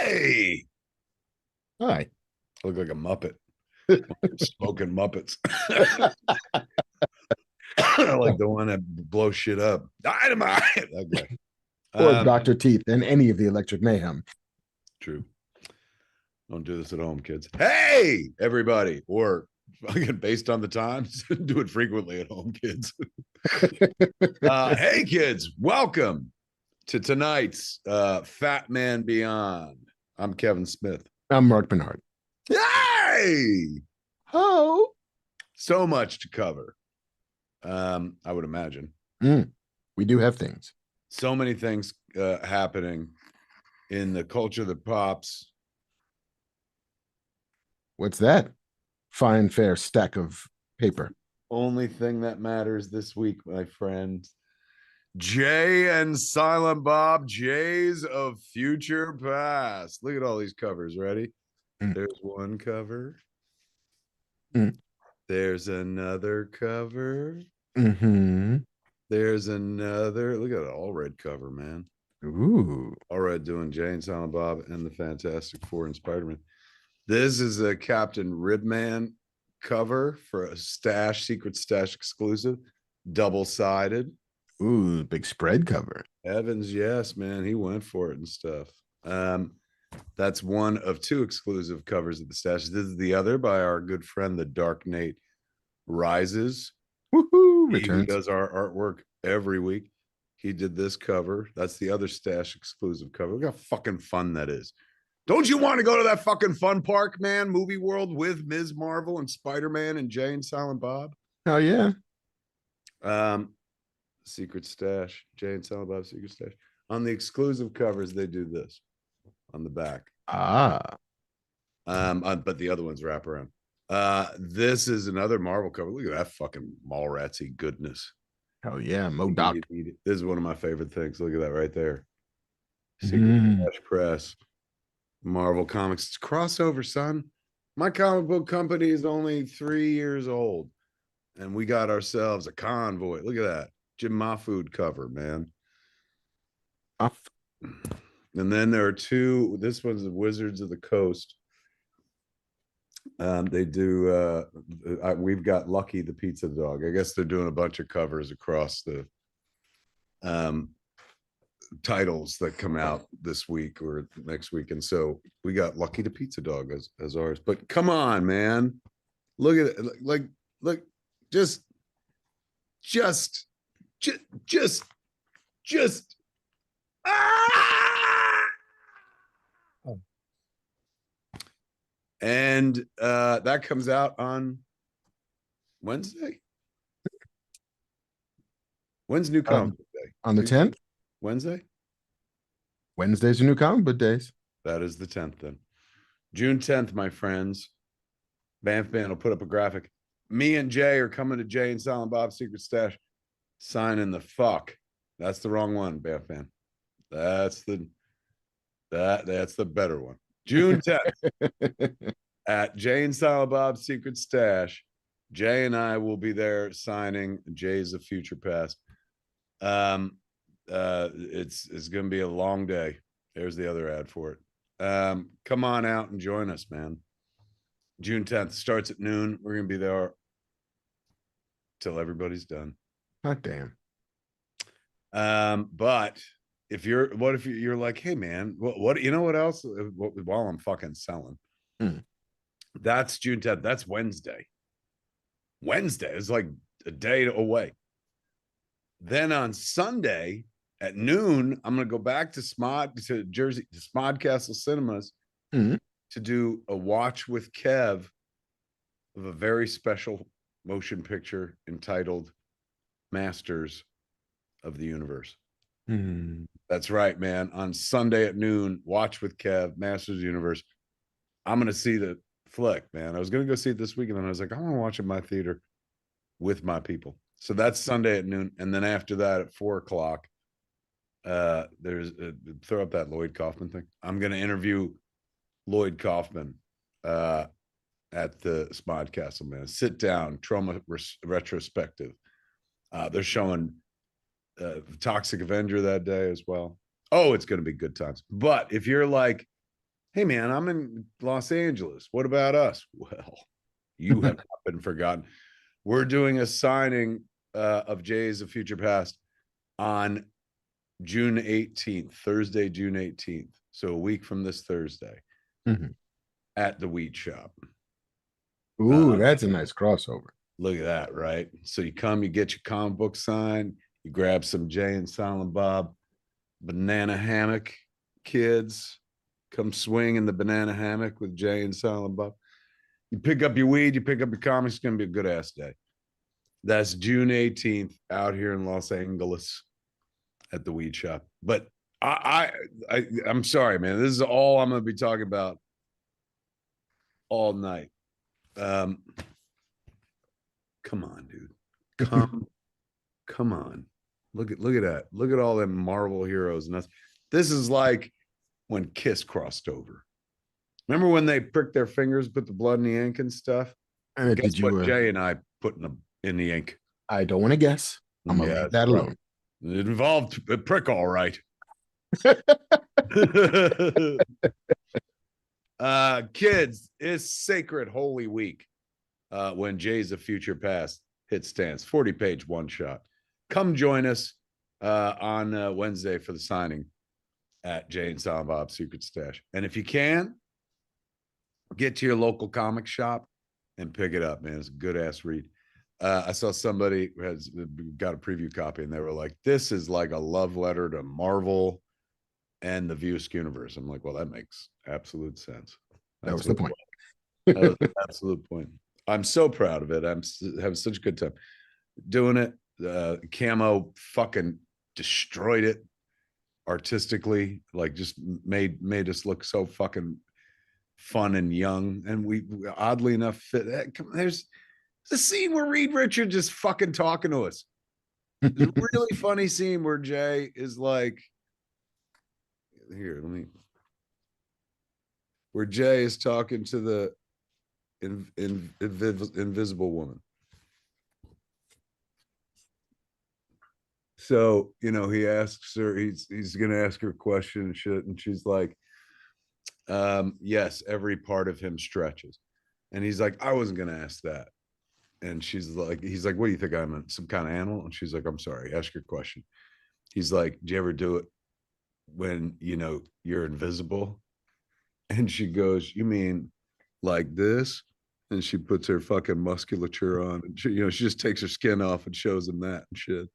Hey, Hi. I look like a Muppet. Smoking Muppets. Like the one that blows shit up. Dynamite. That guy. Or Dr. Teeth and any of the Electric Mayhem. True. Don't do this at home, kids. Hey, everybody. Or fucking based on the times, do it frequently at home, kids. Hey, kids. Welcome to tonight's Fat Man Beyond. I'm Kevin Smith. I'm Marc Bernardin. Hey! Oh. So much to cover. I would imagine. We do have things. So many things happening in the culture that pops. What's that? Fine, fair stack of paper. Only thing that matters this week, my friend. Jay and Silent Bob, Jays of Future Past. Look at all these covers. Ready? There's one cover. There's another cover. There's another. Look at it, all red cover, man. Ooh. All red doing Jay and Silent Bob and the Fantastic Four and Spider-Man. This is a Captain Ribman cover for a Secret Stash exclusive, double-sided. Ooh, big spread cover. Evans, yes, man, he went for it and stuff. That's one of two exclusive covers of the Stash. This is the other by our good friend, the Dark Knight Rises. Woohoo! He does our artwork every week. He did this cover. That's the other Stash exclusive cover. Look how fucking fun that is. Don't you want to go to that fucking fun park, man? Movie World with Ms. Marvel and Spider-Man and Jay and Silent Bob. Oh, yeah. Secret Stash, Jay and Silent Bob Secret Stash. On the exclusive covers, they do this on the back. But the other ones wrap around. This is another Marvel cover. Look at that fucking Mallratsy goodness. Hell yeah, MODOK. This is one of my favorite things. Look at that right there. Secret Stash Press. Marvel Comics. It's crossover, son. My comic book company is only 3 years old, and we got ourselves a convoy. Look at that. Jim Mahfood cover, man. And then there are two. This one's the Wizards of the Coast. They do. We've got Lucky the Pizza Dog. I guess they're doing a bunch of covers across the titles that come out this week or next week, and so we got Lucky the Pizza Dog as ours. But come on, man, look at it. Look, just and that comes out on Wednesday. When's New Comic Book Day? On the 10th. Wednesday. Wednesday's a New Comic Book Days. That is the 10th then. June 10th, my friends. Banff Band will put up a graphic. Me and Jay are coming to Jay and Silent Bob's Secret Stash. Signing the fuck. That's the wrong one, Banff Band. That's the better one. June 10th at Jay and Silent Bob's Secret Stash. Jay and I will be there signing Jays of Future Past. It's gonna be a long day. There's the other ad for it. Come on out and join us, man. June 10th starts at noon. We're gonna be there till everybody's done. Hot damn. But if you're like, hey man, what you know what else? While I'm fucking selling, that's June 10th. That's Wednesday. Wednesday is like a day away. Then on Sunday at noon, I'm gonna go back to Smodcastle Cinemas to do a watch with Kev of a very special motion picture entitled Masters of the Universe. That's right, man. On Sunday at noon, watch with Kev, Masters of the Universe. I'm gonna see the flick, man. I was gonna go see it this weekend, and I was like, I want to watch it in my theater with my people. So that's Sunday at noon, and then after that at 4:00, there's throw up that Lloyd Kaufman thing. I'm gonna interview Lloyd Kaufman at the Smodcastle, man. Sit down, trauma retrospective. They're showing Toxic Avenger that day as well. Oh, it's going to be good times. But if you're like, Hey man, I'm in Los Angeles. What about us? Well, you have not been forgotten. We're doing a signing of Jays of Future Past on June 18th, Thursday, June 18th. So a week from this Thursday at the Wheat Shop. Ooh, that's a nice crossover. Look at that, right? So you come, you get your comic book signed, you grab some Jay and Silent Bob banana hammock, kids. Come swing in the banana hammock with Jay and Silent Bob. You pick up your weed, you pick up your comics. It's gonna be a good ass day. That's June 18th out here in Los Angeles at the Weed Shop. But I'm sorry, man. This is all I'm gonna be talking about all night. Come on, dude. Come on. Look at that. Look at all them Marvel heroes. And this is like when Kiss crossed over. Remember when they pricked their fingers, put the blood in the ink and stuff? And guess what Jay and I put in the ink? I don't want to guess. I'm gonna leave that alone. It involved a prick, all right. Kids, it's Sacred Holy Week when Jay's of Future Past hit stands. 40-page one shot. Come join us on Wednesday for the signing at Jay and Silent Bob's Secret Stash. And if you can, get to your local comic shop and pick it up, man. It's a good ass read. I saw somebody who has got a preview copy, and they were like, "This is like a love letter to Marvel and the Views universe." I'm like, "Well, that makes absolute sense." That was the point. That was the absolute point. I'm so proud of it. I'm having such a good time doing it. Camo fucking destroyed it artistically, like just made us look so fucking fun and young. And we oddly enough fit. There's the scene where Reed Richards just fucking talking to us. There's a really funny scene where Jay is like, where Jay is talking to the invisible woman. So, he asks her, he's going to ask her a question and shit. And she's like, yes, every part of him stretches. And he's like, I wasn't going to ask that. And he's like, what do you think? I'm some kind of animal? And she's like, I'm sorry, ask your question. He's like, do you ever do it when, you're invisible? And she goes, you mean like this? And she puts her fucking musculature on. And she just takes her skin off and shows him that and shit.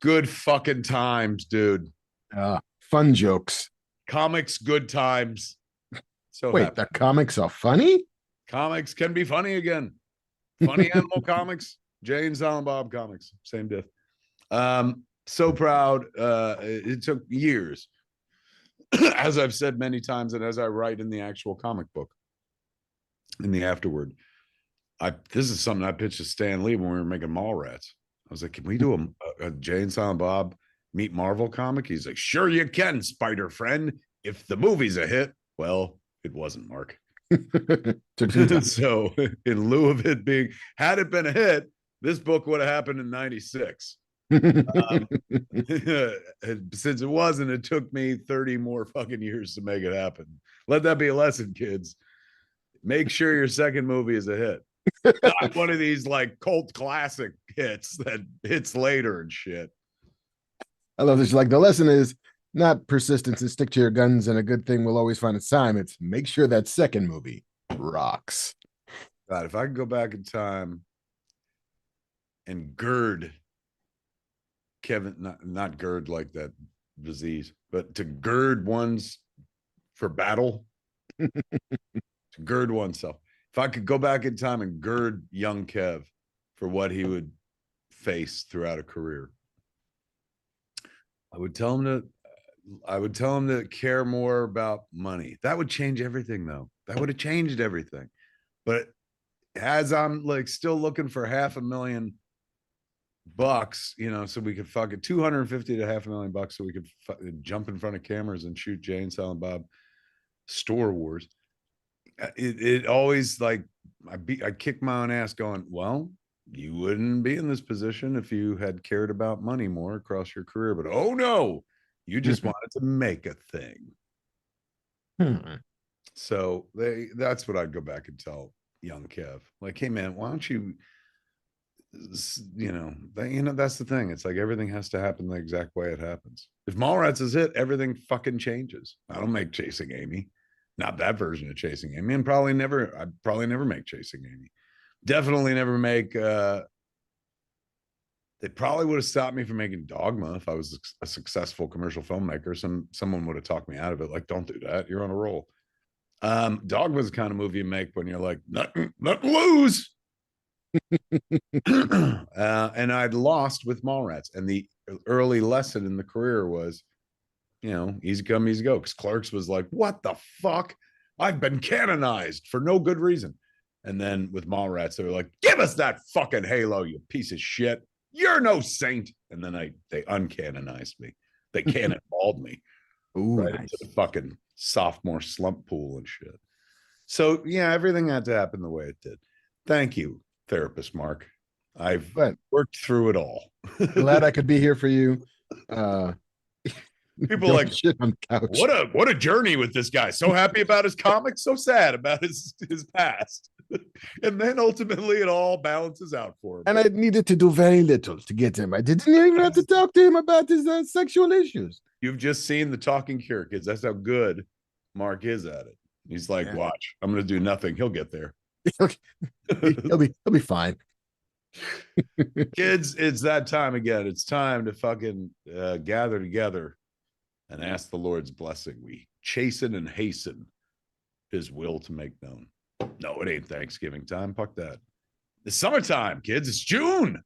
Good fucking times, dude. Fun jokes. Comics, good times. So wait, happy. The comics are funny? Comics can be funny again. Funny animal comics, Jay and Silent Bob comics, same diff. So proud. It took years, as I've said many times, and as I write in the actual comic book, in the afterword. This is something I pitched to Stan Lee when we were making Mallrats. I was like, can we do a Jay and Silent Bob meet Marvel comic? He's like, sure you can, Spider Friend. If the movie's a hit. Well, it wasn't, Mark. So in lieu of it being, had it been a hit, this book would have happened in 96. Since it wasn't, it took me 30 more fucking years to make it happen. Let that be a lesson, kids. Make sure your second movie is a hit. Not one of these like cult classic hits that hits later and shit. I love this. Like, the lesson is not persistence and stick to your guns and a good thing will always find its time. It's make sure that second movie rocks. God, if I could go back in time and gird Kevin, not gird like that disease, but to gird one's for battle, to gird oneself. If I could go back in time and gird young Kev for what he would face throughout a career, I would tell him to care more about money. That would change everything, though. That would have changed everything. But as I'm like still looking for $500,000, so we could fucking 250 to $500,000 so we could jump in front of cameras and shoot Jay and Silent Bob Store Wars. It always like I kick my own ass going, well, you wouldn't be in this position if you had cared about money more across your career. But oh no, you just wanted to make a thing. So that's what I'd go back and tell young Kev. Like, hey man, why don't you that's the thing. It's like everything has to happen the exact way it happens. If Mallrats is it, everything fucking changes. I don't make Chasing Amy. Not that version of Chasing Amy. And I'd probably never make Chasing Amy. Definitely never make they probably would have stopped me from making Dogma if I was a successful commercial filmmaker. Someone would have talked me out of it. Like, don't do that. You're on a roll. Dogma's the kind of movie you make when you're like, nothing lose. And I'd lost with Mallrats. And the early lesson in the career was, easy come, easy go. Because Clerks was like, what the fuck? I've been canonized for no good reason. And then with Mallrats, they were like, give us that fucking halo, you piece of shit. You're no saint. And then they uncanonized me. They cannonballed me. Ooh, right into the fucking sophomore slump pool and shit. So yeah, everything had to happen the way it did. Thank you, therapist Mark. I've worked through it all. Glad I could be here for you. People like, shit on the couch. What a journey with this guy. So happy about his comics, so sad about his past. And then ultimately it all balances out for him. And I needed to do very little to get him. I didn't even have to talk to him about his sexual issues. You've just seen the talking cure, kids. That's how good Mark is at it. He's like, watch, I'm going to do nothing. He'll get there. he'll be fine. Kids, it's that time again. It's time to fucking gather together and ask the Lord's blessing. We chasten and hasten his will to make known. No, it ain't Thanksgiving time. Fuck that. It's summertime, kids. It's June.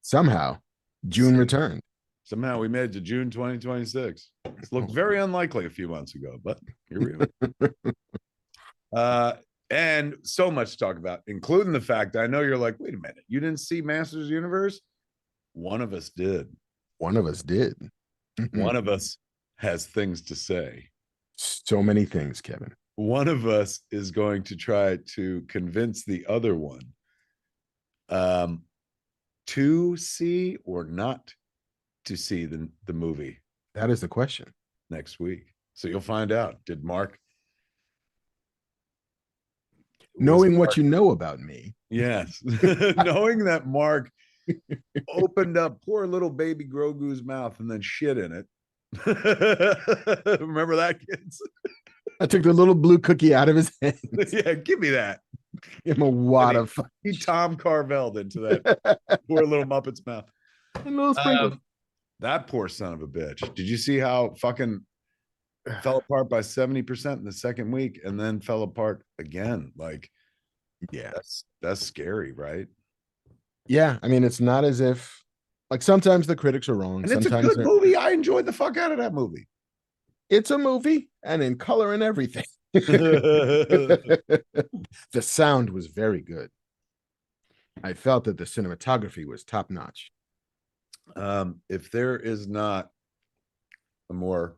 Somehow, June returned. Somehow we made it to June 2026. It looked very unlikely a few months ago, but here we are. And so much to talk about, including the fact I know you're like, wait a minute, you didn't see Masters Universe? One of us did. One of us did. One of us has things to say. So many things, Kevin. One of us is going to try to convince the other one to see or not to see the movie. That is the question. Next week. So you'll find out. Did Mark... Knowing what you know about me. Yes. Knowing that Mark opened up poor little baby Grogu's mouth and then shit in it. Remember that, kids? I took the little blue cookie out of his hand. Yeah, give me that. Give him a wad of... He Tom Carvel'd into that poor little Muppet's mouth. And little sprinkles. That poor son of a bitch. Did you see how fucking fell apart by 70% in the second week and then fell apart again? Like, yeah, that's scary, right? Yeah, I mean, it's not as if, like, sometimes the critics are wrong. And sometimes it's a good movie. I enjoyed the fuck out of that movie. It's a movie, and in color and everything. The sound was very good. I felt that the cinematography was top notch. If there is not a more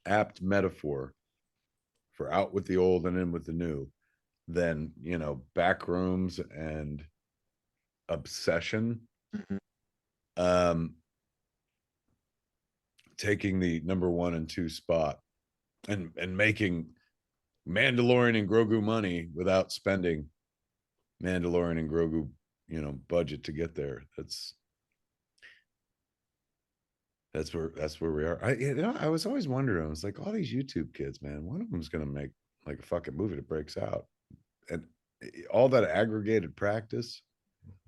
apt metaphor for out with the old and in with the new, then, back rooms and obsession, taking the number 1 and 2 spot and making Mandalorian and Grogu money without spending Mandalorian and Grogu, budget to get there. That's where we are. I was always wondering, I was like, all these YouTube kids, man, one of them's gonna make like a fucking movie that breaks out. And all that aggregated practice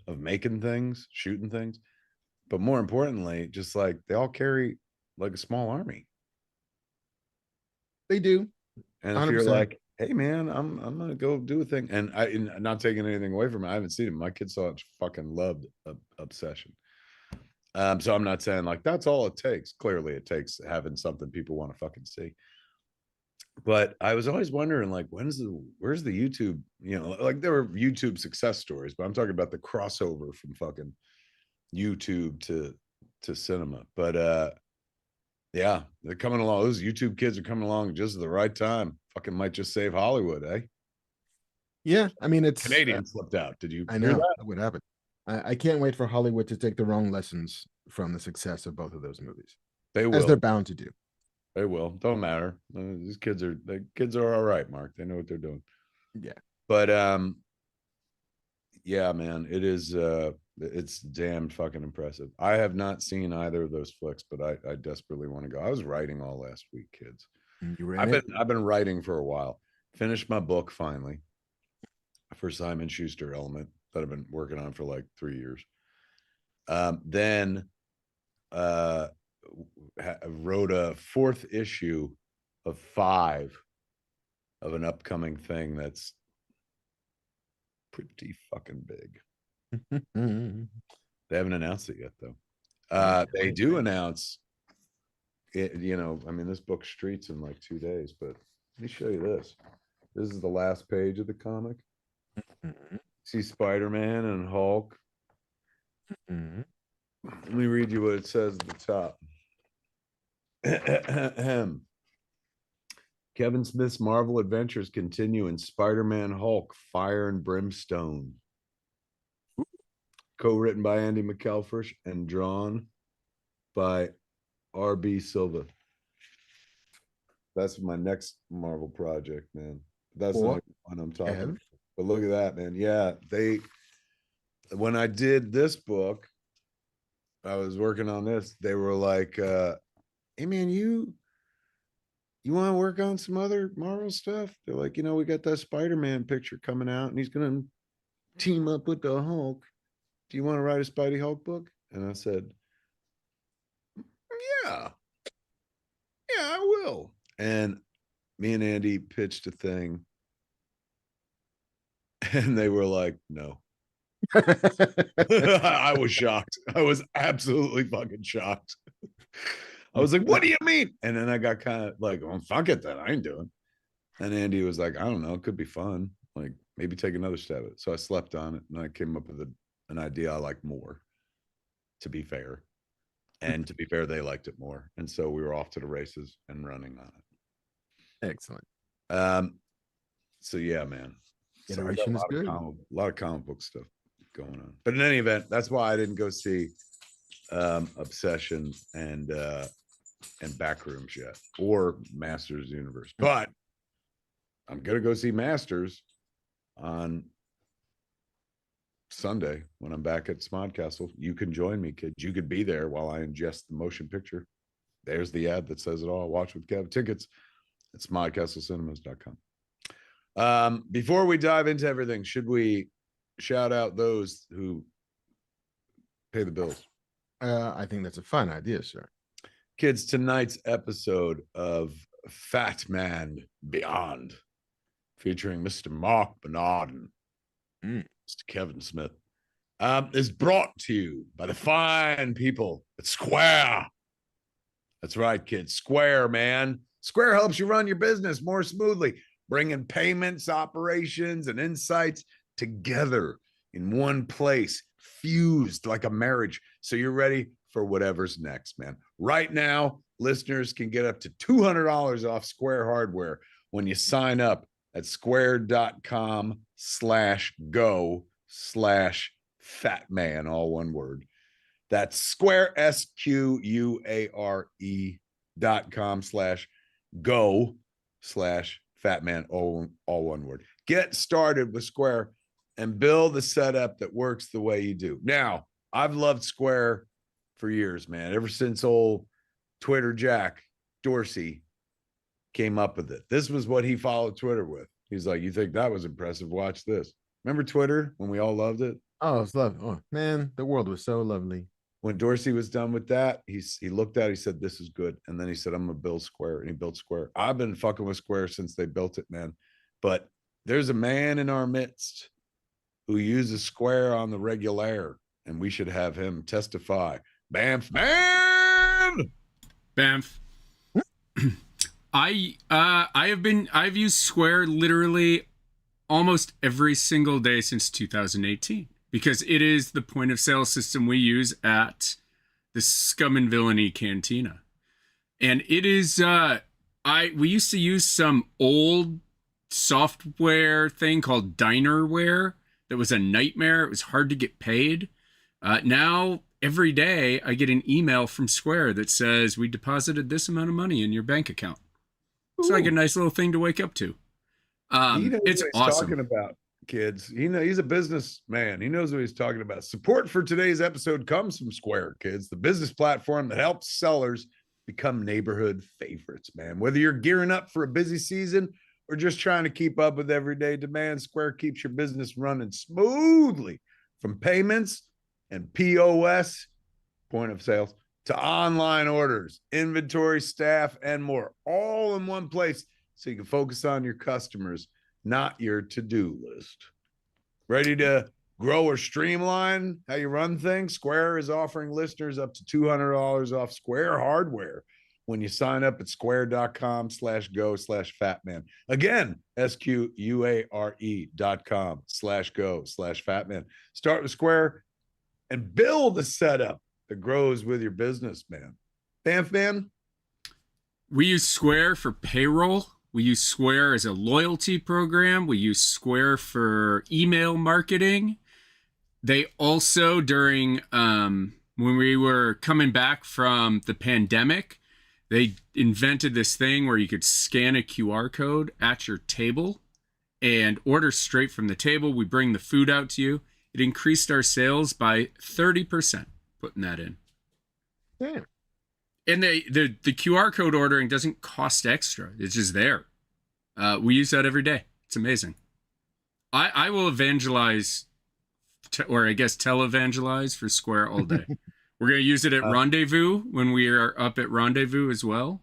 of making things, shooting things, but more importantly, just like they all carry like a small army. They do. And if you're like, hey man, I'm gonna go do a thing, and I'm not taking anything away from it. I haven't seen it. My kids saw it, fucking loved Obsession. So I'm not saying like that's all it takes. Clearly it takes having something people want to fucking see. But I was always wondering, like, where's the YouTube, like there were YouTube success stories, but I'm talking about the crossover from fucking YouTube to cinema. But yeah, they're coming along. Those YouTube kids are coming along just at the right time. Fucking might just save Hollywood, eh? Yeah, I mean, it's Canadian slipped out. Did you? I know that would happen. I can't wait for Hollywood to take the wrong lessons from the success of both of those movies. They will, as they're bound to do. They will. Don't matter. These kids are all right, Mark. They know what they're doing. Yeah. But yeah, man, it's damn fucking impressive. I have not seen either of those flicks, but I desperately want to go. I was writing all last week, kids. I've been writing for a while. Finished my book finally for Simon Schuster Element that I've been working on for like 3 years. Then wrote a 4th issue of 5 of an upcoming thing that's pretty fucking big. They haven't announced it yet, though. They do announce it, I mean, this book streets in like 2 days, but let me show you this. This is the last page of the comic. See Spider-Man and Hulk. Let me read you what it says at the top. Kevin Smith's Marvel adventures continue in Spider-Man Hulk, Fire and Brimstone. Co-written by Andy McElfresh and drawn by R.B. Silva. That's my next Marvel project, man. That's not one I'm talking about. But look at that, man. Yeah, when I did this book, I was working on this. They were like, hey, man, you want to work on some other Marvel stuff? They're like, we got that Spider-Man picture coming out, and he's going to team up with the Hulk. Do you want to write a Spidey Hulk book? And I said, yeah, I will. And me and Andy pitched a thing, and they were like, no. I was shocked. I was absolutely fucking shocked. I was like, what do you mean? And then I got kind of like, well, fuck it then. I ain't doing. And Andy was like, I don't know. It could be fun. Like, maybe take another stab at it. So I slept on it, and I came up with an idea I like more, to be fair. And to be fair, they liked it more. And so we were off to the races and running on it. Excellent. So yeah, man. Iteration is good. A lot of comic book stuff going on. But in any event, that's why I didn't go see Obsession and Backrooms yet, or Masters Universe. But I'm gonna go see Masters on Sunday when I'm back at Smodcastle. You can join me, kids. You could be there while I ingest the motion picture. There's the ad that says it all. Watch with Kev. Tickets at smodcastlecinemas.com. Before we dive into everything, should we shout out those who pay the bills? I think that's a fun idea, sir. Kids, tonight's episode of Fat Man Beyond, featuring Mr. Marc Bernardin, Mr. Kevin Smith, is brought to you by the fine people at Square. That's right, kids. Square, man. Square helps you run your business more smoothly, bringing payments, operations, and insights together in one place, fused like a marriage, so you're ready for whatever's next, man. Right now, listeners can get up to $200 off Square hardware when you sign up at square.com/go/fatman, all one word. That's Square, SQUARE.com/go/fatman, all one word. Get started with Square and build a setup that works the way you do. Now, I've loved Square for years, man. Ever since old Twitter Jack Dorsey came up with it. This was what he followed Twitter with. He's like, you think that was impressive? Watch this. Remember Twitter when we all loved it? Oh, it's lovely. Oh, man, the world was so lovely. When Dorsey was done with that, he looked at it, he said, this is good. And then he said, I'm going to build Square. And he built Square. I've been fucking with Square since they built it, man. But there's a man in our midst who uses Square on the regular, and we should have him testify. Bamf, man! Bamf. I've used Square literally almost every single day since 2018 because it is the point of sale system we use at the Scum and Villainy Cantina. And it is we used to use some old software thing called Dinerware that was a nightmare. It was hard to get paid. Now every day I get an email from Square that says we deposited this amount of money in your bank account. It's like a nice little thing to wake up to. He knows It's what he's awesome. talking about, kids. He's a businessman. He knows what he's talking about. Support for today's episode comes from Square, kids, the business platform that helps sellers become neighborhood favorites, man. Whether you're gearing up for a busy season or just trying to keep up with everyday demand, Square keeps your business running smoothly, from payments and POS, point of sales, to online orders, inventory, staff, and more, all in one place, so you can focus on your customers, not your to-do list. Ready to grow or streamline how you run things? Square is offering listeners up to $200 off Square hardware when you sign up at square.com/go/fatman. Again, SQUARE.com/go/fatman. Start with Square and build a setup that grows with your business, man. Banff man? We use Square for payroll. We use Square as a loyalty program. We use Square for email marketing. They also, during when we were coming back from the pandemic, they invented this thing where you could scan a QR code at your table and order straight from the table. We bring the food out to you. It increased our sales by 30%, putting that in. Yeah. And the QR code ordering doesn't cost extra. It's just there. We use that every day. It's amazing. I will evangelize, or I guess tele-evangelize for Square all day. We're going to use it at Rendezvous when we are up at Rendezvous as well.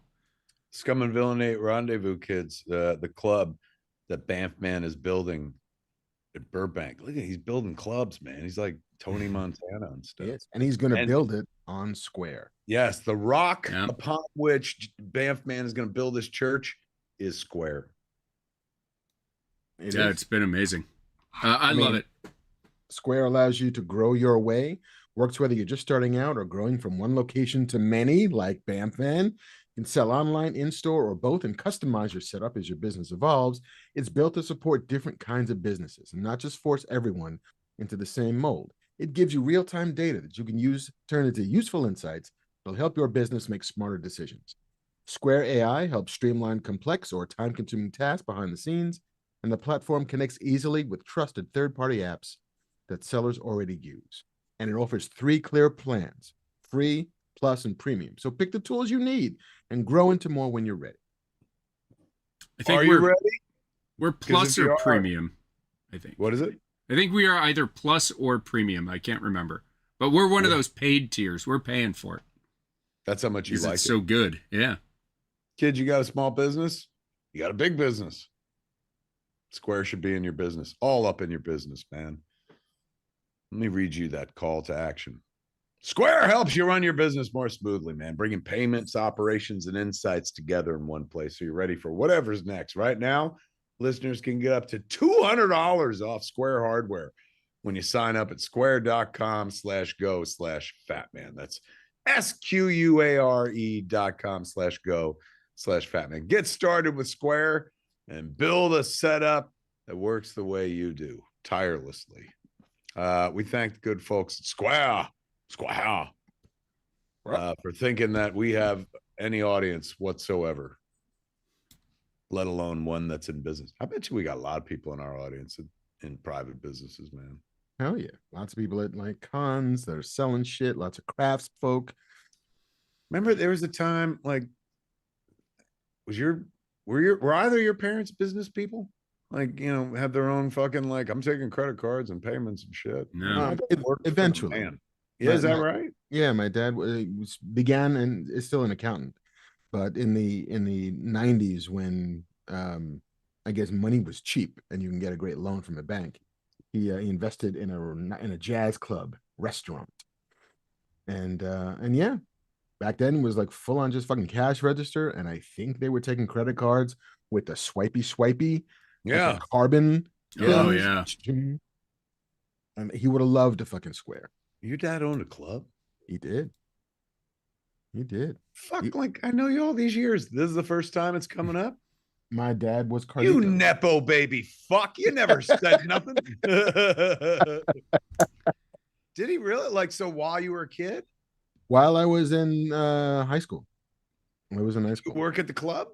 Scum and Villainy Rendezvous, kids, the club that Banff man is building at Burbank. Look at, he's building clubs, man. He's like Tony Montana and stuff. Yes, and he's going to build it on Square. Yes, the rock upon which Banff man is going to build his church is Square. It's been amazing. I love it. Square allows you to grow your way. Works whether you're just starting out or growing from one location to many, like Banff man. You can sell online, in-store, or both, and customize your setup as your business evolves. It's built to support different kinds of businesses and not just force everyone into the same mold. It gives you real-time data that you can use, turn into useful insights that will help your business make smarter decisions. Square AI helps streamline complex or time-consuming tasks behind the scenes, and the platform connects easily with trusted third-party apps that sellers already use. And it offers 3 clear plans: free, plus, and premium. So pick the tools you need and grow into more when you're ready. I think you ready? We're plus or premium, I think. What is it? I think we are either plus or premium. I can't remember. But we're one of those paid tiers. We're paying for it. That's how much you like it. It's so good. Yeah. Kid, you got a small business? You got a big business. Square should be in your business. All up in your business, man. Let me read you that call to action. Square helps you run your business more smoothly, man, bringing payments, operations, and insights together in one place so you're ready for whatever's next. Right now, listeners can get up to $200 off Square hardware when you sign up at square.com/go/fatman. That's SQUARE.com/go/fatman. Get started with Square and build a setup that works the way you do, tirelessly. We thank the good folks at Square for thinking that we have any audience whatsoever, let alone one that's in business. I bet you we got a lot of people in our audience in private businesses, man. Hell yeah. Lots of people at like cons that are selling shit, lots of crafts folk. Remember there was a time like, were either your parents business people? Like, you know, have their own fucking, like, I'm taking credit cards and payments and shit. No. Eventually. Yeah, is that right? Yeah, my dad began and is still an accountant, but in the 90s when I guess money was cheap and you can get a great loan from a bank, he invested in a jazz club restaurant, and yeah, back then it was like full on just fucking cash register, and I think they were taking credit cards with the swipey. Yeah. Like carbon. Oh, yeah. And he would have loved a fucking Square. Your dad owned a club? He did. Fuck, like, I know you all these years. This is the first time it's coming up? My dad was Carlito. You Nepo baby fuck. You never said nothing. Did he really? Like, so while you were a kid? While I was in high school. I was in high You school. work at the club?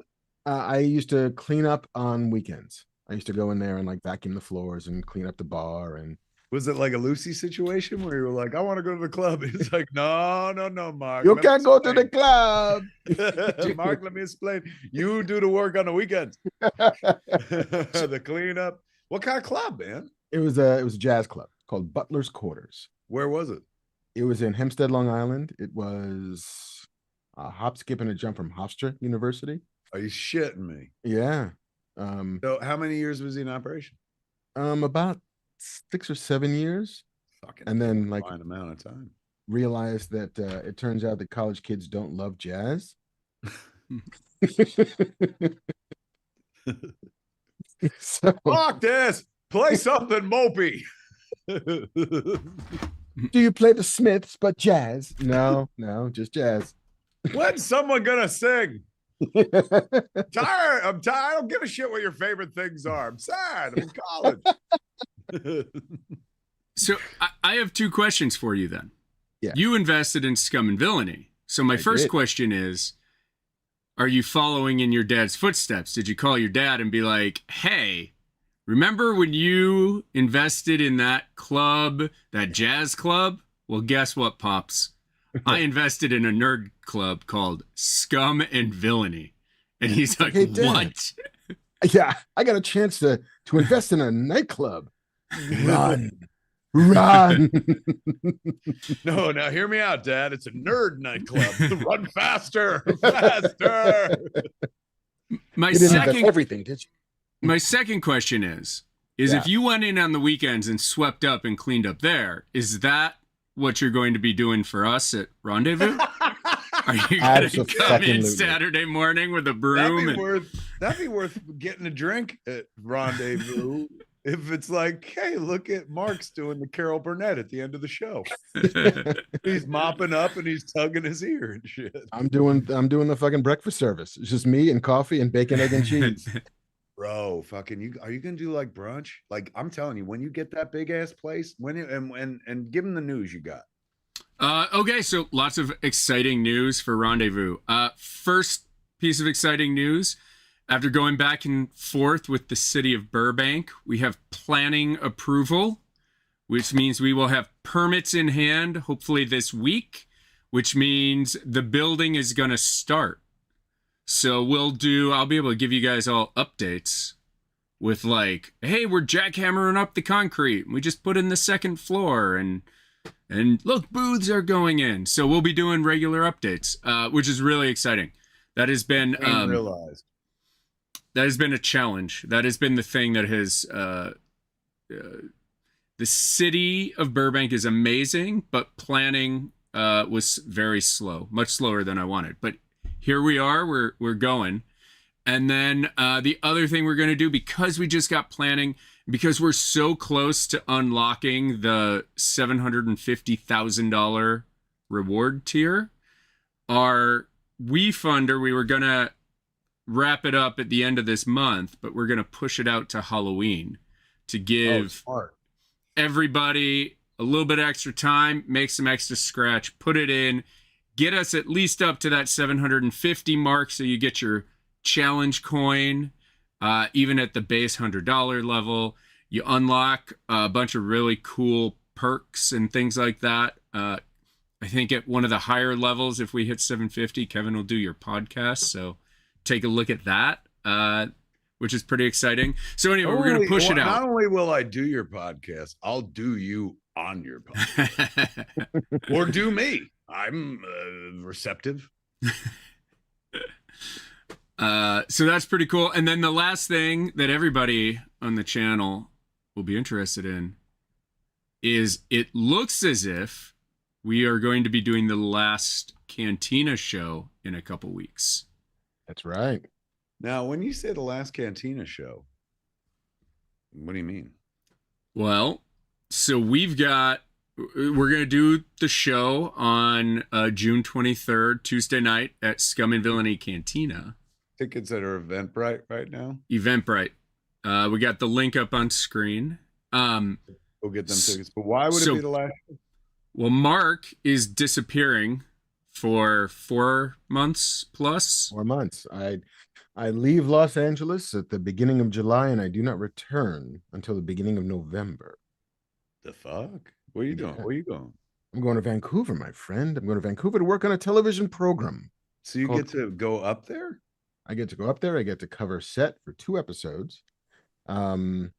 I used to clean up on weekends. I used to go in there and like vacuum the floors and clean up the bar. And Was it like a Lucy situation where you were like, I want to go to the club? He's like, no, Mark. you let me can't go to the explain." club. Mark, let me explain. You do the work on the weekends. The cleanup. What kind of club, man? It was a jazz club called Butler's Quarters. Where was it? It was in Hempstead, Long Island. It was a hop, skip, and a jump from Hofstra University. Are you shitting me? Yeah. So how many years was he in operation? About 6 or 7 years. Fucking and then like fine amount of time. Realized that it turns out that college kids don't love jazz. So, fuck this. Play something mopey. Do you play the Smiths but jazz? No, just jazz. When's someone gonna sing? I'm tired. I don't give a shit what your favorite things are. I'm sad. I'm in college. So I have two questions for you then. Yeah. You invested in Scum and Villainy. So my first question is, are you following in your dad's footsteps? Did you call your dad and be like, hey, remember when you invested in that club, that jazz club? Well, guess what, Pops? I invested in a nerd club called Scum and Villainy. And he's like, Hey, what? Yeah, I got a chance to invest in a nightclub. Run. Run. No, now hear me out, Dad. It's a nerd nightclub. Run faster. Faster. My You didn't second invest everything, did you? My second question is if you went in on the weekends and swept up and cleaned up there, is that what you're going to be doing for us at Rendezvous? Are you going to come in Saturday morning with a broom? That'd be worth getting a drink at Rendezvous. If it's like, hey, look at Mark's doing the Carol Burnett at the end of the show. He's mopping up and he's tugging his ear and shit. I'm doing the fucking breakfast service. It's just me and coffee and bacon, egg, and cheese. Bro, fucking are you gonna do like brunch? Like I'm telling you, when you get that big ass place, and give them the news you got. Okay, so lots of exciting news for Rendezvous. First piece of exciting news. After going back and forth with the city of Burbank, we have planning approval, which means we will have permits in hand, hopefully this week, which means the building is going to start. So I'll be able to give you guys all updates with like, hey, we're jackhammering up the concrete. We just put in the second floor and look, booths are going in. So we'll be doing regular updates, which is really exciting. That has been realized. That has been a challenge. That has been the thing that has, the city of Burbank is amazing, but planning was very slow, much slower than I wanted. But here we are, we're going. And then the other thing we're going to do, because we just got planning, because we're so close to unlocking the $750,000 reward tier, our WeFunder, we were going to wrap it up at the end of this month, but we're going to push it out to Halloween to give everybody a little bit extra time, make some extra scratch, put it in, get us at least up to that 750 mark so you get your challenge coin. Even at the base $100 level, you unlock a bunch of really cool perks and things like that. I think at one of the higher levels, if we hit 750, Kevin will do your podcast. So take a look at that, which is pretty exciting. So anyway, we're going to push it out. Not only will I do your podcast, I'll do you on your podcast. Or do me. I'm receptive. So that's pretty cool. And then the last thing that everybody on the channel will be interested in is it looks as if we are going to be doing the last Cantina show in a couple weeks. That's right. Now, when you say the last Cantina show, what do you mean? Well, so we're going to do the show on June 23rd, Tuesday night at Scum and Villainy Cantina. Tickets that are Eventbrite right now? Eventbrite. We got the link up on screen. Go get them tickets. But why would it be the last show? Well, Mark is disappearing for 4 months plus. 4 months. I leave Los Angeles at the beginning of July, and I do not return until the beginning of November. The fuck? What are you doing? Yeah. Where are you going? I'm going to Vancouver, my friend. I'm going to Vancouver to work on a television program. So you get to go up there? I get to go up there. I get to cover set for 2 episodes. And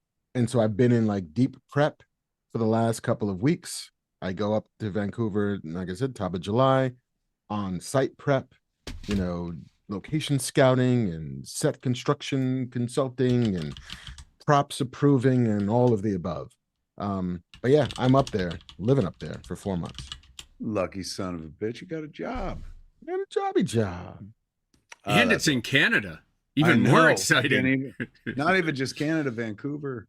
so I've been in like deep prep for the last couple of weeks. I go up to Vancouver, like I said, top of July, on site prep, location scouting and set construction consulting and props approving and all of the above. But yeah, I'm up there, living up there for 4 months. Lucky son of a bitch, you got a job. Got a jobby job. And it's in Canada. Even more exciting. Not even just Canada, Vancouver.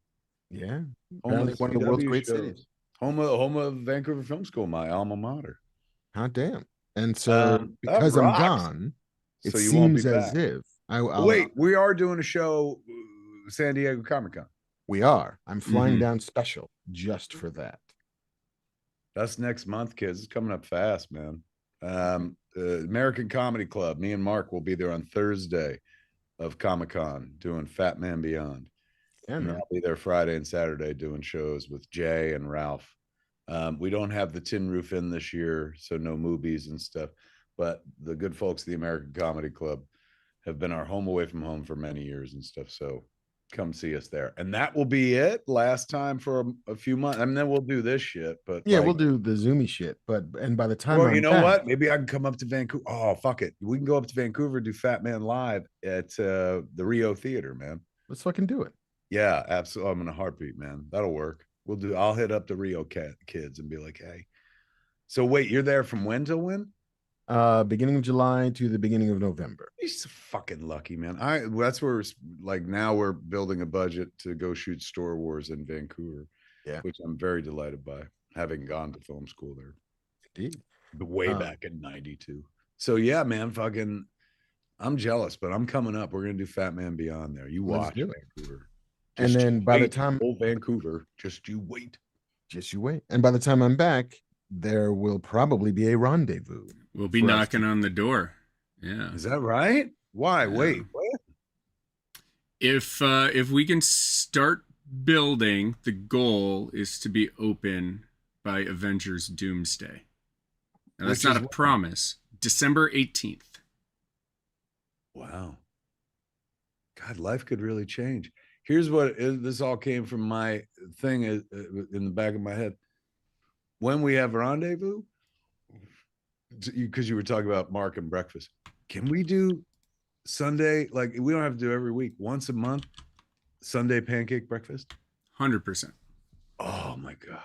Yeah. Apparently one of the world's great cities. Home of Vancouver Film School, my alma mater. Hot damn. And so because I'm gone, it seems as if wait, we are doing a show, San Diego Comic-Con. We are. I'm flying down special just for that. That's next month, kids. It's coming up fast, man. American Comedy Club. Me and Mark will be there on Thursday of Comic-Con doing Fat Man Beyond. Yeah, and I'll be there Friday and Saturday doing shows with Jay and Ralph. We don't have the Tin Roof in this year, so no movies and stuff. But the good folks of the American Comedy Club have been our home away from home for many years and stuff. So come see us there. And that will be it. Last time for a few months. I mean, then we'll do this shit. But yeah, we'll do the Zoomy shit. And by the time you know what? Maybe I can come up to Vancouver. Oh, fuck it. We can go up to Vancouver, do Fat Man Live at the Rio Theater, man. Let's fucking do it. Yeah, absolutely. I'm in a heartbeat, man. That'll work. I'll hit up the Rio kids and be like, hey. So wait, you're there from when till when? Beginning of July to the beginning of November. He's so fucking lucky, man. That's where now we're building a budget to go shoot Star Wars in Vancouver. Yeah, which I'm very delighted by, having gone to film school there. Indeed. Way back in '92. So yeah, man, fucking I'm jealous, but I'm coming up. We're gonna do Fat Man Beyond there. You watch Vancouver. And then by the time Vancouver, just you wait. And by the time I'm back, there will probably be a rendezvous. We'll be knocking on the door. Yeah. Is that right? Why? Yeah. Wait, what? If we can start building, the goal is to be open by Avengers Doomsday. Now, that's not a promise. December 18th. Wow. God, life could really change. Here's what this all came from my thing in the back of my head. When we have a rendezvous, because you were talking about Mark and breakfast, can we do Sunday? Like, we don't have to do every week, once a month, Sunday pancake breakfast? 100%. Oh my God.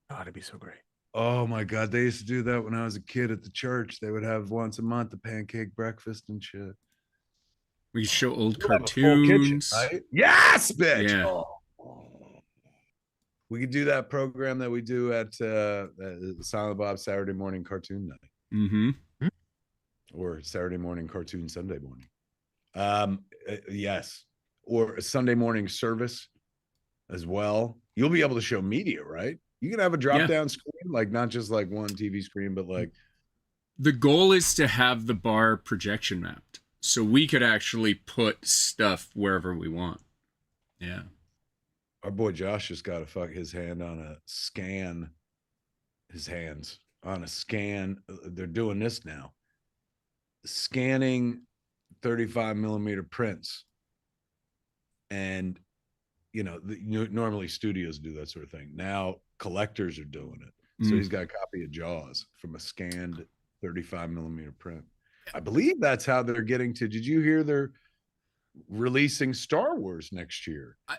Oh, that'd be so great. Oh my God. They used to do that when I was a kid at the church. They would have once a month the pancake breakfast and shit. We show old cartoons. Kitchen, right? Yes, bitch. Yeah. Oh. We could do that program that we do at Silent Bob Saturday morning cartoon night. Mm-hmm. Or Saturday morning cartoon Sunday morning. Yes. Or a Sunday morning service as well. You'll be able to show media, right? You can have a drop-down screen, like not just like one TV screen, but like. The goal is to have the bar projection mapped. So we could actually put stuff wherever we want. Yeah. Our boy Josh just got to fuck his hand on a scan. His hands on a scan. They're doing this now. Scanning 35 millimeter prints. And, normally studios do that sort of thing. Now collectors are doing it. So he's got a copy of Jaws from a scanned 35 millimeter print. I believe that's how they're getting to. Did you hear they're releasing Star Wars next year? I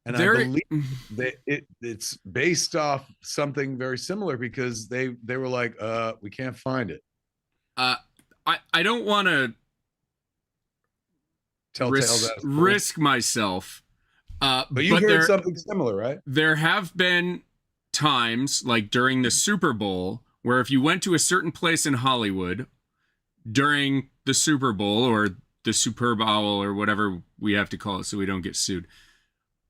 believe that it's based off something very similar because they were like, we can't find it. I don't want to risk myself. But you heard something similar, right? There have been times, like during the Super Bowl, where if you went to a certain place in Hollywood during the Super Bowl or the Superb Owl or whatever we have to call it so we don't get sued,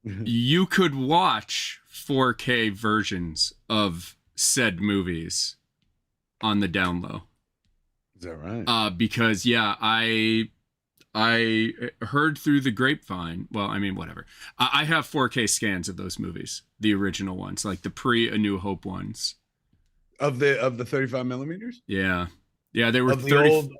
you could watch 4K versions of said movies on the down low. Is that right? Because I heard through the grapevine. Well, I mean, whatever. I have 4K scans of those movies, the original ones, like the pre A New Hope ones. Of the 35 millimeters. Yeah, they were Of the 30 old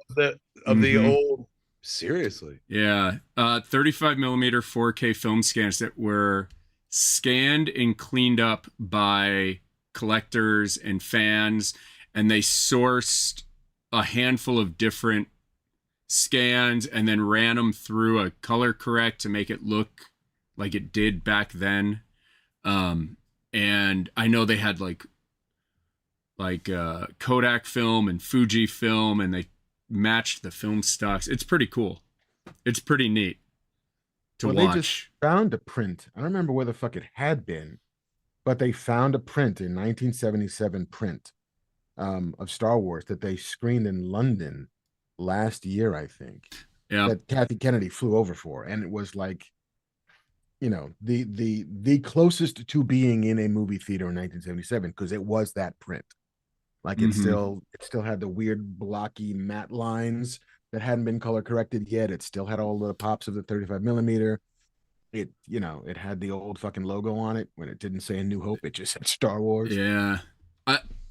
of the old. Seriously. Yeah, 35 millimeter 4K film scans that were scanned and cleaned up by collectors and fans, and they sourced a handful of different scans and then ran them through a color correct to make it look like it did back then. And I know they had like Kodak film and Fuji film, and they matched the film stocks. It's pretty cool. It's pretty neat to watch. They just found a print. I don't remember where the fuck it had been, but they found a print in 1977 print of Star Wars that they screened in London last year, I think. Yeah. That Kathy Kennedy flew over for, and it was like, you know, the closest to being in a movie theater in 1977, because it was that print. Like it still had the weird blocky matte lines that hadn't been color corrected yet. It still had all the pops of the 35 millimeter. It, you know, it had the old fucking logo on it. When it didn't say A New Hope, it just said Star Wars. Yeah.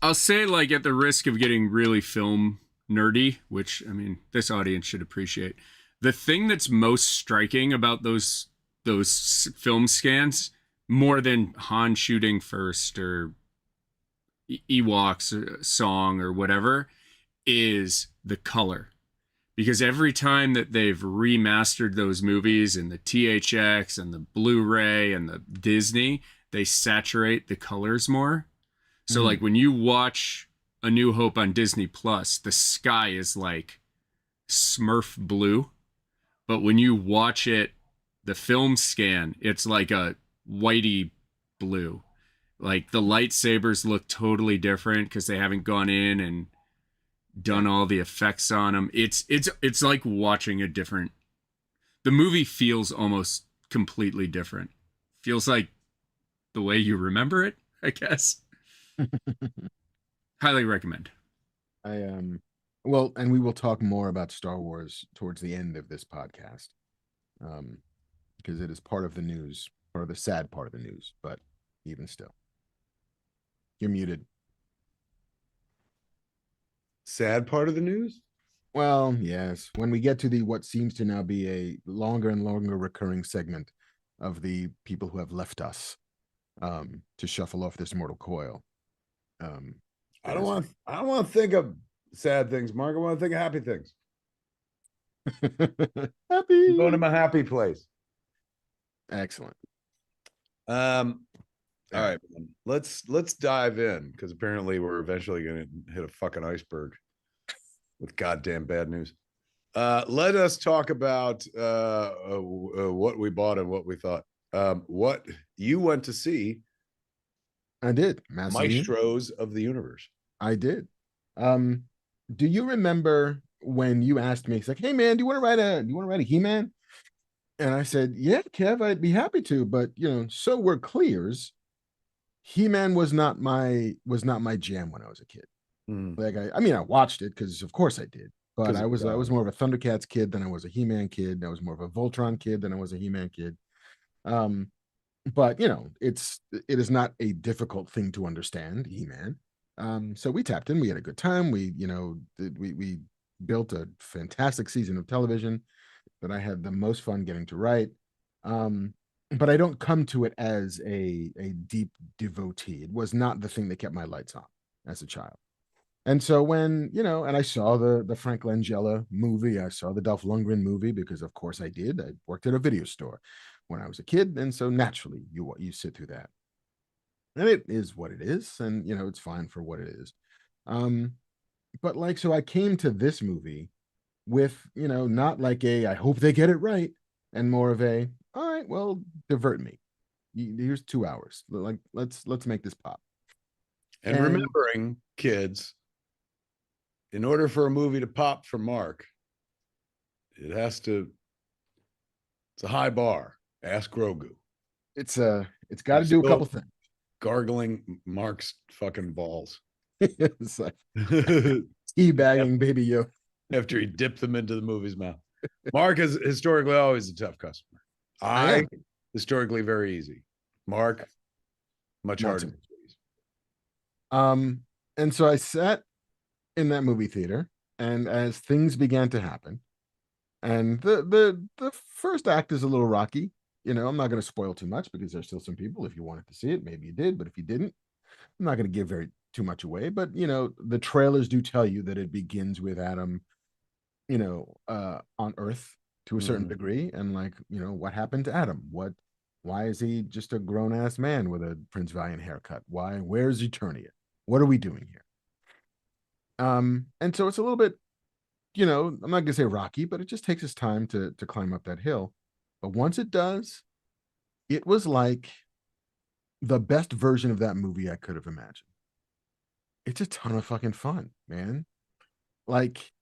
I'll say, like, at the risk of getting really film nerdy, which, I mean, this audience should appreciate, the thing that's most striking about those film scans, more than Han shooting first or Ewoks song or whatever, is the color. Because every time that they've remastered those movies in the THX and the Blu-ray and the Disney, they saturate the colors more. So like when you watch A New Hope on Disney Plus, the sky is like Smurf blue. But when you watch it, the film scan, it's like a whitey blue. Like the lightsabers look totally different because they haven't gone in and done all the effects on them. It's like watching a different. The movie feels almost completely different. Feels like the way you remember it, I guess. Highly recommend. Well, and we will talk more about Star Wars towards the end of this podcast, because it is part of the news, or the sad part of the news. But even still, you're muted. Sad part of the news? Well, yes. When we get to the what seems to now be a longer and longer recurring segment of the people who have left us, to shuffle off this mortal coil. I don't want to think of sad things, Mark. I want to think of happy things. Happy. I'm going to my happy place. Excellent. All right, let's dive in, because apparently we're eventually going to hit a fucking iceberg with goddamn bad news. Let us talk about what we bought and what we thought. What you went to see? I did. Maestros of the Universe. I did. Do you remember when you asked me? It's like, hey man, do you want to write a He-Man? And I said, yeah, Kev, I'd be happy to, but you know, so we're clears. He-Man was not my jam when I was a kid. Like I mean, I watched it because of course I did, but I was more of a Thundercats kid than I was a He-Man kid. I was more of a Voltron kid than I was a He-Man kid. But you know, it is not a difficult thing to understand, He-Man. So we tapped in, we had a good time. We built a fantastic season of television that I had the most fun getting to write. But I don't come to it as a deep devotee. It was not the thing that kept my lights on as a child. And so when, you know, and I saw the Frank Langella movie, I saw the Dolph Lundgren movie, because of course I did. I worked at a video store when I was a kid, and so naturally you sit through that. And it is what it is, and you know, it's fine for what it is. But like, so I came to this movie with, you know, not like I hope they get it right, and more of a, all right, well, divert me. Here's 2 hours. Like, let's make this pop. And remembering, kids, in order for a movie to pop for Mark, it's a high bar. Ask Grogu. It's got to do a couple things. gargling Mark's fucking balls. It's like teabagging Baby Yoda. After he dipped them into the movie's mouth. Mark is historically always a tough customer. I historically very easy. Mark, much harder. And so I sat in that movie theater, and as things began to happen, and the first act is a little rocky. You know, I'm not going to spoil too much because there's still some people. If you wanted to see it, maybe you did, but if you didn't, I'm not going to give too much away. But you know, the trailers do tell you that it begins with Adam, you know, on Earth to a certain degree, and like, you know, what happened to Adam? Why is he just a grown ass man with a Prince Valiant haircut? Where's Eternia? What are we doing here? And so it's a little bit, you know, I'm not gonna say rocky, but it just takes its time to climb up that hill. But once it does, it was like the best version of that movie I could have imagined. It's a ton of fucking fun, man. Like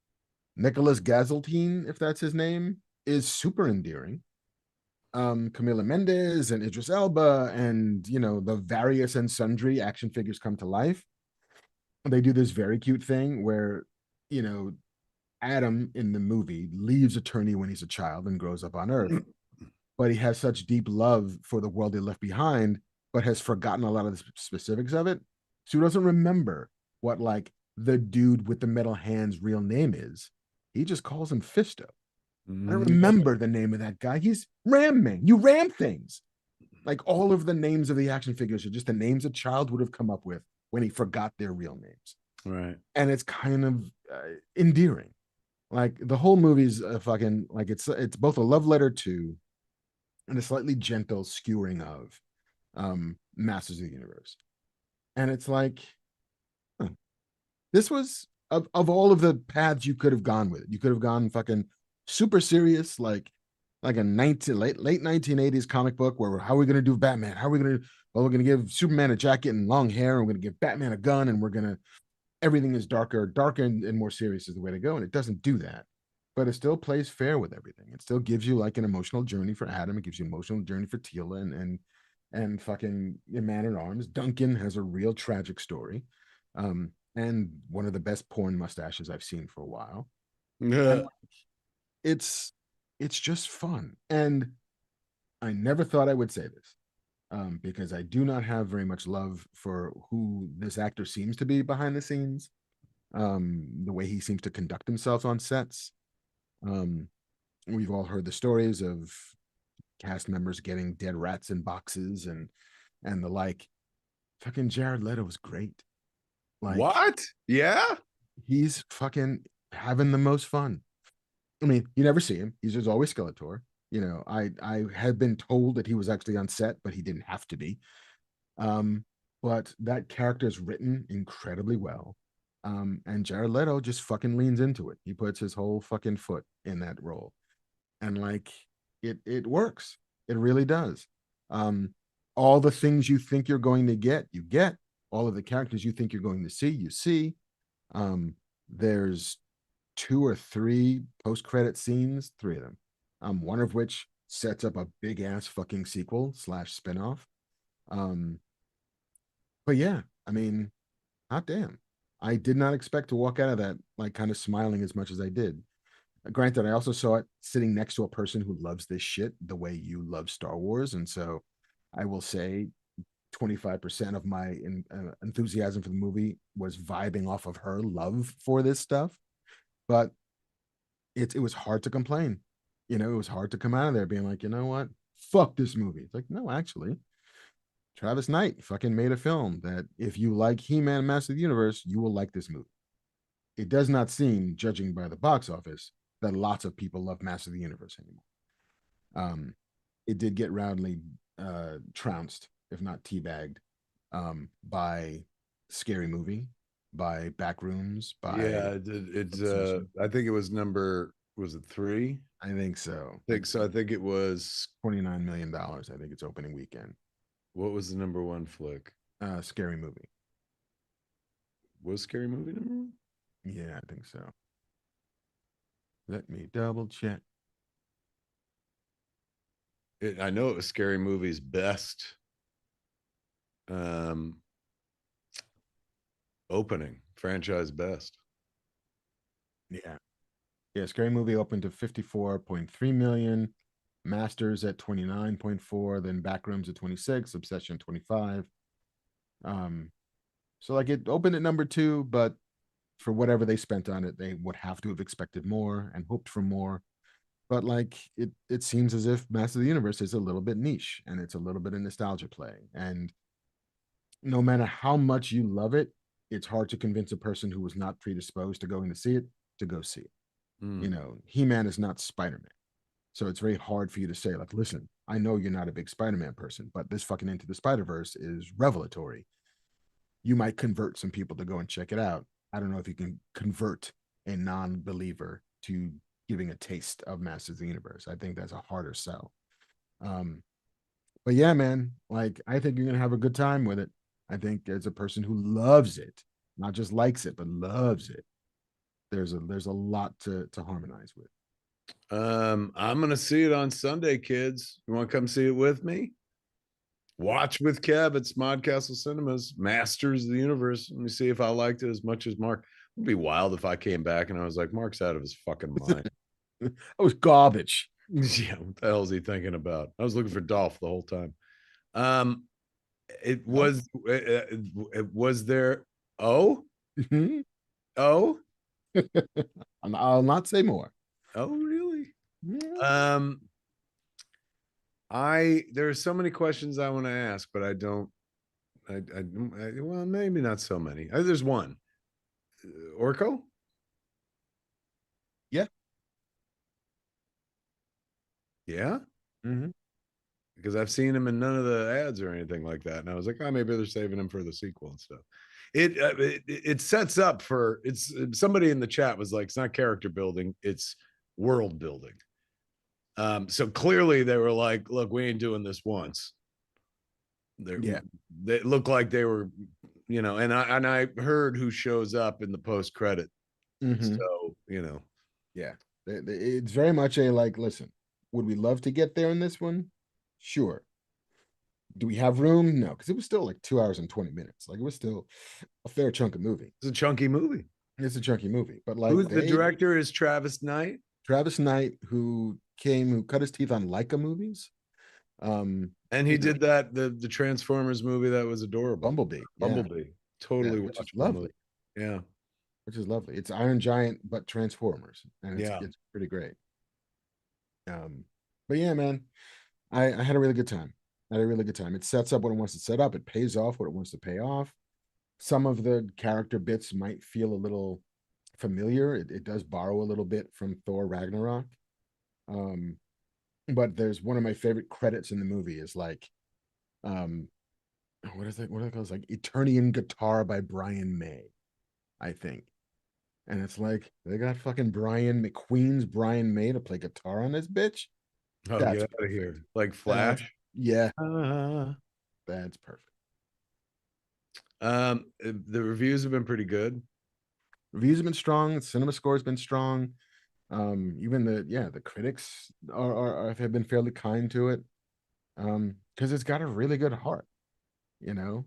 Nicholas Gazeltine, if that's his name, is super endearing. Camila Mendes and Idris Elba and, you know, the various and sundry action figures come to life. They do this very cute thing where, you know, Adam in the movie leaves Eternia when he's a child and grows up on Earth, but he has such deep love for the world they left behind, but has forgotten a lot of the specifics of it. So he doesn't remember what like the dude with the metal hands real name is. He just calls him Fisto. I don't remember the name of that guy. He's Ram Man. You ram things. Like all of the names of the action figures are just the names a child would have come up with when he forgot their real names. Right. And it's kind of endearing. Like the whole movie's fucking like it's both a love letter to and a slightly gentle skewering of Masters of the Universe. And it's like, this was of all of the paths you could have gone with it. You could have gone fucking super serious, like a late 1980s comic book where how are we going to do Batman? How are we going to, well, we're going to give Superman a jacket and long hair, and we're going to give Batman a gun, and we're going to, everything is darker and more serious is the way to go. And it doesn't do that, but it still plays fair with everything. It still gives you like an emotional journey for Adam. It gives you an emotional journey for Teela and fucking Man at Arms. Duncan has a real tragic story. And one of the best porn mustaches I've seen for a while. Like, it's just fun. And I never thought I would say this, because I do not have very much love for who this actor seems to be behind the scenes, the way he seems to conduct himself on sets. We've all heard the stories of cast members getting dead rats in boxes and the like. Fucking Jared Leto was great. Like, what? Yeah, he's fucking having the most fun. I mean, you never see him. He's just always Skeletor. You know, I had been told that he was actually on set, but he didn't have to be. But that character is written incredibly well. And Jared Leto just fucking leans into it. He puts his whole fucking foot in that role. And like it works. It really does. All the things you think you're going to get, you get. All of the characters you think you're going to see, you see. There's 2 or 3 post-credit scenes, 3 of them. One of which sets up a big ass fucking sequel / spinoff. But yeah, I mean, hot damn. I did not expect to walk out of that like kind of smiling as much as I did. Granted, I also saw it sitting next to a person who loves this shit the way you love Star Wars, and so I will say 25% of my enthusiasm for the movie was vibing off of her love for this stuff. But it was hard to complain. You know, it was hard to come out of there being like, you know what? Fuck this movie. It's like, no, actually, Travis Knight fucking made a film that if you like He-Man Master of the Universe, you will like this movie. It does not seem, judging by the box office, that lots of people love Master of the Universe anymore. It did get roundly trounced, if not teabagged, by Scary Movie, by Backrooms, by it's I think it was was it 3? I think so. I think it was $29 million. I think it's opening weekend. What was the number 1 flick? Scary Movie. Was Scary Movie number 1? Yeah, I think so. Let me double check. I know it was Scary Movie's best Opening franchise best. Yeah. Yeah, Scary Movie opened to 54.3 million, Masters at 29.4, then Backrooms at 26, Obsession 25. So like it opened at number 2, but for whatever they spent on it, they would have to have expected more and hoped for more. But like it seems as if Master of the Universe is a little bit niche and it's a little bit of nostalgia play. And no matter how much you love it, it's hard to convince a person who was not predisposed to going to see it to go see it. You know, He-Man is not Spider-Man. So it's very hard for you to say, like, listen, I know you're not a big Spider-Man person, but this fucking Into the Spider-Verse is revelatory. You might convert some people to go and check it out. I don't know if you can convert a non-believer to giving a taste of Masters of the Universe. I think that's a harder sell. But yeah, man, like I think you're gonna have a good time with it. I think as a person who loves it, not just likes it, but loves it, there's a lot to harmonize with. I'm gonna see it on Sunday, kids. You want to come see it with me? Watch with Kev at Smodcastle Cinemas, Masters of the Universe. Let me see if I liked it as much as Mark. It'd be wild if I came back and I was like, Mark's out of his fucking mind. It was garbage. Yeah, what the hell is he thinking about? I was looking for Dolph the whole time. It was there. Oh, oh, I'll not say more. oh, really? Yeah. There are so many questions I want to ask, but I don't. Well, maybe not so many. There's one. Orko? Yeah. Yeah. Mm-hmm. Because I've seen him in none of the ads or anything like that, and I was like, oh, maybe they're saving him for the sequel and stuff. It sets up for it's somebody in the chat was like, it's not character building, it's world building. So clearly they were like, look, we ain't doing this once. They look like they were, you know, and I heard who shows up in the post credit. Mm-hmm. So, you know, yeah, it's very much a like, listen, would we love to get there in this one? Sure. Do we have room? No, because it was still like 2 hours and 20 minutes. Like it was still a fair chunk of movie. It's a chunky movie. It's a chunky movie, but like who's the director is Travis Knight. Travis Knight, who cut his teeth on Leica movies. And he did that the Transformers movie that was adorable. Bumblebee. Totally which is lovely. Movie. Yeah, which is lovely. It's Iron Giant but Transformers, and it's pretty great. But yeah, man, I had a really good time. It sets up what it wants to set up. It pays off what it wants to pay off. Some of the character bits might feel a little familiar. It does borrow a little bit from Thor Ragnarok. But there's one of my favorite credits in the movie is like, what is it? What are those like? Eternian Guitar by Brian May, I think. And it's like they got fucking Queen's Brian May to play guitar on this bitch. Oh, get out of here. Like Flash. Yeah. That's perfect. The reviews have been pretty good. Reviews have been strong. Cinema score has been strong. Even the critics have been fairly kind to it. Because it's got a really good heart, you know.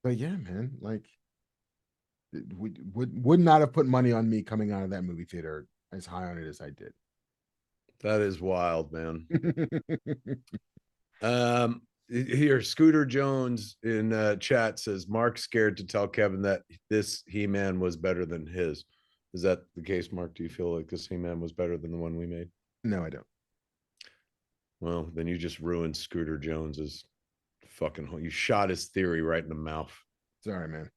But yeah, man, like would not have put money on me coming out of that movie theater as high on it as I did. That is wild, man. Here, Scooter Jones in chat says Mark's scared to tell Kevin that this He-Man was better than his. Is that the case, Mark? Do you feel like this He-Man was better than the one we made? No, I don't. Well, then you just ruined Scooter Jones's fucking. You shot his theory right in the mouth. Sorry, man.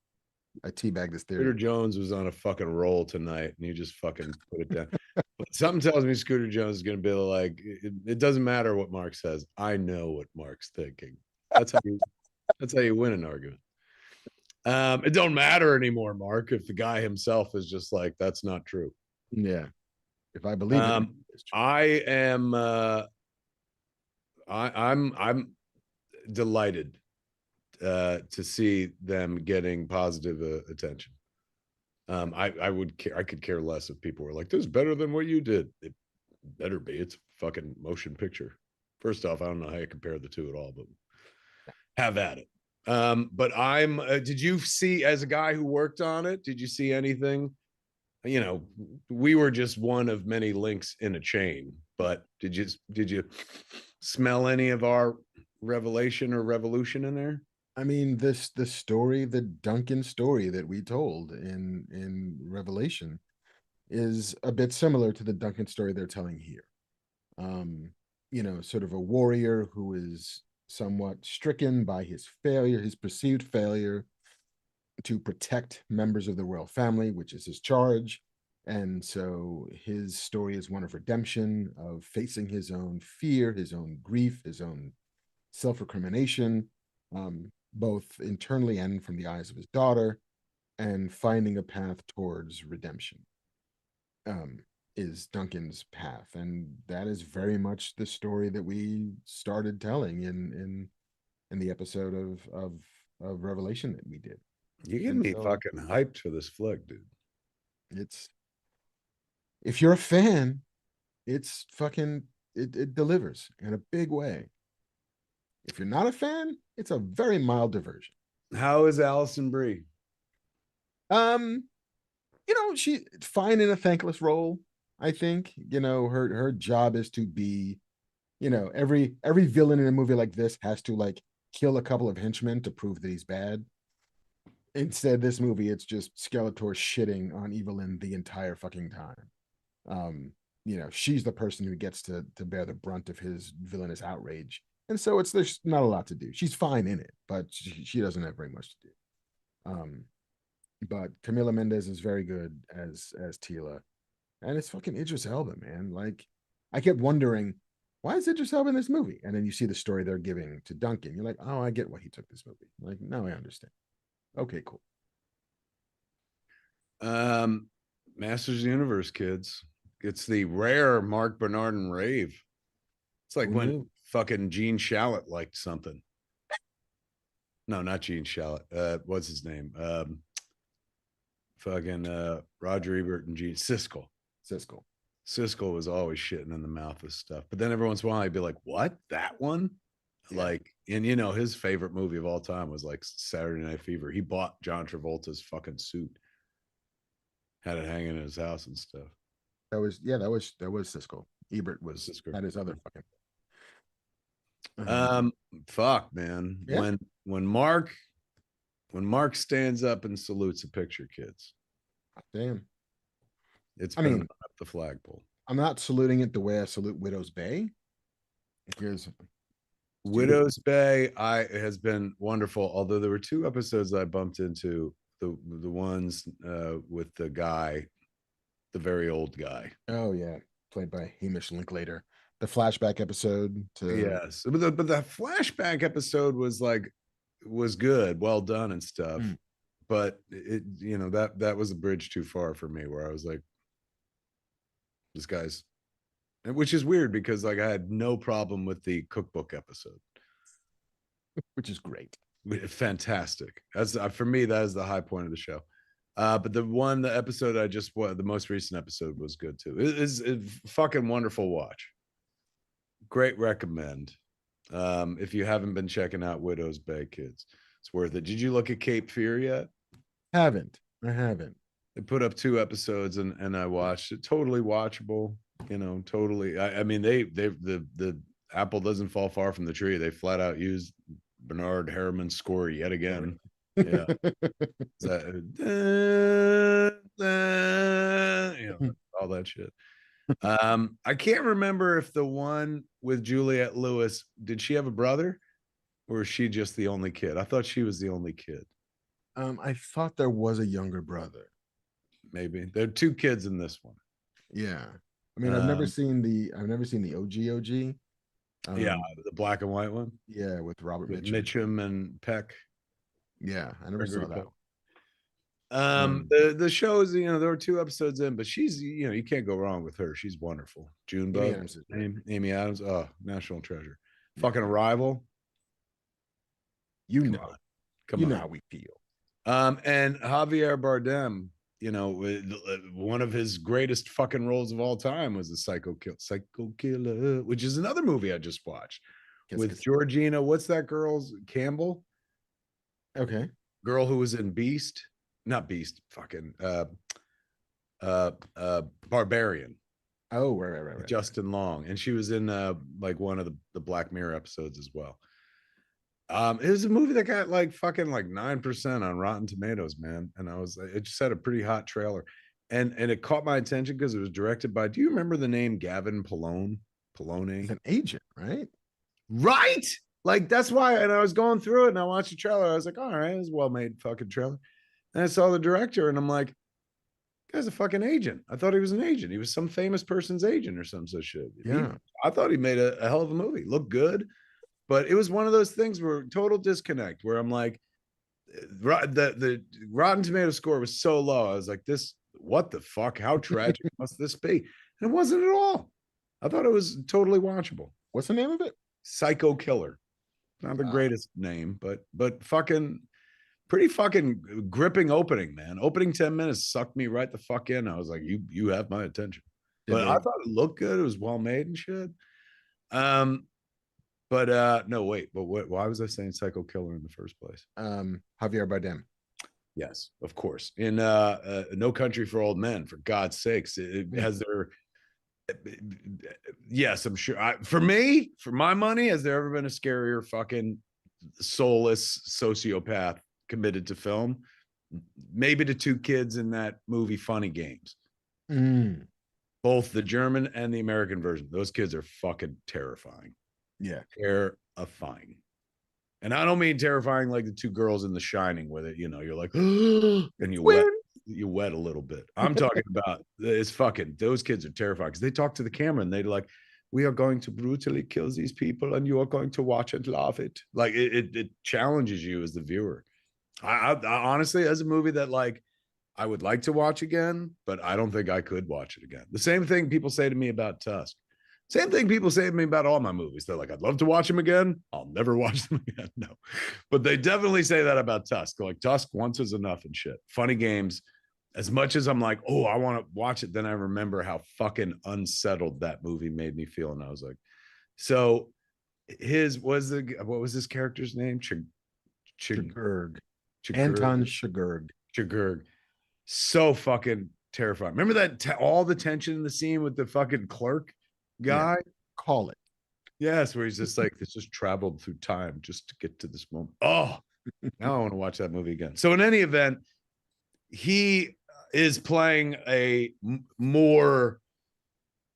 I teabagged this theory. Scooter Jones was on a fucking roll tonight, and you just fucking put it down. But something tells me Scooter Jones is going to be like, it doesn't matter what Mark says. I know what Mark's thinking. That's how you win an argument. It don't matter anymore, Mark, if the guy himself is just like, that's not true. Yeah. If I believe it, it's true. I'm delighted to see them getting positive attention. I could care less if people were like, this is better than what you did. It better be. It's a fucking motion picture. First off, I don't know how you compare the two at all, but Have at it. But I'm did you see, as a guy who worked on it, did you see anything? You know, we were just one of many links in a chain, but did you smell any of our revelation or revolution in there? I mean, the story, the Duncan story that we told in Revelation is a bit similar to the Duncan story they're telling here. Um, you know, sort of a warrior who is somewhat stricken by his failure, his perceived failure to protect members of the royal family, which is his charge. And so his story is one of redemption, of facing his own fear, his own grief, his own self-recrimination, both internally and from the eyes of his daughter, and finding a path towards redemption. Is Duncan's path, and that is very much the story that we started telling in the episode of Revelation that we did. You get me fucking hyped for this flick, dude. It's, if you're a fan, it's fucking it delivers in a big way. If you're not a fan, it's a very mild diversion. How is Allison Brie? You know, she's fine in a thankless role. I think, you know, her job is to be, you know, every villain in a movie like this has to like kill a couple of henchmen to prove that he's bad. Instead, this movie, it's just Skeletor shitting on Evelyn the entire fucking time. You know, she's the person who gets to bear the brunt of his villainous outrage. And so there's not a lot to do. She's fine in it, but she doesn't have very much to do. But Camila Mendes is very good as Tila. And it's fucking Idris Elba, man. Like, I kept wondering, why is Idris Elba in this movie? And then you see the story they're giving to Duncan. You're like, oh, I get why he took this movie. Like, now I understand. Okay, cool. Masters of the Universe, kids. It's the rare Marc Bernardin rave. It's like when fucking Gene Shalit liked something. No, not Gene Shalit. What's his name? Roger Ebert and Gene Siskel. Siskel was always shitting in the mouth of stuff. But then every once in a while I'd be like, what? That one? Yeah. Like, and you know, his favorite movie of all time was like Saturday Night Fever. He bought John Travolta's fucking suit, had it hanging in his house and stuff. That was Siskel. Ebert was Siskel. That is other fucking fuck, man. Yeah. When Marc stands up and salutes a picture, kids. Damn. I mean, up the flagpole. I'm not saluting it the way I salute Widow's Bay. Because Widow's Bay has been wonderful. Although there were 2 episodes I bumped into, the ones with the guy, the very old guy. Oh yeah, played by Hamish Linklater. The flashback episode to yes, but the flashback episode was good, well done and stuff. But it, you know, that was a bridge too far for me, where I was like, this guy's, which is weird because like I had no problem with the cookbook episode, which is great, fantastic. That's for me, that is the high point of the show. But the episode the most recent episode was good too. It's fucking wonderful watch. Great recommend. If you haven't been checking out Widow's Bay, kids, it's worth it. Did you look at Cape Fear yet? I haven't. They put up 2 episodes and I watched it. Totally watchable. You know, totally. I mean, the apple doesn't fall far from the tree. They flat out used Bernard Herrmann's score yet again. Yeah. You know, all that shit. I can't remember if the one with Juliette Lewis, did she have a brother, or is she just the only kid? I thought she was the only kid. I thought there was a younger brother. Maybe there are 2 kids in this one. Yeah, I mean, I've never seen the OG. Yeah, the black and white one. Yeah, with Robert Mitchum and Peck. Yeah, I never saw that one. The shows, you know, there were 2 episodes in, but she's, you know, you can't go wrong with her. She's wonderful. Amy Adams. Oh, national treasure. Yeah. Fucking Arrival. You know, Come on. How we feel. And Javier Bardem, you know, one of his greatest fucking roles of all time was the Psycho Killer, which is another movie I just watched, with Georgina. What's that girl's Campbell? Okay. Girl who was in Beast, not Beast, fucking Barbarian. Oh, right. Justin Long, and she was in like one of the Black Mirror episodes as well. It was a movie that got like fucking like 9% on Rotten Tomatoes, man. And it just had a pretty hot trailer, and it caught my attention because it was directed by. Do you remember the name Gavin Polone? He's an agent, right? Right. Like that's why. And I was going through it, and I watched the trailer. I was like, all right, it's a well-made fucking trailer. And I saw the director, and I'm like, guy's a fucking agent. I thought he was an agent. He was some famous person's agent or some such shit. Yeah. I thought he made a hell of a movie. Looked good, but it was one of those things where total disconnect. Where I'm like, the Rotten Tomato score was so low. I was like, this, what the fuck? How tragic must this be? And it wasn't at all. I thought it was totally watchable. What's the name of it? Psycho Killer. Not the greatest name, but fucking. Pretty fucking gripping opening, man. Opening 10 minutes sucked me right the fuck in. I was like, you have my attention. But I thought it looked good. It was well made and shit. No, wait. But why was I saying Psycho Killer in the first place? Javier Bardem. Yes, of course. In No Country for Old Men, for God's sakes. It has their yes, I'm sure. For me, for my money, has there ever been a scarier fucking soulless sociopath committed to film? Maybe the two kids in that movie Funny Games, both the German and the American version. Those kids are fucking terrifying. Yeah, terrifying. And I don't mean terrifying like the two girls in The Shining, where you're like and you wet a little bit. I'm talking about it's fucking, those kids are terrifying because they talk to the camera and they're like, we are going to brutally kill these people and you are going to watch and laugh it. Like it challenges you as the viewer. I honestly, as a movie that like I would like to watch again, but I don't think I could watch it again. The same thing people say to me about Tusk. Same thing people say to me about all my movies. They're like, I'd love to watch them again. I'll never watch them again. No, but they definitely say that about Tusk. They're like, Tusk once is enough and shit. Funny Games, as much as I'm like, oh, I want to watch it, then I remember how fucking unsettled that movie made me feel. And I was like, so what was his character's name? Chigurh. Anton Chigurh. So fucking terrifying. Remember that all the tension in the scene with the fucking clerk guy? Yeah. Call it. Yes, where he's just like, this just traveled through time just to get to this moment. Oh, now I want to watch that movie again. So in any event, he is playing a more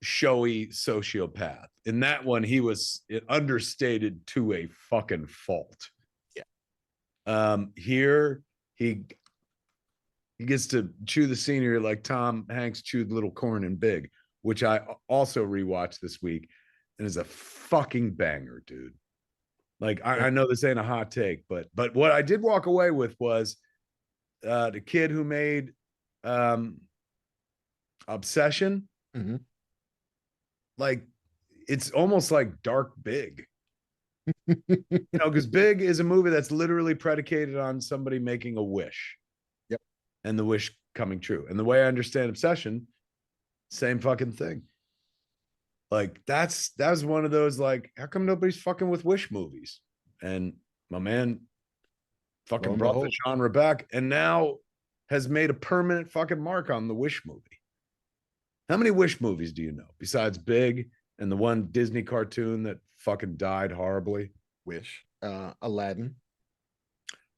showy sociopath. In that one, he was understated to a fucking fault. Here he gets to chew the scenery like Tom Hanks chewed Little Corn in Big, which I also rewatched this week, and is a fucking banger, dude. Like I know this ain't a hot take, but what I did walk away with was the kid who made Obsession. Mm-hmm. Like it's almost like Dark Big. Because Big is a movie that's literally predicated on somebody making a wish. Yep. And the wish coming true. And the way I understand Obsession, same fucking thing. Like that's one of those like, how come nobody's fucking with wish movies? And my man fucking brought the genre back and now has made a permanent fucking mark on the wish movie. How many wish movies do you know besides Big and the one Disney cartoon that fucking died horribly? Wish. Aladdin.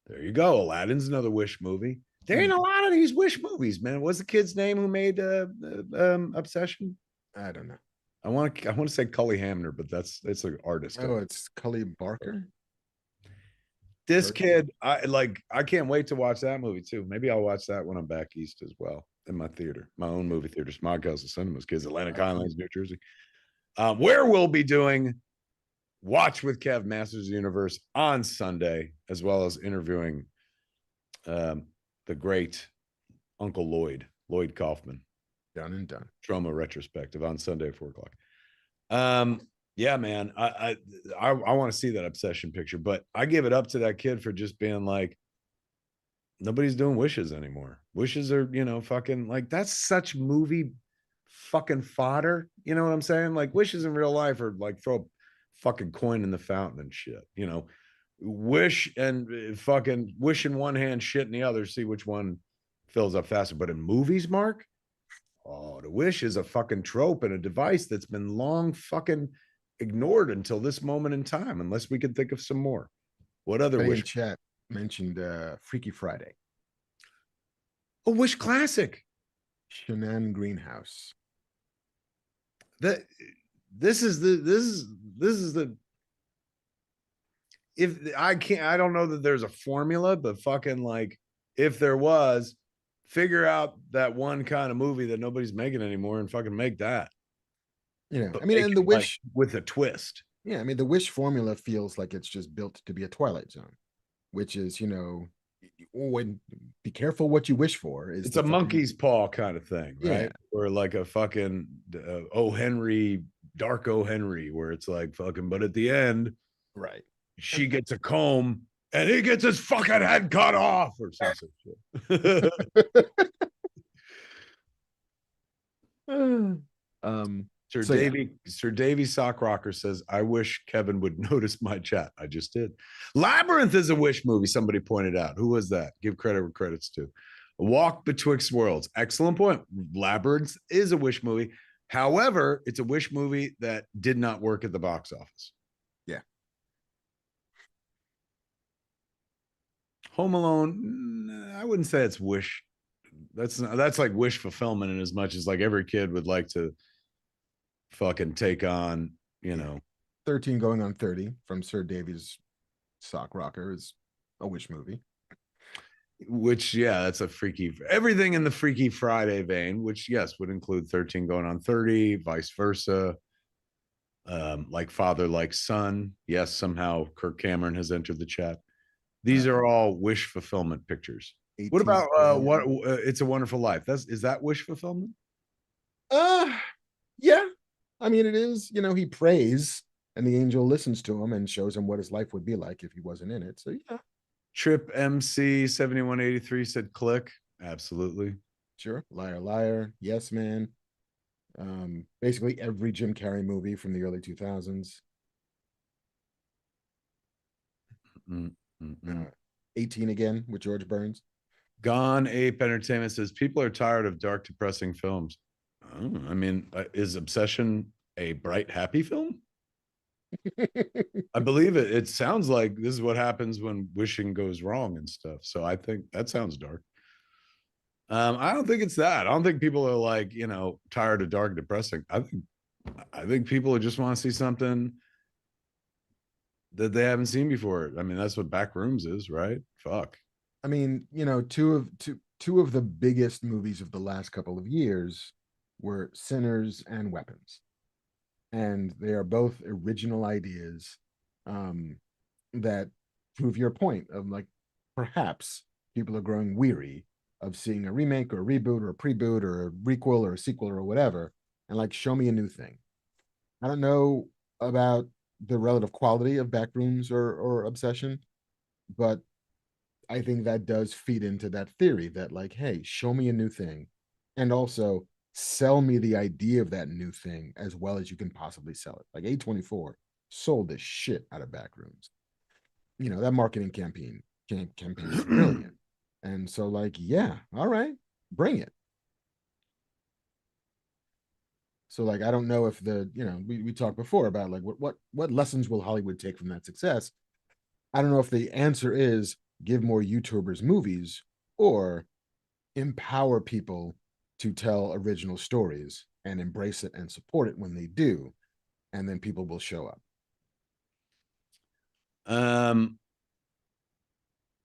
There you go. Aladdin's another wish movie. There ain't a lot of these wish movies, man. What's the kid's name who made Obsession? I don't know. I want to say Cully Hamner, but it's an artist. Oh, it's Cully Barker. This kid, I can't wait to watch that movie too. Maybe I'll watch that when I'm back east as well in my theater, my own movie theater, Smog House of Cinemas, kids, Atlantic Highlands, New Jersey, where we'll be doing Watch with Kev Masters of the Universe on Sunday, as well as interviewing the great Uncle Lloyd Kaufman. Done and done. Trauma retrospective on Sunday at 4:00. Yeah, man. I want to see that Obsession picture, but I give it up to that kid for just being like, nobody's doing wishes anymore. Wishes are, fucking like, that's such movie fucking fodder. You know what I'm saying? Like wishes in real life are like throw fucking coin in the fountain and shit. You know, wish and fucking wish in one hand, shit in the other, see which one fills up faster. But in movies, Mark, oh, the wish is a fucking trope and a device that's been long fucking ignored until this moment in time, unless we can think of some more. What other Ray wish? in chat mentioned Freaky Friday. A wish classic. Shanann Greenhouse. That this is the if I don't know that there's a formula, but fucking like if there was, figure out that one kind of movie that nobody's making anymore and fucking make that. You know, But I mean, and the wish with a twist. Yeah, I mean, the wish formula feels like it's just built to be a Twilight Zone, which is, you know, when be careful what you wish for. It's a monkey's paw kind of thing, right? Yeah. Or like a fucking O. Henry, dark O. Henry, where it's like fucking, but at the end, right, she gets a comb and he gets his fucking head cut off or some shit. Sir Davy Sock Rocker says, I wish Kevin would notice my chat. I just did. Labyrinth is a wish movie, somebody pointed out. Who was that? Give credit where credit's due. A Walk Betwixt Worlds. Excellent point. Labyrinth is a wish movie. However, it's a wish movie that did not work at the box office. Yeah. Home Alone, I wouldn't say it's wish. That's like wish fulfillment in as much as like every kid would like to fucking take on, you know. 13 Going on 30 from Sir Davies Sock Rocker is a wish movie. Which, yeah, that's a freaky, everything in the Freaky Friday vein, which, yes, would include 13 Going on 30, vice versa. Like Father, Like Son. Yes, somehow Kirk Cameron has entered the chat. These are all wish fulfillment pictures. What about It's a Wonderful Life? Is that wish fulfillment? Yeah. I mean, it is, you know, he prays and the angel listens to him and shows him what his life would be like if he wasn't in it. So yeah. Trip MC 7183 said click. Absolutely. Sure. Liar, Liar. Yes, Man. Basically every Jim Carrey movie from the early 2000s. 18 Again with George Burns. Gone Ape Entertainment says people are tired of dark, depressing films. I mean, is Obsession a bright, happy film? I believe it. It sounds like this is what happens when wishing goes wrong and stuff. So I think that sounds dark. I don't think it's that. I don't think people are like, you know, tired of dark, depressing. I think people just want to see something that they haven't seen before. I mean, that's what Backrooms is, right? Fuck. I mean, you know, two of the biggest movies of the last couple of years were Sinners and Weapons. And they are both original ideas that prove your point of like, perhaps people are growing weary of seeing a remake or a reboot or a pre-boot or a requel or a sequel or whatever, and like, show me a new thing. I don't know about the relative quality of Backrooms or Obsession, but I think that does feed into that theory that like, hey, show me a new thing. And also sell me the idea of that new thing as well as you can possibly sell it. Like A24 sold the shit out of Backrooms. You know, that marketing campaign is brilliant. And so like, yeah, all right, bring it. So like, I don't know if we talked before about like what lessons will Hollywood take from that success. I don't know if the answer is give more YouTubers movies or empower people to tell original stories and embrace it and support it when they do, and then people will show up.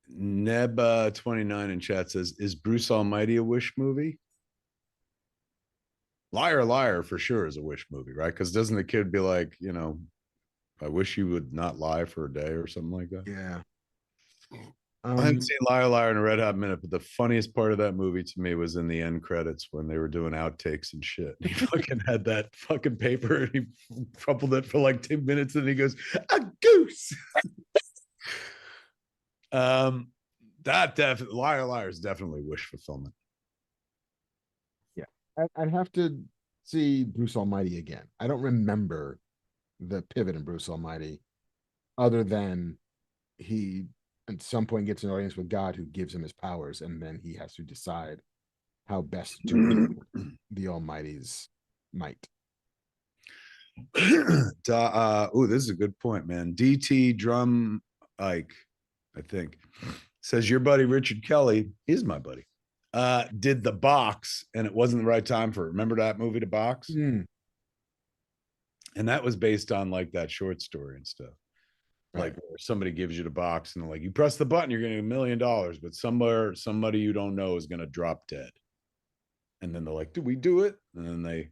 Neb 29 in chat says, is Bruce Almighty a wish movie? Liar Liar for sure is a wish movie, right? Because doesn't the kid be like, you know, I wish you would not lie for a day or something like that? Yeah. I haven't seen Liar Liar in a Red Hot Minute, but the funniest part of that movie to me was in the end credits when they were doing outtakes and shit. He fucking had that fucking paper and he crumpled it for like 2 minutes and he goes, a goose. That definitely, Liar Liar is definitely wish fulfillment. Yeah, I'd have to see Bruce Almighty again. I don't remember the pivot in Bruce Almighty, other than he at some point gets an audience with God who gives him his powers, and then he has to decide how best to wield the Almighty's might. Oh, this is a good point, man. DT Drum Ike, I think, says your buddy Richard Kelly, he's my buddy, did The Box, and it wasn't the right time for it. Remember that movie, The Box? Mm. And that was based on like that short story and stuff. Right. Like where somebody gives you the box and they're like, you press the button, you're getting $1 million, but somebody you don't know is going to drop dead. And then they're like, do we do it? And then they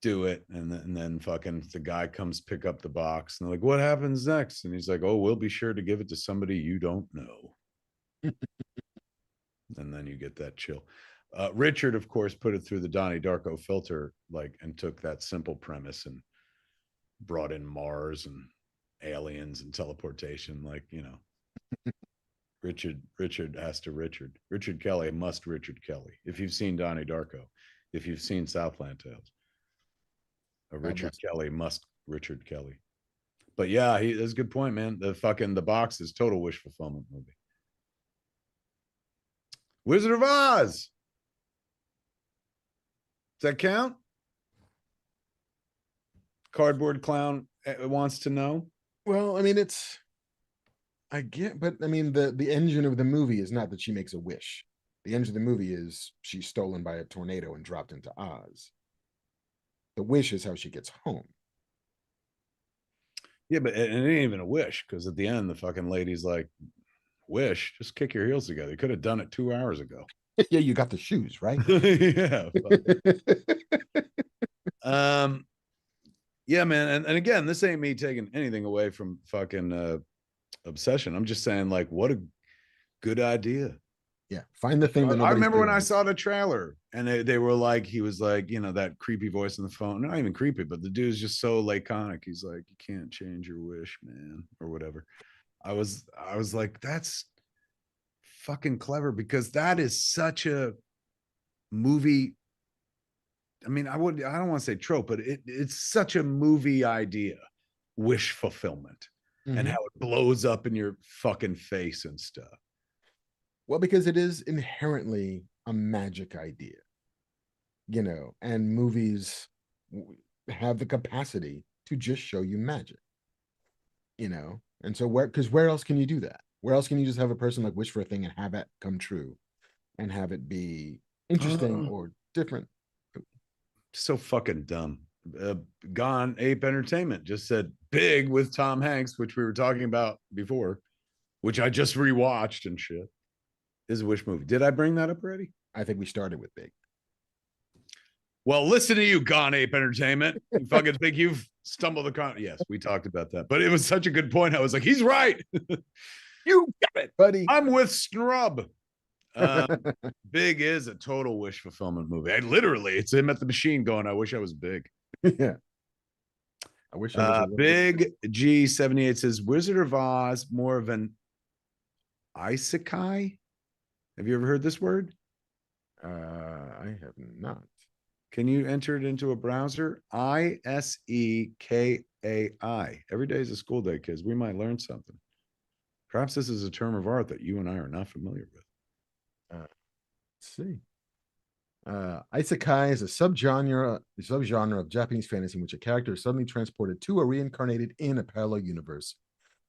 do it. And then fucking the guy comes pick up the box and they're like, what happens next? And he's like, oh, we'll be sure to give it to somebody you don't know. And then you get that chill. Richard, of course, put it through the Donnie Darko filter, like, and took that simple premise and brought in Mars and aliens and teleportation, like, you know. Richard Kelly must Richard Kelly. If you've seen Donnie Darko, if you've seen Southland Tales, Richard Kelly must Richard Kelly. But yeah, that's a good point, man. The Box is total wish fulfillment movie. Wizard of Oz. Does that count? Cardboard Clown wants to know. Well, I mean, I get, but I mean, the engine of the movie is not that she makes a wish. The engine of the movie is she's stolen by a tornado and dropped into Oz. The wish is how she gets home. Yeah, but it ain't even a wish, because at the end, the fucking lady's like, wish, just kick your heels together. You could have done it 2 hours ago. Yeah, you got the shoes, right? Yeah. Yeah, man. And again, this ain't me taking anything away from fucking Obsession. I'm just saying, like, what a good idea. Yeah, find the thing that I remember when I saw the trailer and they were like, he was like, you know, that creepy voice on the phone. Not even creepy, but the dude's just so laconic. He's like, you can't change your wish, man, or whatever. I was like, that's fucking clever, because that is such a movie. I mean, I don't want to say trope, but it's such a movie idea, wish fulfillment, and how it blows up in your fucking face and stuff. Well, because it is inherently a magic idea, you know, and movies have the capacity to just show you magic, you know. And so where else can you do that? Where else can you just have a person like wish for a thing and have it come true and have it be interesting or different? So fucking dumb. Gone Ape Entertainment just said Big with Tom Hanks, which we were talking about before, which I just rewatched and shit. Is a wish movie. Did I bring that up already? I think we started with Big. Well, listen to you, Gone Ape Entertainment. You fucking think you've stumbled across? Yes, we talked about that, but it was such a good point. I was like, he's right. You got it, buddy. I'm with Scrub. Big is a total wish fulfillment movie. It's him at the machine going, I wish I was big. Yeah. I wish I was Big G78 says Wizard of Oz more of an isekai. Have you ever heard this word? I have not. Can you enter it into a browser? Isekai. Every day is a school day, kids. We might learn something. Perhaps this is a term of art that you and I are not familiar with. Let's see. Isekai is a subgenre of Japanese fantasy in which a character is suddenly transported to or reincarnated in a parallel universe,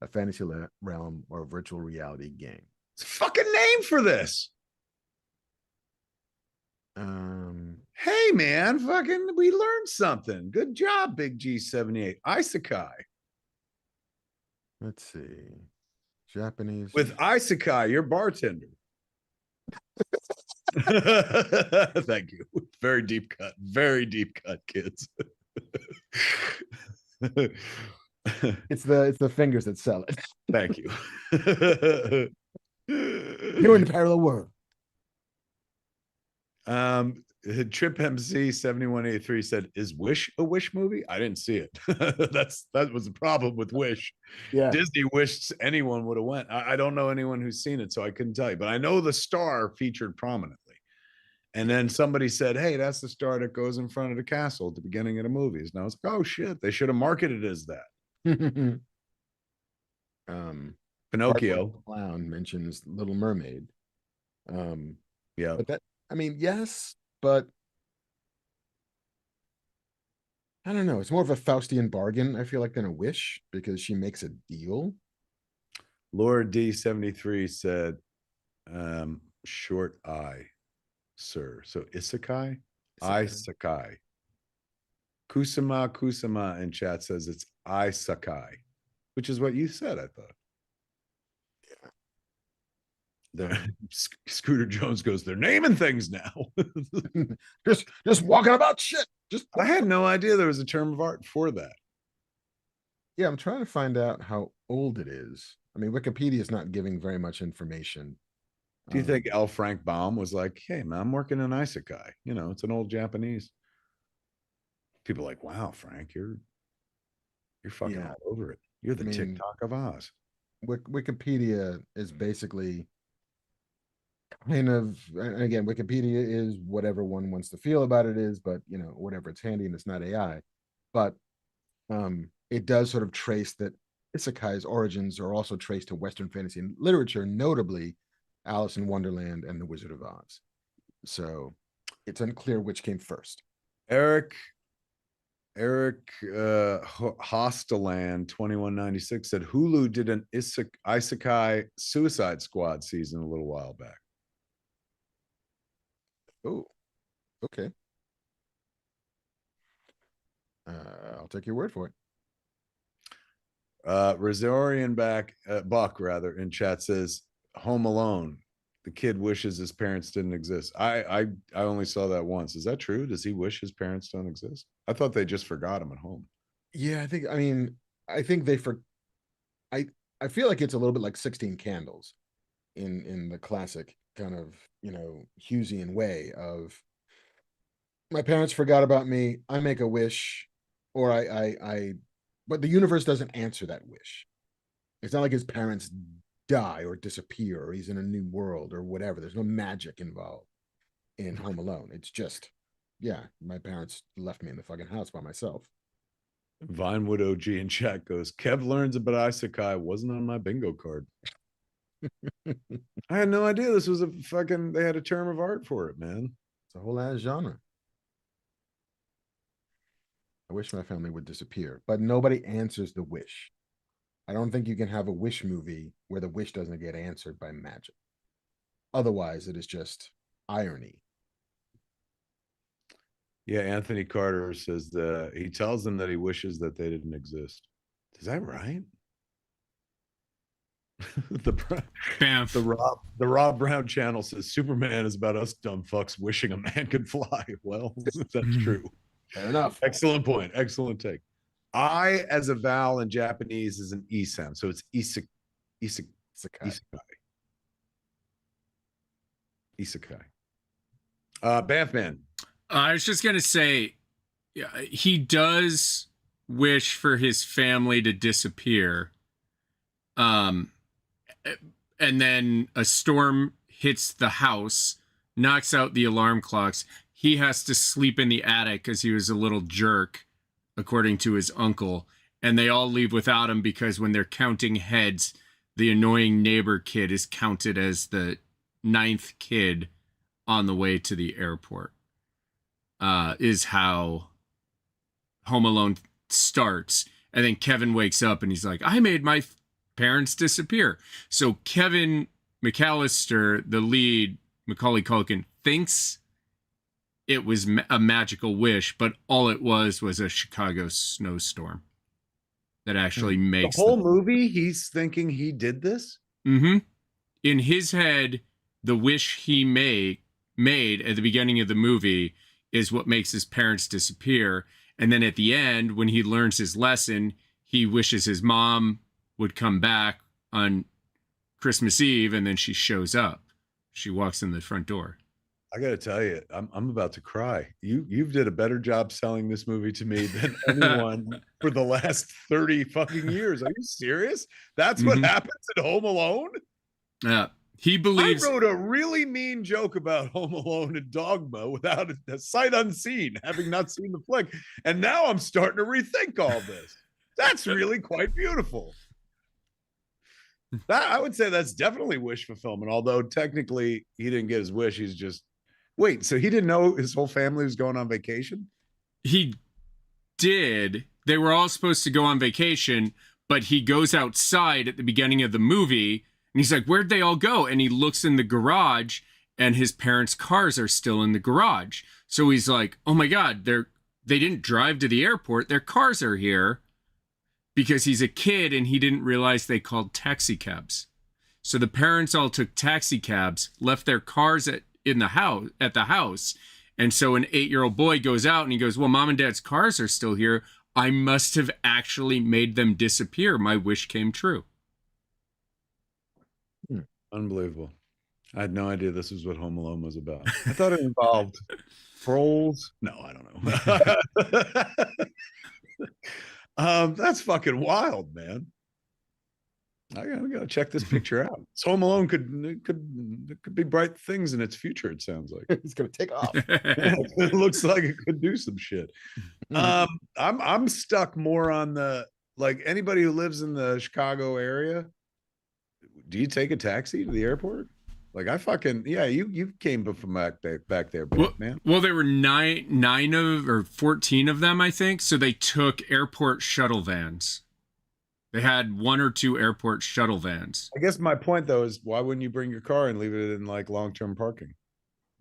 a fantasy realm, or a virtual reality game. It's a fucking name for this. Hey man, fucking we learned something. Good job, Big G78. Isekai. Let's see. Japanese. With Isekai, your bartender. Thank you. Very deep cut. Very deep cut, kids. It's the fingers that sell it. Thank you. You're in the parallel world. Trip MC 7183 said, is Wish a Wish movie? I didn't see it. That was the problem with Wish. Yeah. Disney wished anyone would have went. I don't know anyone who's seen it, so I couldn't tell you, but I know the star featured prominently. And then somebody said, hey, that's the star that goes in front of the castle at the beginning of the movies. And I was like, oh shit, they should have marketed it as that. Pinocchio. Clown mentions Little Mermaid. Yeah. But that, I mean, yes, but I don't know. It's more of a Faustian bargain, I feel like, than a wish, because she makes a deal. Laura D73 said, short I, sir. So isekai? Isekai. Kusama in chat says it's isekai, which is what you said, I thought. Scooter Jones goes, they're naming things now. just walking about shit. I had no idea there was a term of art for that. Yeah, I'm trying to find out how old it is. I mean, Wikipedia is not giving very much information. Do you think L. Frank Baum was like, hey, man, I'm working in isekai? You know, it's an old Japanese. People are like, wow, Frank, you're fucking all over it. You're the TikTok of Oz. Wikipedia is basically kind of, and again, Wikipedia is whatever one wants to feel about it is, but you know, whatever, it's handy and it's not AI. But it does sort of trace that isekai's origins are also traced to Western fantasy and literature, notably Alice in Wonderland and The Wizard of Oz. So it's unclear which came first. Eric Hosteland 2196 said Hulu did an isekai Suicide Squad season a little while back. Oh, okay. I'll take your word for it. Razorian Buck rather in chat says Home Alone. The kid wishes his parents didn't exist. I only saw that once. Is that true? Does he wish his parents don't exist? I thought they just forgot him at home. Yeah, I think they I feel like it's a little bit like 16 Candles in the classic kind of, you know, Hughesian way of my parents forgot about me. I make a wish, or but the universe doesn't answer that wish. It's not like his parents die or disappear or he's in a new world or whatever. There's no magic involved in Home Alone. It's just, yeah, my parents left me in the fucking house by myself. Vinewood OG in chat goes, Kev learns about isekai wasn't on my bingo card. I had no idea this was they had a term of art for it, man. It's a whole ass genre. I wish my family would disappear, but nobody answers the wish. I don't think you can have a wish movie where the wish doesn't get answered by magic. Otherwise, it is just irony. Yeah, Anthony Carter says he tells them that he wishes that they didn't exist. Is that right? the Rob Brown channel says Superman is about us dumb fucks wishing a man could fly. Well, that's true. Fair enough. Excellent point. Excellent take. I as a vowel in Japanese is an E sound, so it's isekai. Bathman. I was just gonna say, he does wish for his family to disappear. And then a storm hits the house, knocks out the alarm clocks. He has to sleep in the attic because he was a little jerk, according to his uncle. And they all leave without him because when they're counting heads, the annoying neighbor kid is counted as the 9th kid on the way to the airport. Is how Home Alone starts. And then Kevin wakes up and he's like, I made my parents disappear. So Kevin McAllister, the lead, Macaulay Culkin, thinks it was a magical wish, but all it was a Chicago snowstorm that actually makes the whole movie. He's thinking he did this. Mm-hmm. In his head, the wish he made at the beginning of the movie is what makes his parents disappear. And then at the end, when he learns his lesson, he wishes his mom would come back on Christmas Eve, and then she shows up. She walks in the front door. I got to tell you, I'm about to cry. You've did a better job selling this movie to me than anyone for the last 30 fucking years. Are you serious? That's what happens at Home Alone? He believes. I wrote a really mean joke about Home Alone and Dogma without a sight unseen, having not seen the flick. And now I'm starting to rethink all this. That's really quite beautiful. That I would say that's definitely wish fulfillment, although technically he didn't get his wish. He's just wait, so he didn't know his whole family was going on vacation? He did. They were all supposed to go on vacation, but he goes outside at the beginning of the movie and he's like, where'd they all go? And he looks in the garage and his parents' cars are still in the garage. So he's like, oh my God, they didn't drive to the airport. Their cars are here, because he's a kid and he didn't realize they called taxi cabs. So the parents all took taxi cabs, left their cars at the house. And so an 8-year-old boy goes out and he goes, well, mom and dad's cars are still here. I must have actually made them disappear. My wish came true. Unbelievable. I had no idea this was what Home Alone was about. I thought it involved trolls. No, I don't know. That's fucking wild, man. I gotta check this picture out. So Home Alone could be bright things in its future. It sounds like It's gonna take off. it looks like it could do some shit. I'm stuck more on the like anybody who lives in the Chicago area. Do you take a taxi to the airport? Like I fucking you came from back there, man. Well, there were nine or 14 of them, I think. So they took airport shuttle vans. They had 1 or 2 airport shuttle vans. I guess my point though is why wouldn't you bring your car and leave it in like long-term parking?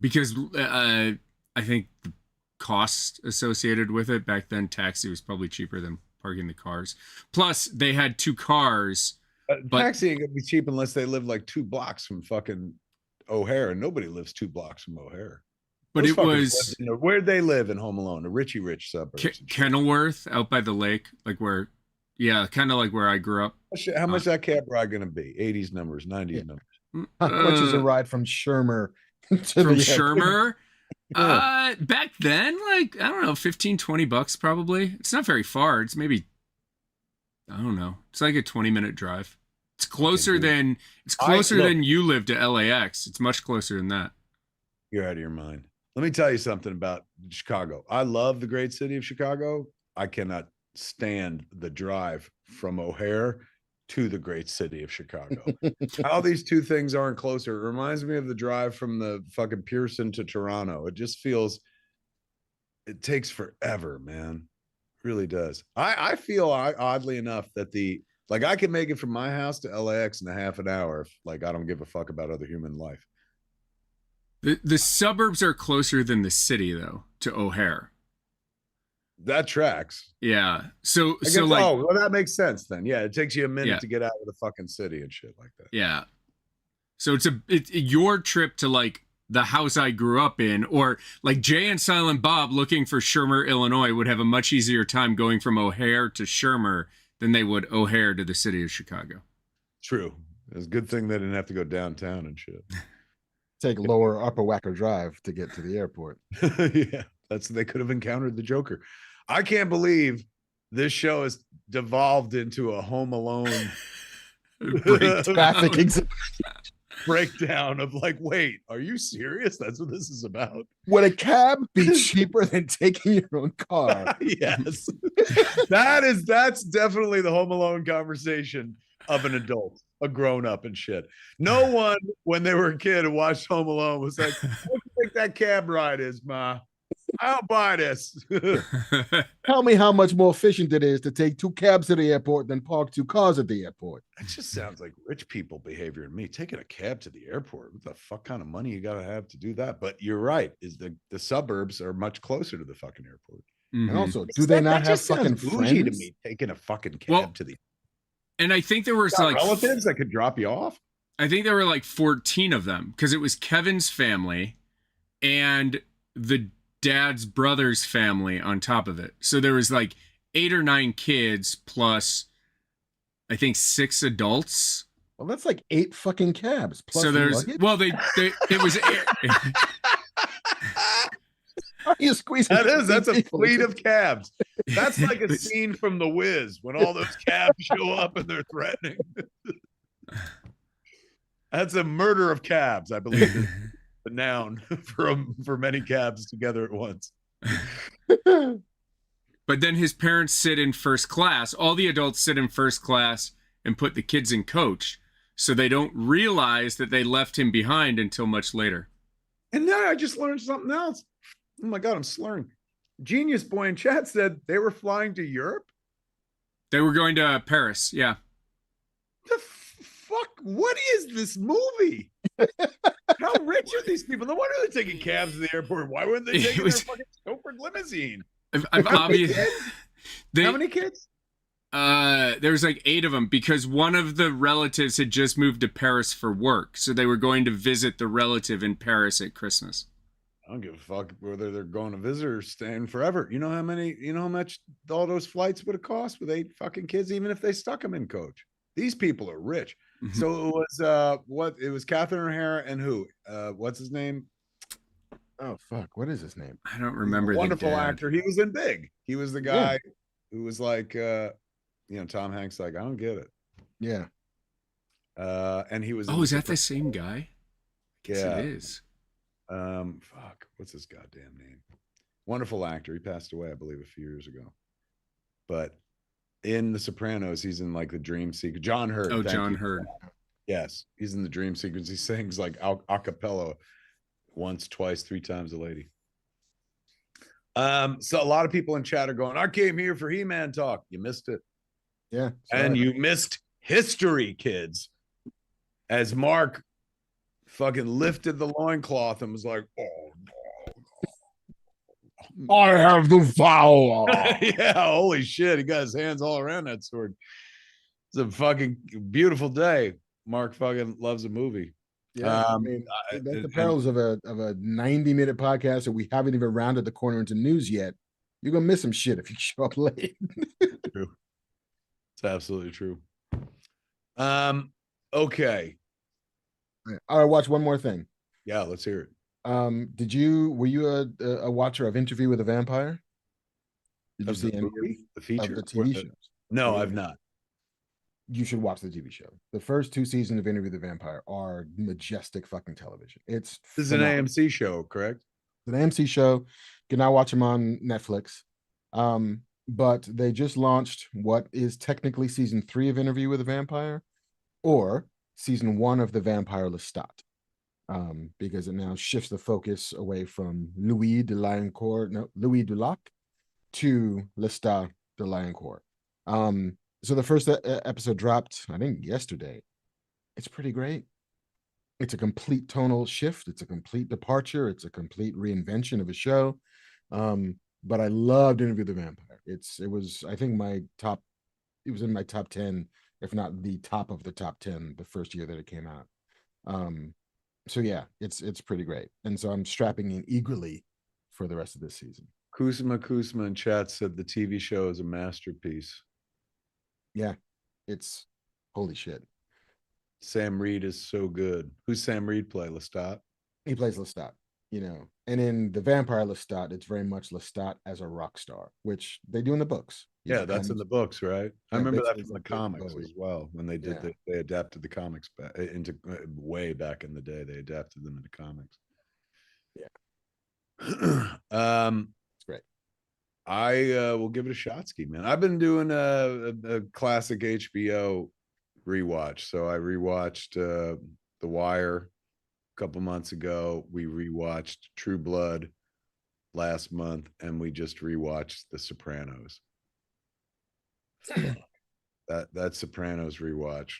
Because I think the cost associated with it back then, taxi was probably cheaper than parking the cars. Plus, they had 2 cars. But taxi ain't gonna be cheap unless they live like 2 blocks from fucking O'Hare, and nobody lives 2 blocks from O'Hare. But it was where'd they live in Home Alone, a rich suburbs. Kenilworth, out by the lake, like where, kind of like where I grew up. How much that cab ride gonna be? 80s numbers, 90s numbers. How much is a ride from Shermer to from Shermer? Back then, like I don't know, $15-20 probably. It's not very far. It's maybe I don't know. It's like a 20-minute drive. It's closer than you live to LAX. It's much closer than that. You're out of your mind. Let me tell you something about Chicago. I love the great city of Chicago. I cannot stand the drive from O'Hare to the great city of Chicago. How these two things aren't closer. It reminds me of the drive from the fucking Pearson to Toronto. It just feels, it takes forever, man. Really does. I feel oddly enough that I can make it from my house to LAX in a half an hour if like I don't give a fuck about other human life. The suburbs are closer than the city though to O'Hare. That tracks. Yeah. So that makes sense then. Yeah, it takes you a minute to get out of the fucking city and shit like that. Yeah. So it's your trip to like the house I grew up in, or like Jay and Silent Bob looking for Shermer, Illinois would have a much easier time going from O'Hare to Shermer than they would O'Hare to the city of Chicago. True. It's a good thing they didn't have to go downtown and shit. Take lower Upper Wacker Drive to get to the airport. Yeah, they could have encountered the Joker. I can't believe this show has devolved into a Home Alone breakdown of like, wait, are you serious? That's what this is about. Would a cab be cheaper than taking your own car? Yes. That's definitely the Home Alone conversation of an adult, a grown-up and shit. No one, when they were a kid and watched Home Alone, was like, what do you think that cab ride is, Ma? I'll buy this. Tell me how much more efficient it is to take 2 cabs to the airport than park 2 cars at the airport. It just sounds like rich people behavior to me. Taking a cab to the airport, what the fuck kind of money you gotta have to do that? But you're right, is the suburbs are much closer to the fucking airport. Mm-hmm. And also, do they not have fucking friends? To me, taking a fucking cab to the. And I think there was like relatives that could drop you off. I think there were like 14 of them because it was Kevin's family and the dad's brother's family on top of it. So there was like 8 or 9 kids plus I think 6 adults. Well, that's like 8 fucking cabs. Plus so there's it was are you squeezing? That's a fleet of cabs. That's like a scene from The Wiz when all those cabs show up and they're threatening. That's a murder of cabs, I believe. The noun for many cabs together at once. But then his parents sit in first class. All the adults sit in first class and put the kids in coach. So they don't realize that they left him behind until much later. And now I just learned something else. Oh my God, I'm slurring. Genius Boy in chat said they were flying to Europe. They were going to Paris. Yeah. The fuck? What is this movie? How rich are these people? No wonder they're taking cabs to the airport. Why weren't they taking their fucking chauffeured limousine? I've obviously. How many kids? There was like 8 of them because one of the relatives had just moved to Paris for work. So they were going to visit the relative in Paris at Christmas. I don't give a fuck whether they're going to visit or staying forever. You know how much all those flights would have cost with 8 fucking kids, even if they stuck them in coach. These people are rich. Mm-hmm. So it was Catherine O'Hara and who? What's his name? Oh fuck, what is his name? I don't remember. Wonderful actor. He was in Big. He was the guy who was like Tom Hanks, like, I don't get it. Yeah. And he was is that the same guy? I guess it is. Fuck, what's his goddamn name? Wonderful actor. He passed away, I believe, a few years ago. But in The Sopranos, he's in like the dream sequence. John Hurt. Oh, John Hurt. Yes, he's in the dream sequence. He sings like a cappella once, twice, 3 times a lady. So a lot of people in chat are going, I came here for He-Man talk. You missed it. Yeah. Sorry. And you missed history, kids. As Mark fucking lifted the loincloth and was like, I have the power. Yeah, holy shit. He got his hands all around that sword. It's a fucking beautiful day. Mark fucking loves a movie. Yeah, I mean, that's the perils of a 90-minute podcast that we haven't even rounded the corner into news yet. You're gonna miss some shit if you show up late. True. It's absolutely true. Okay. All right, watch one more thing. Yeah, let's hear it. Were you a watcher of Interview with a Vampire? Did you see any the feature of the TV shows? No, I've not. You should watch the TV show. The first 2 seasons of Interview with the Vampire are majestic fucking television. This is an AMC show, correct? It's an AMC show. You can now watch them on Netflix. But they just launched what is technically season 3 of Interview with a Vampire, or season 1 of The Vampire Lestat. Because it now shifts the focus away from Louis Dulac to Lestat de Lioncourt. So the first episode dropped, I think, yesterday. It's pretty great. It's a complete tonal shift. It's a complete departure. It's a complete reinvention of a show. But I loved Interview with the Vampire. It was in my top 10, if not the top of the top 10, the first year that it came out. So yeah, it's pretty great. And so I'm strapping in eagerly for the rest of this season. Kusma in chat said the TV show is a masterpiece. Yeah, it's holy shit. Sam Reed is so good. Who's Sam Reed play? Lestat? He plays Lestat, And in The Vampire Lestat, it's very much Lestat as a rock star, which they do in the books. Yeah, that's in the books, right? I remember that from the comics as well. When they did, they adapted the comics back into way back in the day. They adapted them into comics. Yeah. It's great. I will give it a shot, Ski, man. I've been doing a classic HBO rewatch. So I rewatched The Wire a couple months ago. We rewatched True Blood last month, and we just rewatched The Sopranos. That Sopranos rewatch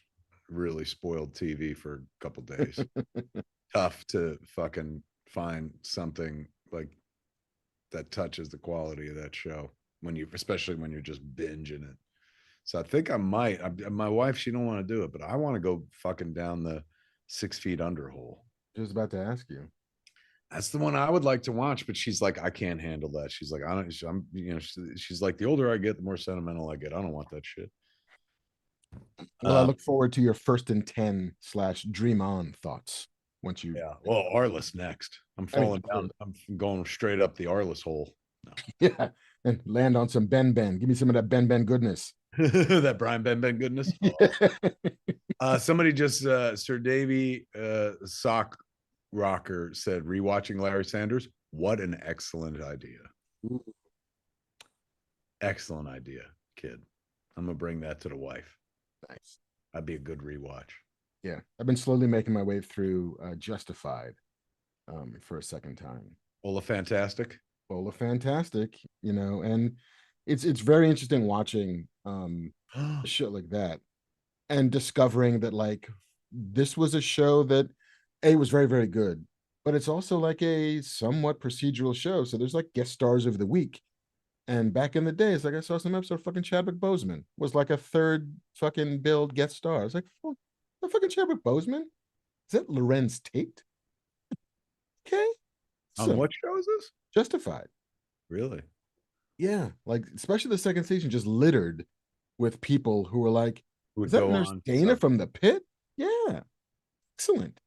really spoiled TV for a couple days. Tough to fucking find something like that touches the quality of that show especially when you're just binging it. So I think I might. My wife, she don't want to do it, but I want to go fucking down the 6 Feet Under hole. I was about to ask you. That's the one I would like to watch, but she's like, I can't handle that. She's like, she's like, the older I get, the more sentimental I get. I don't want that shit. Well, I look forward to your 1st and 10 / Dream On thoughts once you. Yeah. Well, Arliss next. I'm falling down. I'm going straight up the Arliss hole. No. Yeah. And land on some Ben. Give me some of that Ben goodness. That Brian Ben goodness. Oh. Somebody just Sir Davy Sock Rocker said rewatching Larry Sanders. What an excellent idea. Ooh. Excellent idea, kid. I'm gonna bring that to the wife. Nice. That'd be a good rewatch. Yeah, I've been slowly making my way through Justified for a second time. Ola Fantastic. Ola Fantastic, you know, and it's very interesting watching shit like that and discovering that like this was a show that was very, very good, but it's also like a somewhat procedural show. So there's like guest stars of the week. And back in the days, like I saw some episode of fucking Chadwick Boseman was like a third fucking billed guest star. I was like, the fucking Chadwick Boseman? Is that Lorenz Tate? Okay. On what show is this? Justified. Really? Yeah. Like, especially the second season, just littered with people who were like, is that Nurse Dana from The Pit? Yeah. Excellent.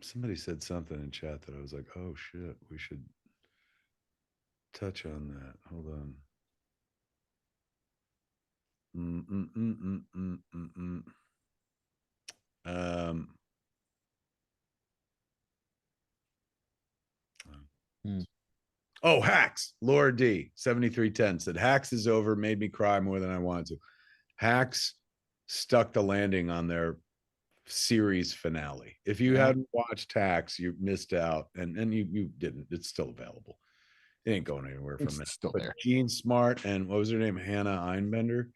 Somebody said something in chat that I was like, oh shit, we should touch on that. Hold on. Oh, Hacks. Laura D 7310 said Hacks is over, made me cry more than I wanted to. Hacks stuck the landing on their series finale. If you hadn't watched Hacks, you missed out, and you didn't. It's still available. It ain't going anywhere from it. Still but there. Jean Smart and what was her name? Hannah Einbender,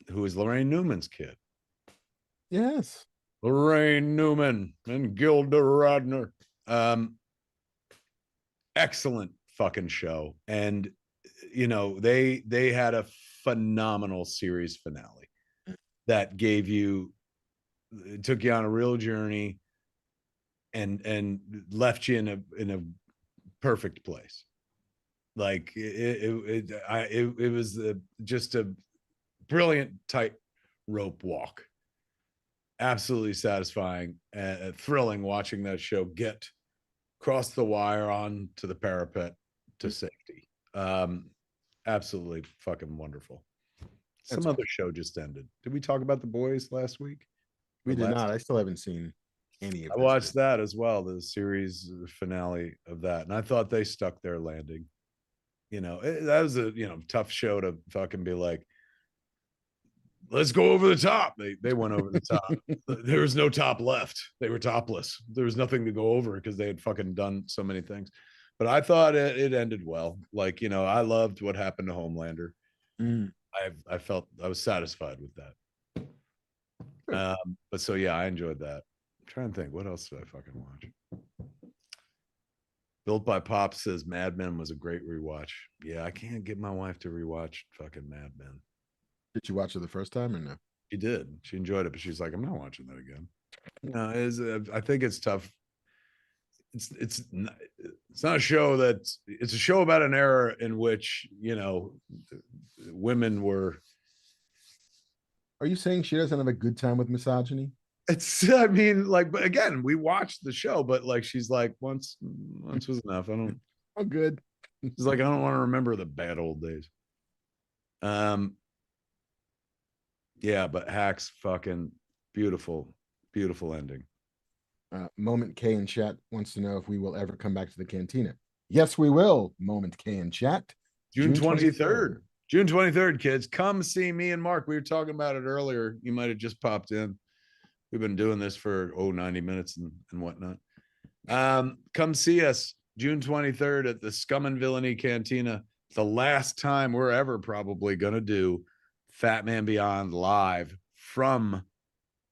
who is Lorraine Newman's kid. Yes. Lorraine Newman and Gilda Radner. Excellent fucking show. And you know, they had a phenomenal series finale that gave you, it took you on a real journey and left you in a perfect place. Like it was just a brilliant tightrope walk. Absolutely satisfying, thrilling watching that show get across the wire on to the parapet to safety. Absolutely fucking wonderful. Some other show just ended. Did we talk about The Boys last week? We did not. I still haven't seen any of it. I watched that as well, the series finale of that, and I thought they stuck their landing. You know, that was a tough show to fucking be like, let's go over the top. They went over the top. There was no top left. They were topless. There was nothing to go over because they had fucking done so many things. But I thought it ended well. Like, you know, I loved what happened to Homelander. I felt I was satisfied with that. But so yeah, I enjoyed that. I'm trying to think, what else did I fucking watch? Built by Pop says Mad Men was a great rewatch. Yeah, I can't get my wife to rewatch fucking Mad Men. Did you watch it the first time or no? She did. She enjoyed it, but she's like, I'm not watching that again. No, I think it's tough. It's not a show it's a show about an era in which, you know, women were. Are you saying she doesn't have a good time with misogyny? I mean, like, but again, we watched the show, but like, she's like, once was enough. I don't. Oh, good. She's like, I don't want to remember the bad old days. Yeah, but Hacks, fucking beautiful, beautiful ending. Moment K in chat wants to know if we will ever come back to the cantina. Yes, we will. Moment K in chat. June 23rd. June 23rd, kids. Come see me and Mark. We were talking about it earlier. You might have just popped in. We've been doing this for 90 minutes and whatnot. Come see us June 23rd at the Scum and Villainy Cantina. The last time we're ever probably going to do Fat Man Beyond live from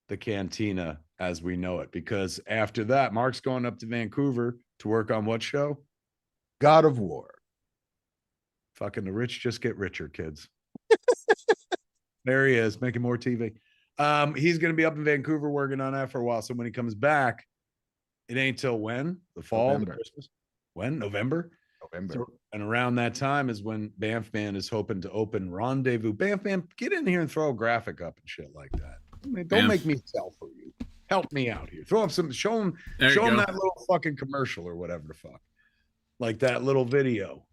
the cantina as we know it, because after that, Mark's going up to Vancouver to work on what show? God of War. Fucking the rich just get richer, kids. There he is, making more TV. He's going to be up in Vancouver working on that for a while. So when he comes back, it ain't till when? The fall? The Christmas? When? November? November. So, and around that time is when Banff Man is hoping to open Rendezvous. Banff Man, get in here and throw a graphic up and shit like that. I mean, don't make me sell for you. Help me out here. Throw up some, show him that little fucking commercial or whatever the fuck. Like that little video.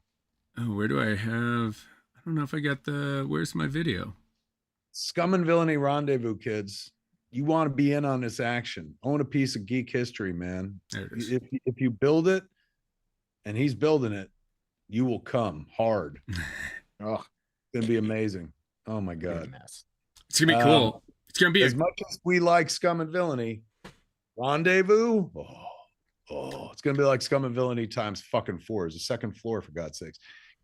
Oh, where do I have? I don't know if I got the. Where's my video? Scum and Villainy Rendezvous, kids. You want to be in on this action. Own a piece of geek history, man. There it is. If you build it, and he's building it, you will come hard. Oh, it's gonna be amazing. Oh my god, it's gonna be cool. It's gonna be as much as we like Scum and Villainy. Rendezvous. Oh, it's gonna be like Scum and Villainy times fucking 4. It's the second floor, for God's sakes.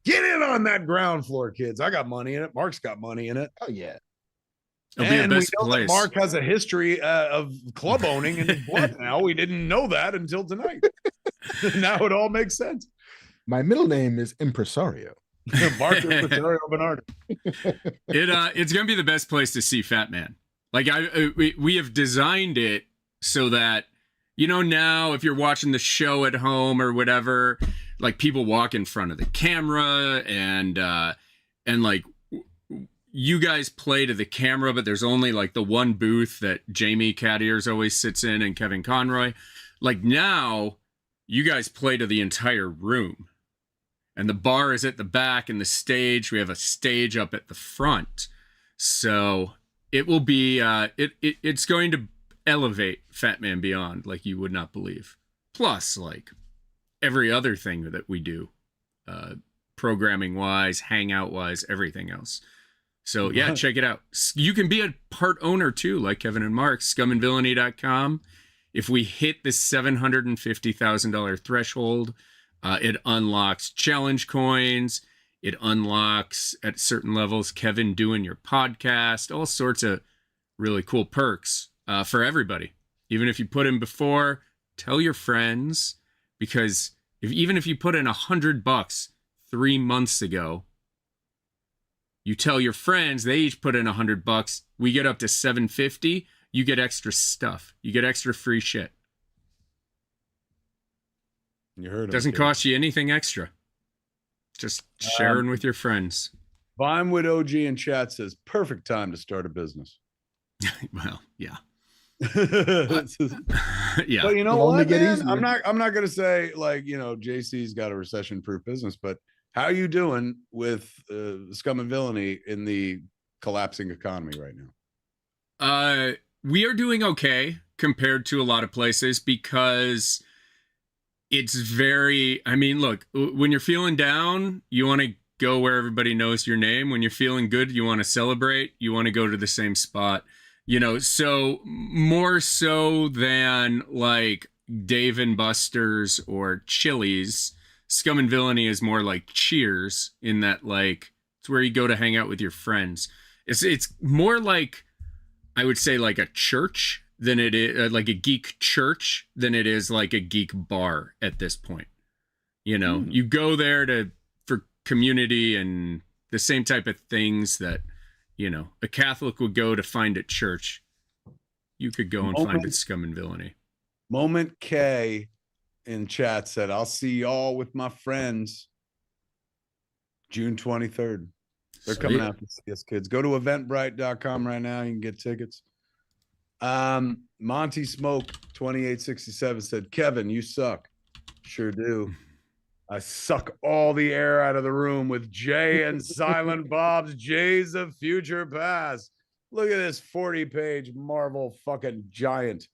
Get in on that ground floor, kids. I got money in it. Mark's got money in it. Oh yeah. It'll be the best we know place. That Marc has a history of club owning in his blood now. We didn't know that until tonight. Now it all makes sense. My middle name is Impresario. Marc Impresario Bernardin. It's gonna be the best place to see Fat Man. Like we have designed it so that, you know, now if you're watching the show at home or whatever, like people walk in front of the camera and like you guys play to the camera, but there's only like the one booth that Jamie Cattiers always sits in and Kevin Conroy. Like now you guys play to the entire room, and the bar is at the back and the stage. We have a stage up at the front. So it will be, it's going to elevate Fat Man Beyond like you would not believe. Plus like every other thing that we do, programming wise, hangout wise, everything else. So yeah, check it out. You can be a part owner too, like Kevin and Marc, scumandvillainy.com. If we hit the $750,000 threshold, it unlocks challenge coins. It unlocks at certain levels, Kevin doing your podcast, all sorts of really cool perks for everybody. Even if you put in before, tell your friends, because even if you put in $100 3 months ago, you tell your friends, they each put in $100. We get up to $750. You get extra stuff. You get extra free shit. You heard it. Doesn't cost you anything extra. Just sharing with your friends. Vinewood OG in chat says, perfect time to start a business. Well, yeah. Yeah. But you know what, man? I'm not gonna say like, you know, JC's got a recession-proof business, but how are you doing with Scum and Villainy in the collapsing economy right now? We are doing okay compared to a lot of places because it's very, I mean, look, when you're feeling down, you want to go where everybody knows your name. When you're feeling good, you want to celebrate, you want to go to the same spot, you know, so more so than like Dave and Buster's or Chili's, Scum and Villainy is more like Cheers, in that like it's where you go to hang out with your friends. It's more like, I would say, like a church than it is like a geek church than it is like a geek bar at this point. You know, you go there for community and the same type of things that, you know, a Catholic would go to find at church. You could go and find at Scum and Villainy. Moment K in chat said, I'll see y'all with my friends June 23rd. They're coming out to see us, kids. Go to eventbrite.com right now. You can get tickets. Monty Smoke 2867 said, Kevin, you suck. Sure do. I suck all the air out of the room with Jay and Silent Bob's Jays of Future Past. Look at this 40-page Marvel fucking giant.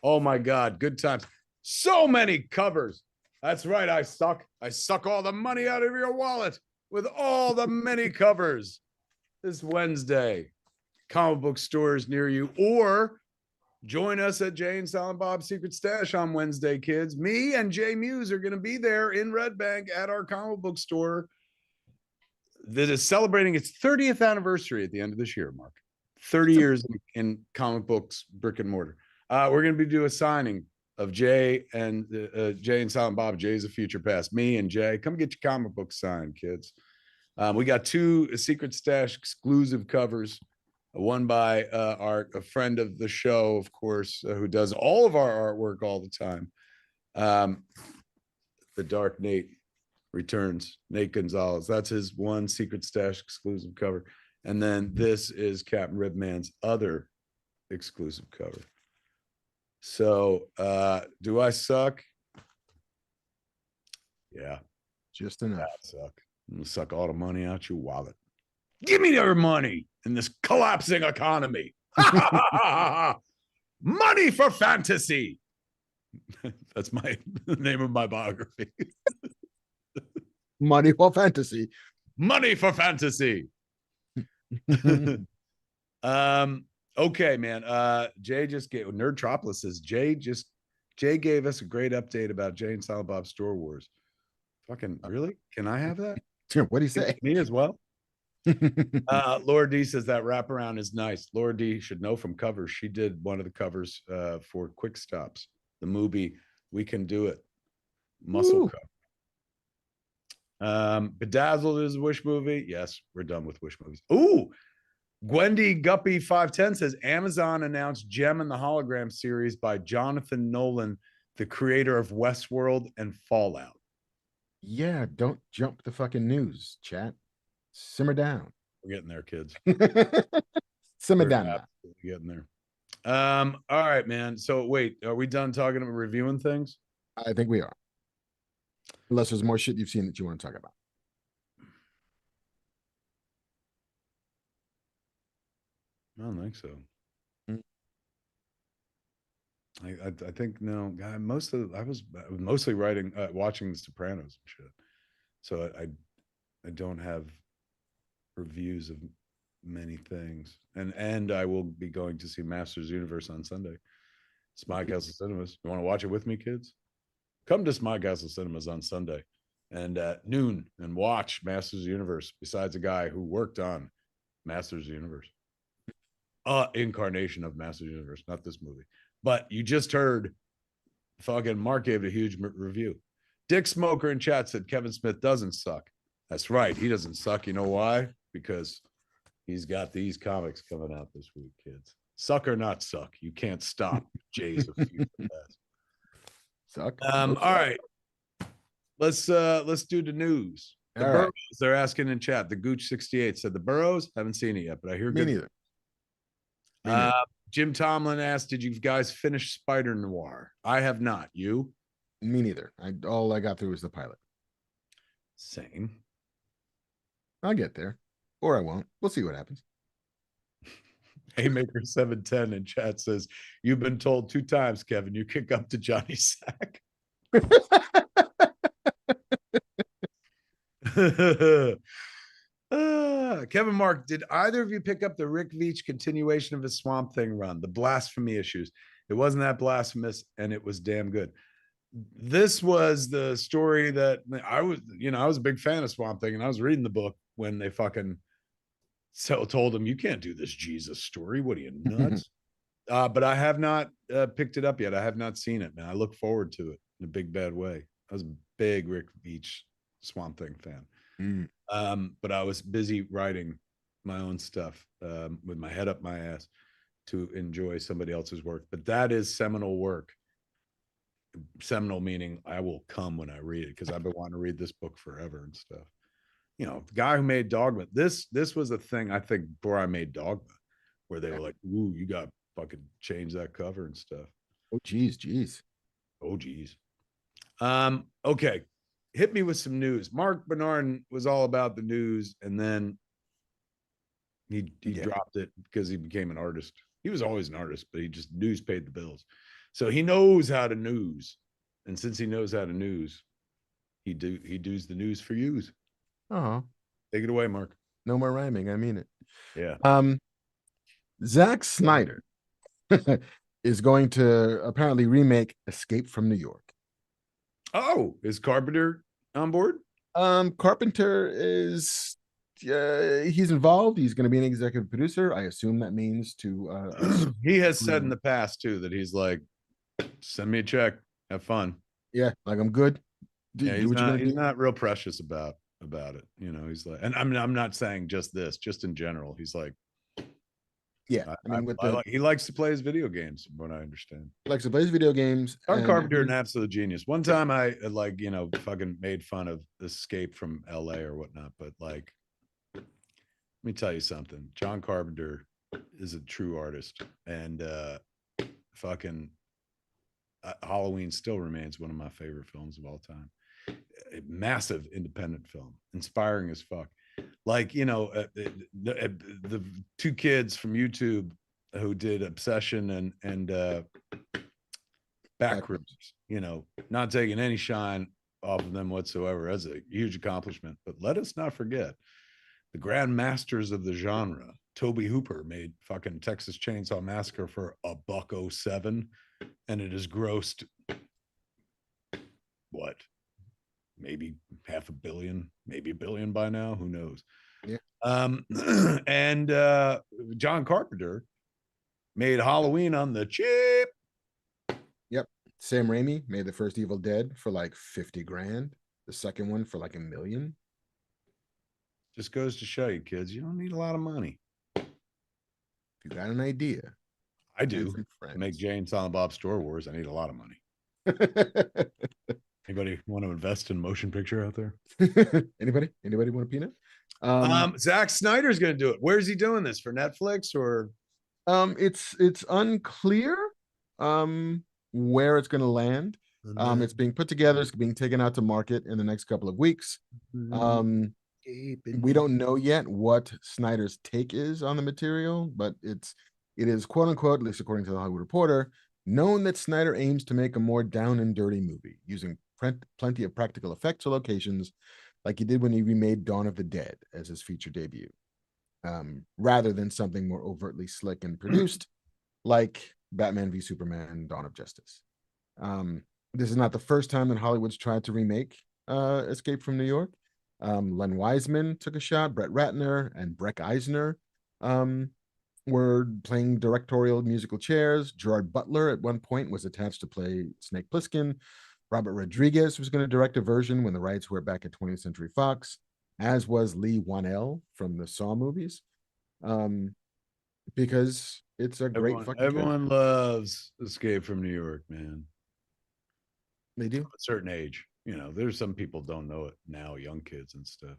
Oh my God, good times. So many covers. That's right, I suck. I suck all the money out of your wallet with all the many covers. This Wednesday, comic book stores near you, or join us at Jay and Silent Bob's Secret Stash on Wednesday, kids. Me and Jay Muse are going to be there in Red Bank at our comic book store that is celebrating its 30th anniversary at the end of this year, Mark. 30 years in comic books, brick and mortar. We're going to be doing a signing of Jay and Silent Bob, Jay's of Future Past. Me and Jay, come get your comic book signed, kids. We got 2 Secret Stash exclusive covers. One by a friend of the show, of course, who does all of our artwork all the time. The Dark Nate returns, Nate Gonzalez. That's his one Secret Stash exclusive cover. And then this is Captain Ribman's other exclusive cover. So do I suck? Yeah. Just enough. I suck. I'm gonna suck all the money out your wallet. Give me your money in this collapsing economy. Money for fantasy. That's my name of my biography. Money for fantasy. Money for fantasy. Okay, man. Jay just gave Nerdtropolis says Jay gave us a great update about Jay and Silent Bob Store Wars. Fucking really? Can I have that? What do you say? Me as well. Laura D says that wraparound is nice. Laura D should know from covers. She did one of the covers for Quick Stops, the movie We Can Do It, muscle cover. Bedazzled is a Wish movie. Yes, we're done with Wish movies. Ooh, Gwendy Guppy 510 says Amazon announced Gem and the Hologram series by Jonathan Nolan, the creator of Westworld and Fallout. Yeah, don't jump the fucking news, chat. Simmer down. We're getting there, kids. Simmer down. Getting there. All right, man. So wait, are we done talking about reviewing things? I think we are. Unless there's more shit you've seen that you want to talk about. I don't think so. I think no. I was mostly writing, watching The Sopranos and shit. So I don't have reviews of many things, and I will be going to see Masters Universe on Sunday. Smile Castle Cinemas. You want to watch it with me, kids? Come to Smile Castle Cinemas on Sunday and at noon and watch Masters Universe. Besides a guy who worked on Masters Universe, incarnation of Masters Universe, not this movie. But you just heard fucking Mark gave it a huge review. Dick Smoker in chat said Kevin Smith doesn't suck. That's right. He doesn't suck. You know why? Because he's got these comics coming out this week, kids. Suck or not suck. You can't stop Jay's of future past. Suck. All right. Let's do the news. The All Burrows, right. they're asking in chat. The Gooch 68 said the Burrows, haven't seen it yet, but I hear Me good. neither. Me neither. Jim Tomlin asked, did you guys finish Spider Noir? I have not. You? Me neither. All I got through was the pilot. Same. I'll get there. Or I won't. We'll see what happens. Haymaker 710 in chat says, you've been told 2 times, Kevin, you kick up to Johnny Sack. Kevin Mark, did either of you pick up the Rick Veitch continuation of his Swamp Thing run, the blasphemy issues? It wasn't that blasphemous, and it was damn good. This was the story that I was a big fan of Swamp Thing, and I was reading the book when they fucking told him, you can't do this Jesus story. What are you, nuts? But I have not picked it up yet. I have not seen it, man. I look forward to it in a big, bad way. I was a big Rick Veitch Swamp Thing fan. But I was busy writing my own stuff with my head up my ass to enjoy somebody else's work. But that is seminal work. Seminal meaning I will come when I read it, because I've been wanting to read this book forever and stuff. You know, the guy who made Dogma, this was a thing, I think, before I made Dogma, where they were like, ooh, you got fucking change that cover and stuff. Oh, geez. Oh, geez. Okay. Hit me with some news. Marc Bernardin was all about the news, and then he dropped it because he became an artist. He was always an artist, but news paid the bills. So he knows how to news. And since he knows how to news, he does the news for yous. Oh, take it away, Mark. No more rhyming. I mean it. Yeah. Zack Snyder is going to apparently remake Escape from New York. Oh, is Carpenter on board? Carpenter is he's involved. He's going to be an executive producer. I assume that means to he has said in the past too that he's like, send me a check, have fun. Yeah, like I'm good. He's not real precious about it. You know, he's like, and I'm not saying just this, just in general. He's like, yeah, he likes to play his video games, from what I understand. Likes to play his video games. John Carpenter, an absolute genius. One time I fucking made fun of Escape from LA or whatnot, but like, let me tell you something. John Carpenter is a true artist, and fucking Halloween still remains one of my favorite films of all time. A massive independent film, inspiring as fuck. Like, you know, the two kids from YouTube who did Obsession and Backrooms, you know, not taking any shine off of them whatsoever. That's a huge accomplishment. But let us not forget the grand masters of the genre. Toby Hooper made fucking Texas Chainsaw Massacre for $1.07, and it has grossed what, maybe $500 million, maybe $1 billion by now. Who knows? Yeah. And John Carpenter made Halloween on the cheap. Yep. Sam Raimi made the first Evil Dead for like 50 grand. The second one for like $1 million. Just goes to show you, kids, you don't need a lot of money. If you got an idea. I do. To make Jay and Silent Bob Store Wars, I need a lot of money. Anybody want to invest in motion picture out there? Anybody want a peanut? Zack Snyder's going to do it. Where's he doing this, for Netflix or? It's unclear where it's going to land. It's being put together. It's being taken out to market in the next couple of weeks. We don't know yet what Snyder's take is on the material, but it is quote unquote, at least according to the Hollywood Reporter, known that Snyder aims to make a more down and dirty movie using plenty of practical effects or locations, like he did when he remade Dawn of the Dead as his feature debut, rather than something more overtly slick and produced like Batman v Superman, Dawn of Justice. This is not the first time that Hollywood's tried to remake Escape from New York. Len Wiseman took a shot. Brett Ratner and Breck Eisner were playing directorial musical chairs. Gerard Butler at one point was attached to play Snake Plissken. Robert Rodriguez was going to direct a version when the rights were back at 20th Century Fox, as was Lee Wanell from the Saw movies. Because it's a great fucking everyone loves Escape from New York, man. They do. From a certain age. You know, there's some people don't know it now, young kids and stuff.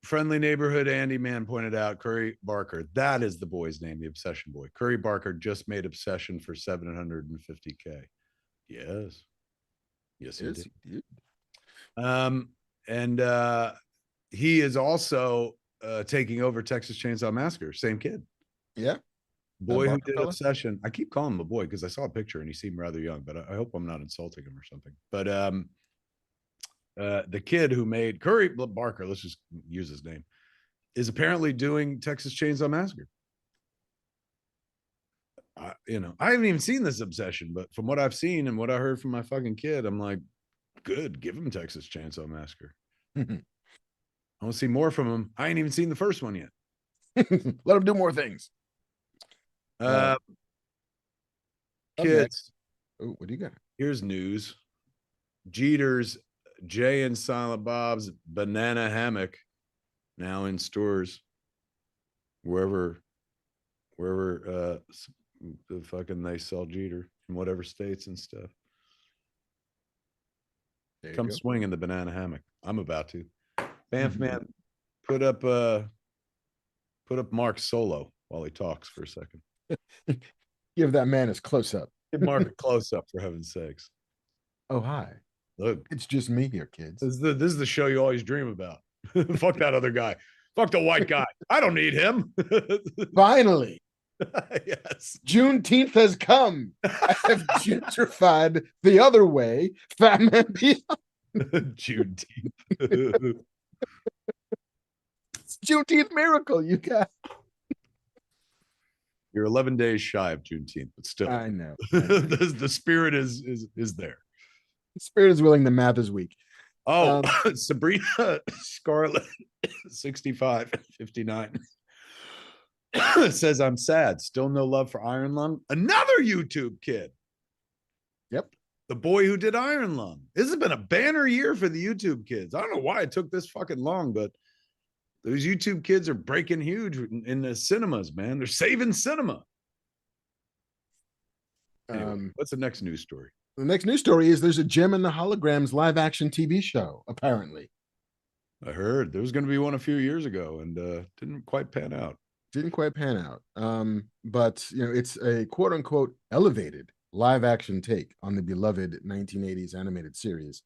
Friendly Neighborhood Andy Man pointed out Curry Barker. That is the boy's name, the Obsession boy. Curry Barker just made Obsession for $750K. Yes. Yes, he did. And he is also taking over Texas Chainsaw Massacre. Same kid. Yeah. Boy who did Obsession. I keep calling him a boy because I saw a picture and he seemed rather young, but I hope I'm not insulting him or something. But the kid who made Curry Barker, let's just use his name, is apparently doing Texas Chainsaw Massacre. You know, I haven't even seen this Obsession, but from what I've seen and what I heard from my fucking kid, I'm like, good, give him Texas Chainsaw Massacre. I want to see more from him. I ain't even seen the first one yet. Let him do more things. Kids. Oh, what do you got? Here's news. Jeter's Jay and Silent Bob's Banana Hammock now in stores wherever the fucking they sell Jeter in whatever states and stuff. Come swing in the banana hammock. I'm about to. Banff man, put up Mark's solo while he talks for a second. Give that man his close up. Give Mark a close up, for heaven's sakes. Oh, hi. Look, it's just me here, kids. This is the show you always dream about. Fuck that other guy. Fuck the white guy. I don't need him. Finally. Yes. Juneteenth has come. I have gentrified the other way. Fat Man Beyond. Juneteenth. It's Juneteenth miracle, you guys. You're 11 days shy of Juneteenth, but still. I know. The spirit is there. The spirit is willing, the math is weak. Oh, Sabrina Scarlett, 65 and 59. Says, I'm sad. Still no love for Iron Lung. Another YouTube kid. Yep. The boy who did Iron Lung. This has been a banner year for the YouTube kids. I don't know why it took this fucking long, but those YouTube kids are breaking huge in the cinemas, man. They're saving cinema. Anyway, what's the next news story? The next news story is there's a Gem and the Holograms live action TV show, apparently. I heard there was going to be one a few years ago and didn't quite pan out. Didn't quite pan out. But you know, it's a quote unquote elevated live action take on the beloved 1980s animated series.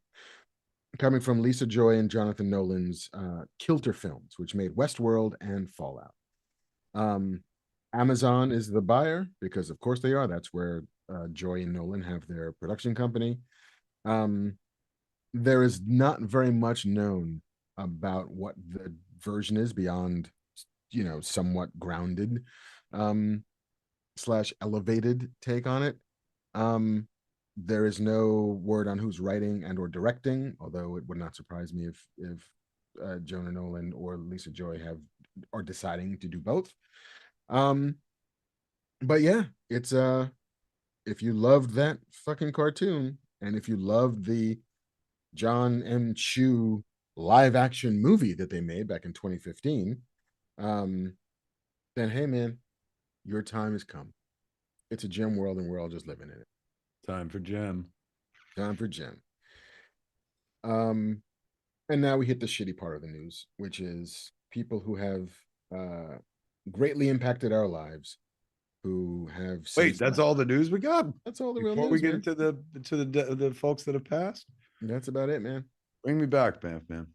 coming from Lisa Joy and Jonathan Nolan's Kilter Films, which made Westworld and Fallout. Amazon is the buyer because, of course, they are. That's where Joy and Nolan have their production company. There is not very much known about what the version is beyond, somewhat grounded / elevated take on it. There is no word on who's writing and or directing, although it would not surprise me if Jonah Nolan or Lisa Joy are deciding to do both. But yeah, it's if you loved that fucking cartoon and if you loved the John M. Chu live action movie that they made back in 2015, then hey man, your time has come. It's a gem world and we're all just living in it. Time for Gem. Time for Gem. And now we hit the shitty part of the news, which is people who have greatly impacted our lives, who have Wait, that's all the news we got? That's all the real news. Before we get man. into the folks that have passed? That's about it, man. Bring me back, man.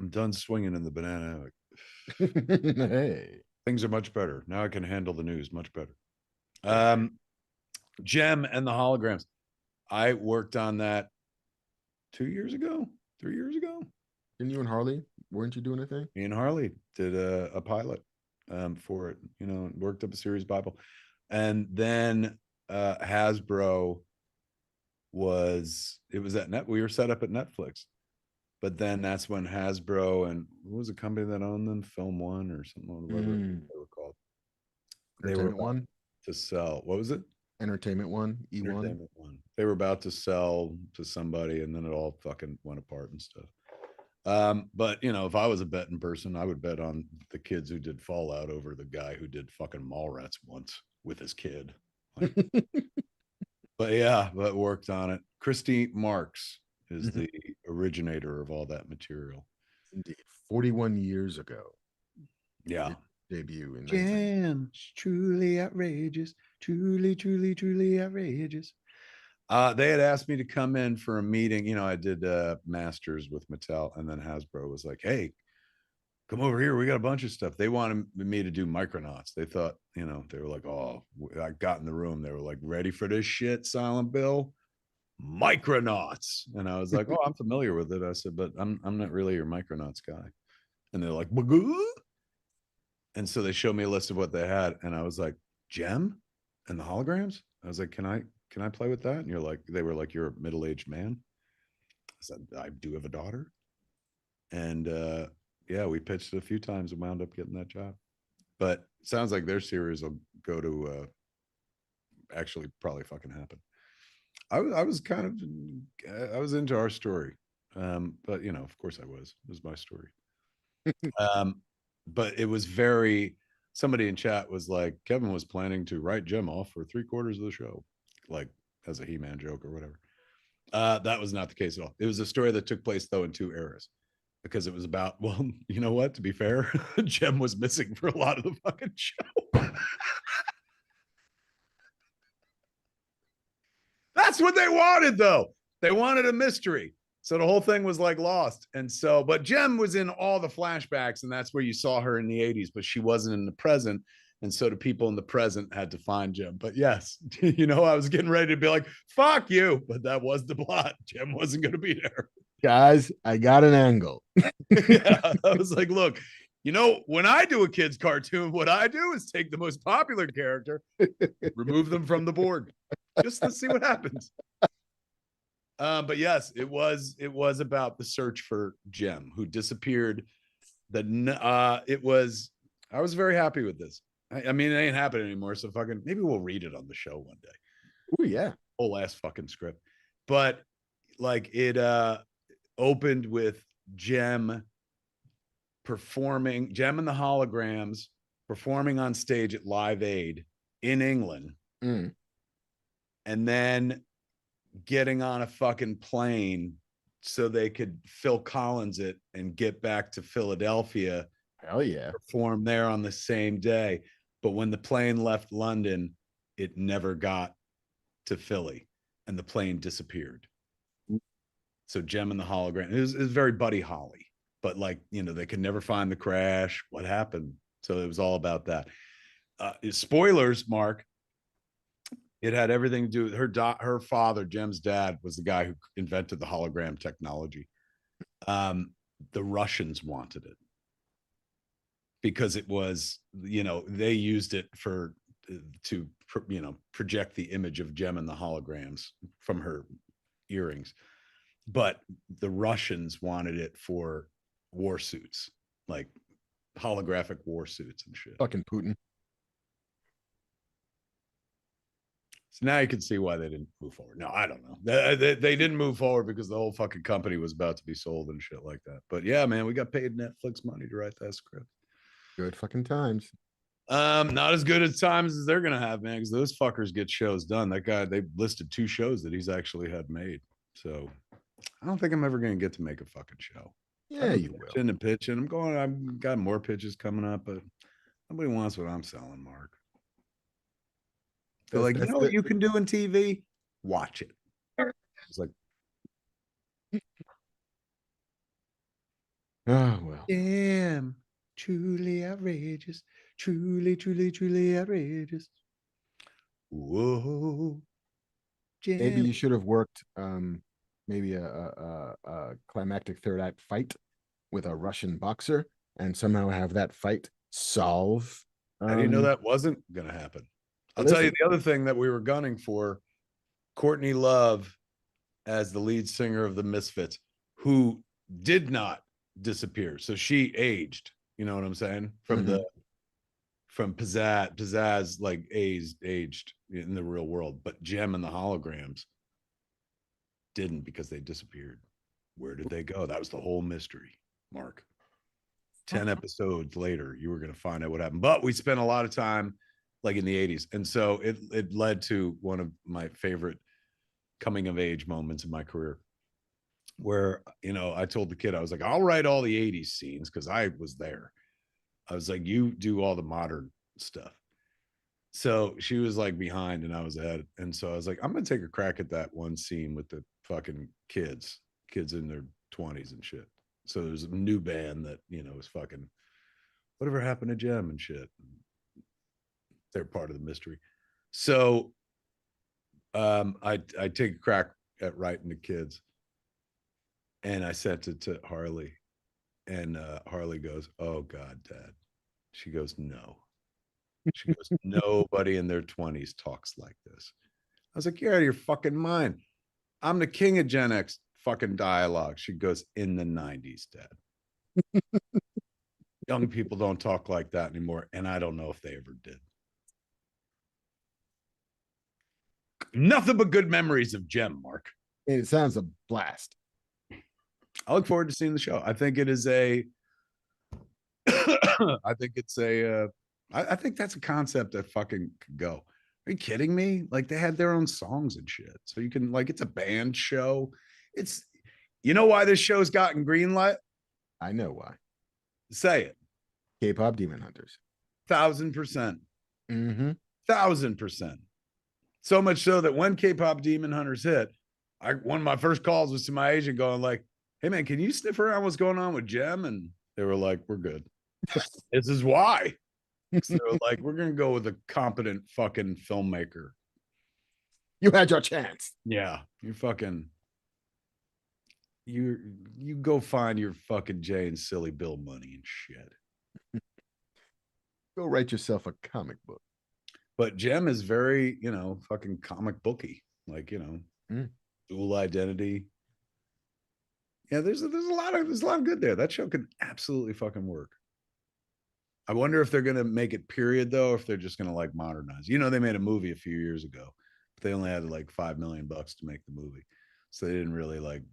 I'm done swinging in the banana. Hey. Things are much better. Now I can handle the news much better. Gem and the holograms. I worked on that 2 years ago, 3 years ago. Didn't you and Harley? Weren't you doing a thing? Me and Harley did a pilot for it, worked up a series Bible. And then Hasbro was at Net. We were set up at Netflix. But then that's when Hasbro and what was the company that owned them? Film One or something, whatever they were called. They were One to sell. What was it? Entertainment One, E1. Entertainment One. They were about to sell to somebody, and then it all fucking went apart and stuff. But if I was a betting person, I would bet on the kids who did Fallout over the guy who did fucking Mallrats once with his kid. But worked on it. Christy Marks is the originator of all that material. Indeed. 41 years ago. Yeah. Debut in Gems, truly outrageous. Truly outrageous. They had asked me to come in for a meeting. I did masters with Mattel, and then Hasbro was like, hey, come over here. We got a bunch of stuff. They wanted me to do Micronauts. They thought, they were like, oh, I got in the room. They were like, ready for this shit, Silent Bill? Micronauts. And I was like, oh, I'm familiar with it. I said, but I'm not really your Micronauts guy. And they're like, Bagoo? And so they showed me a list of what they had, and I was like, Gem and the holograms? I was like, can I play with that? And they were like, you're a middle-aged man. I said, I do have a daughter. And we pitched it a few times and wound up getting that job. But it sounds like their series will go to actually probably fucking happen. I was I was into our story. But of course I was. It was my story. But it was somebody in chat was like, Kevin was planning to write Gem off for 3/4 of the show, like as a He-Man joke or whatever. That was not the case at all. It was a story that took place though in 2 eras, because it was about, well, you know what, to be fair, Gem was missing for a lot of the fucking show. That's what they wanted though. They wanted a mystery. So the whole thing was like lost. And so, but Gem was in all the flashbacks, and that's where you saw her in the 80s, but she wasn't in the present. And so the people in the present had to find Gem. But yes, I was getting ready to be like, fuck you. But that was the plot. Gem wasn't going to be there. Guys, I got an angle. Yeah, I was like, look, when I do a kid's cartoon, what I do is take the most popular character, remove them from the board, just to see what happens. But yes, it was about the search for Gem, who disappeared. I was very happy with this. I mean, it ain't happening anymore, so fucking maybe we'll read it on the show one day. Oh yeah, whole ass fucking script. But like it opened with Gem and the holograms performing on stage at Live Aid in England, and then getting on a fucking plane so they could Phil Collins it and get back to Philadelphia. Hell yeah. Perform there on the same day. But when the plane left London, it never got to Philly. and the plane disappeared. So Jem and the hologram, it was very Buddy Holly, but like, you know, they could never find the crash. What happened? So it was all about that. Spoilers, Mark. It had everything to do with her father, Jem's dad, was the guy who invented the hologram technology. The Russians wanted it because it was, you know, they used it to project the image of Jem and the holograms from her earrings. But the Russians wanted it for war suits, like holographic war suits and shit. Fucking Putin. So now you can see why they didn't move forward. No, I don't know. They didn't move forward because the whole fucking company was about to be sold and shit like that. But yeah, man, we got paid Netflix money to write that script. Good fucking times. Not as good as times as they're gonna have, man, because those fuckers get shows done. That guy, they listed 2 shows that he's actually had made. So I don't think I'm ever gonna get to make a fucking show. Yeah, you will. Pitching and pitching. I've got more pitches coming up, but nobody wants what I'm selling, Mark. They're like, you know what you can do in TV? Watch it. It's like, oh well. damn, truly outrageous, truly, truly, truly outrageous. Whoa, jam. Maybe you should have worked maybe a climactic third act fight with a Russian boxer and somehow have that fight solve. I didn't know that wasn't gonna happen. I'll tell you the other thing that we were gunning for: Courtney Love as the lead singer of the Misfits, who did not disappear. So she aged. You know what I'm saying? From Pizzazz like aged in the real world, but Jem and the holograms didn't because they disappeared. Where did they go? That was the whole mystery, Mark. 10 episodes later, you were going to find out what happened. But we spent a lot of time like in the 80s. And so it led to one of my favorite coming of age moments in my career where, you know, I told the kid, I was like, I'll write all the 80s scenes because I was there. I was like, you do all the modern stuff. So she was like behind and I was ahead. And so I was like, I'm going to take a crack at that one scene with the fucking kids in their 20s and shit. So there's a new band that, you know, is fucking whatever happened to Jem and shit. They're part of the mystery. So I take a crack at writing the kids. And I sent it to Harley. And Harley goes, oh God, Dad. She goes, no. She goes, nobody in their 20s talks like this. I was like, you're out of your fucking mind. I'm the king of Gen X fucking dialogue. She goes, in the 90s, Dad. Young people don't talk like that anymore. And I don't know if they ever did. Nothing but good memories of Jem, Mark. It sounds a blast. I look forward to seeing the show. I think it is I think it's I think that's a concept that fucking could go. Are you kidding me? Like they had their own songs and shit. So you can like, it's a band show. It's, you know why this show's gotten green light? I know why. Say it. K-pop Demon Hunters. 1000%. 1000%. So much so that when K-pop Demon Hunters hit, one of my first calls was to my agent going like, hey man, can you sniff around what's going on with Jem? And they were like, we're good. This is why. So they're like, we're going to go with a competent fucking filmmaker. You had your chance. Yeah. You fucking, you go find your fucking Jay and Silly Bill money and shit. Go write yourself a comic book. But Jem is very, you know, fucking comic booky. Like, you know, dual identity. Yeah, there's a lot of good there. That show could absolutely fucking work. I wonder if they're gonna make it period though, or if they're just gonna like modernize. You know, they made a movie a few years ago, but they only had like $5 million to make the movie, so they didn't really like,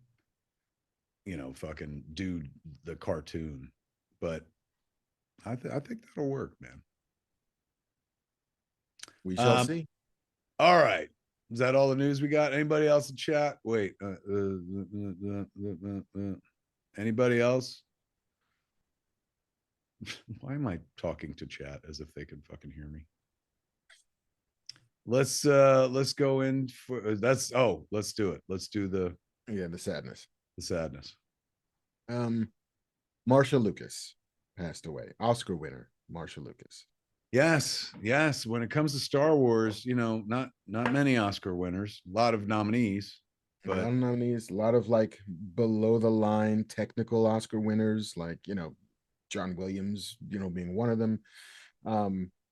you know, fucking do the cartoon. But I think that'll work, man. We shall see. All right. Is that all the news we got? Anybody else in chat? Wait. Anybody else? Why am I talking to chat as if they can fucking hear me? let's go in for let's do it. Let's do the sadness. The sadness. Marsha Lucas passed away. Oscar winner, Marsha Lucas. Yes. When it comes to Star Wars, not many Oscar winners, a lot of nominees, but a lot of nominees, a lot of like below the line technical Oscar winners, like John Williams, being one of them.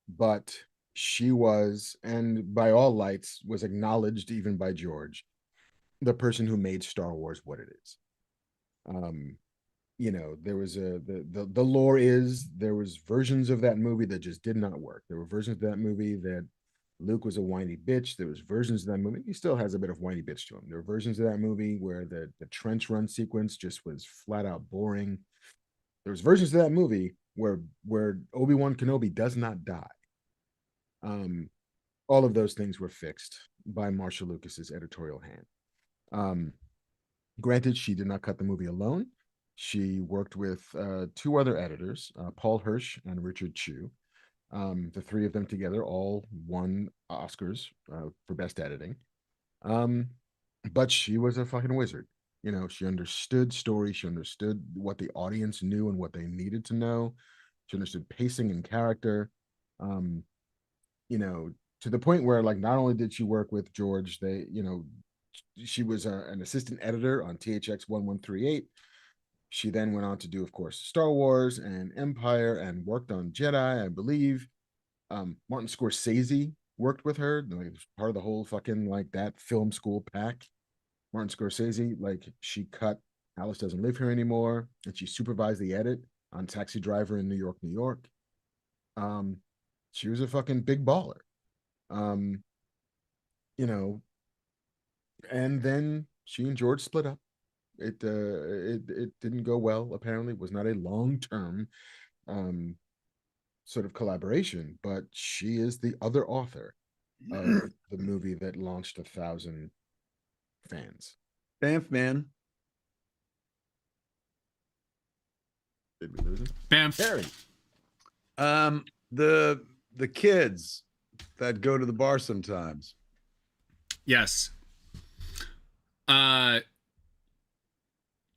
But she was, and by all lights, was acknowledged even by George, the person who made Star Wars what it is. There was the lore is there was versions of that movie that just did not work. There were versions of that movie that Luke was a whiny bitch. There was versions of that movie. He still has a bit of whiny bitch to him. There were versions of that movie where the trench run sequence just was flat out boring. There was versions of that movie where Obi-Wan Kenobi does not die. All of those things were fixed by Marsha Lucas's editorial hand. Granted, she did not cut the movie alone. She worked with two other editors, Paul Hirsch and Richard Chew. The three of them together all won Oscars for best editing. But she was a fucking wizard. She understood story. She understood what the audience knew and what they needed to know. She understood pacing and character. To the point where, like, not only did she work with George, she was an assistant editor on THX 1138. She then went on to do, of course, Star Wars and Empire, and worked on Jedi, I believe. Martin Scorsese worked with her, like, part of the whole fucking like that film school pack. Martin Scorsese, like, she cut Alice Doesn't Live Here Anymore, and she supervised the edit on Taxi Driver in New York, New York. She was a fucking big baller. And then she and George split up. It didn't go well. Apparently, it was not a long-term sort of collaboration, but she is the other author of the movie that launched 1,000 fans. Bamf, man. Did we lose him? Bamf. Harry. The kids that go to the bar sometimes. Yes.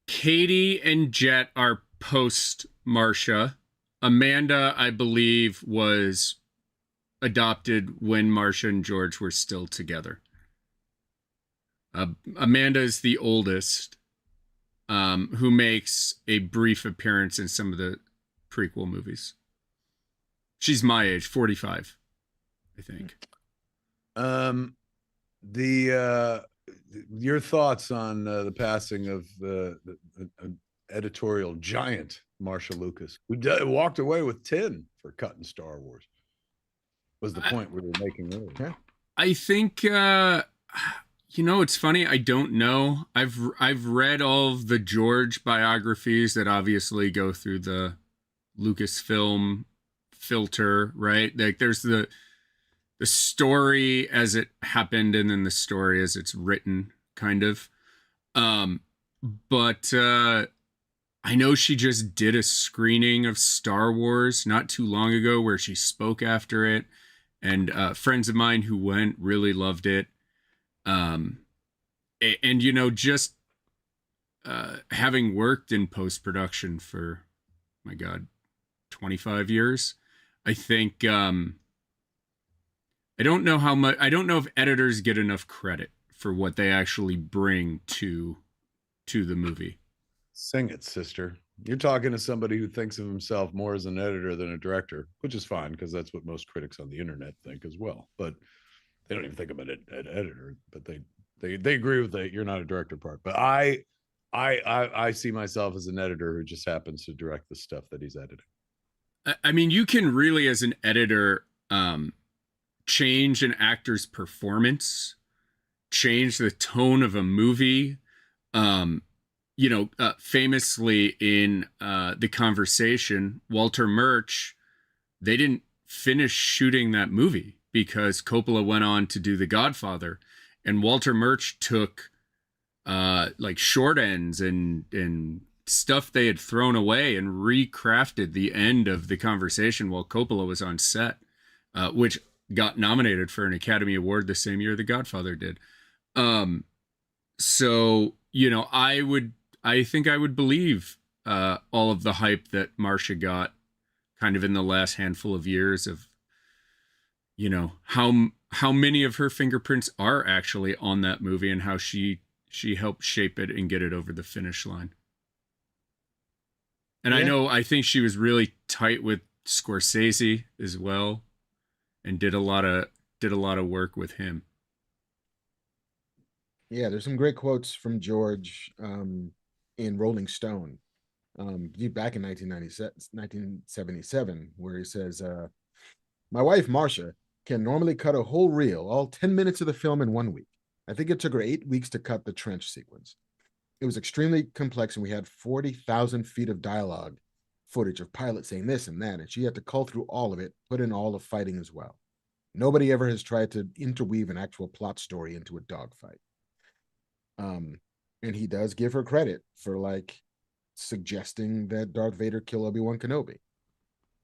Katie and Jet are post Marsha. Amanda, I believe, was adopted when Marsha and George were still together. Amanda is the oldest, who makes a brief appearance in some of the prequel movies. She's my age, 45, I think. Your thoughts on the passing of the editorial giant Marsha Lucas, who walked away with 10 for cutting Star Wars, was the point we were making earlier. Yeah. I think it's funny. I don't know. I've read all of the George biographies that obviously go through the Lucasfilm filter, right? Like, there's the story as it happened and then the story as it's written, kind of. But I know she just did a screening of Star Wars not too long ago where she spoke after it, and friends of mine who went really loved it. And just having worked in post-production for, my God, 25 years, I think I don't know how much. I don't know if editors get enough credit for what they actually bring to the movie. Sing it, sister. You're talking to somebody who thinks of himself more as an editor than a director, which is fine because that's what most critics on the internet think as well. But they don't even think about it an editor. But they agree with that. You're not a director part. But I see myself as an editor who just happens to direct the stuff that he's editing. I mean, you can really, as an editor, change an actor's performance, change the tone of a movie. Famously in The Conversation, Walter Murch, they didn't finish shooting that movie because Coppola went on to do The Godfather, and Walter Murch took like short ends and stuff they had thrown away and recrafted the end of The Conversation while Coppola was on set, which got nominated for an Academy Award the same year The Godfather did. So, I think I would believe all of the hype that Marcia got kind of in the last handful of years of, how many of her fingerprints are actually on that movie and how she helped shape it and get it over the finish line. And I think she was really tight with Scorsese as well, and did a lot of work with him. Yeah, there's some great quotes from George in Rolling Stone back in 1977, where he says, my wife, Marcia, can normally cut a whole reel, all 10 minutes of the film in 1 week. I think it took her 8 weeks to cut the trench sequence. It was extremely complex, and we had 40,000 feet of dialogue footage of pilots saying this and that, and she had to cull through all of it, put in all the fighting as well. Nobody ever has tried to interweave an actual plot story into a dogfight. And he does give her credit for like suggesting that Darth Vader kill Obi-Wan Kenobi.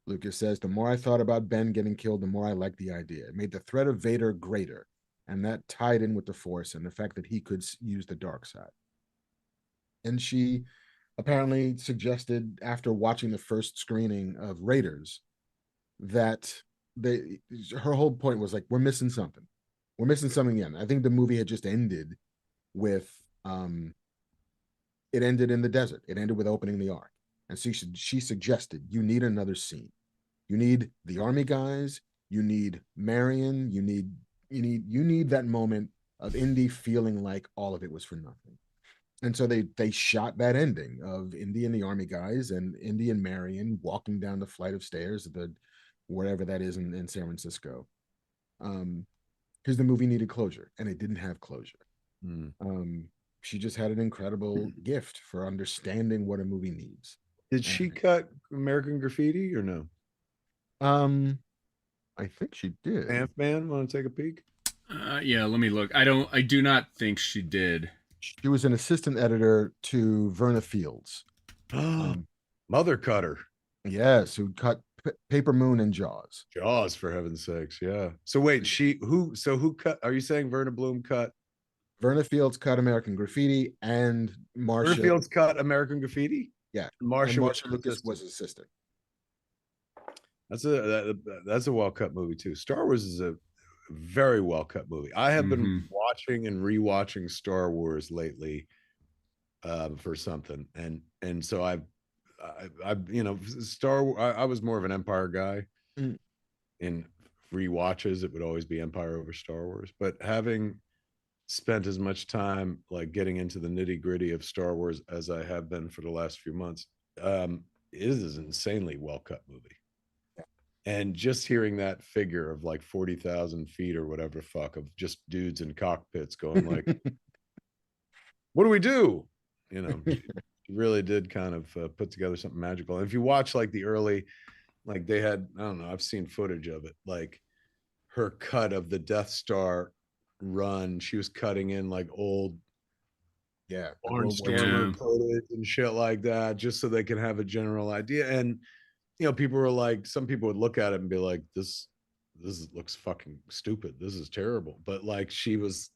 Lucas says, the more I thought about Ben getting killed, the more I liked the idea. It made the threat of Vader greater, and that tied in with the Force and the fact that he could use the dark side. And she apparently suggested, after watching the first screening of Raiders, that her whole point was like, we're missing something. We're missing something again. I think the movie had just ended with it ended in the desert. It ended with opening the Ark. And she suggested, you need another scene. You need the army guys, you need Marion, you need that moment of Indy feeling like all of it was for nothing. And so they shot that ending of Indy and the army guys and Indy and Marion walking down the flight of stairs at the wherever that is in San Francisco. Because the movie needed closure, and it didn't have closure. She just had an incredible gift for understanding what a movie needs. Did she cut American Graffiti or no? I think she did. Man, want to take a peek? Yeah, let me look. I do not think she did. She was an assistant editor to Verna Fields. Mother cutter. Yes, who cut Paper Moon and Jaws. Jaws, for heaven's sakes, yeah. So wait, who cut? Are you saying Verna Bloom cut? Verna Fields cut American Graffiti, and Marcia. Verna Fields cut American Graffiti? Yeah. Marcia Lucas was assistant. That's a well-cut movie too. Star Wars is a very well-cut movie. I have been watching and rewatching Star Wars lately for something. And so I I was more of an Empire guy. In rewatches, it would always be Empire over Star Wars. But having spent as much time like getting into the nitty-gritty of Star Wars as I have been for the last few months, it is an insanely well-cut movie. And just hearing that figure of like 40,000 feet or whatever fuck of just dudes in cockpits going like, what do we do? She really did kind of put together something magical. And if you watch like the early, like they had, I don't know, I've seen footage of it, like her cut of the Death Star run. She was cutting in like old barnstormer footage and shit like that, just so they can have a general idea. And people were like, some people would look at it and be like, this looks fucking stupid. This is terrible. But like she's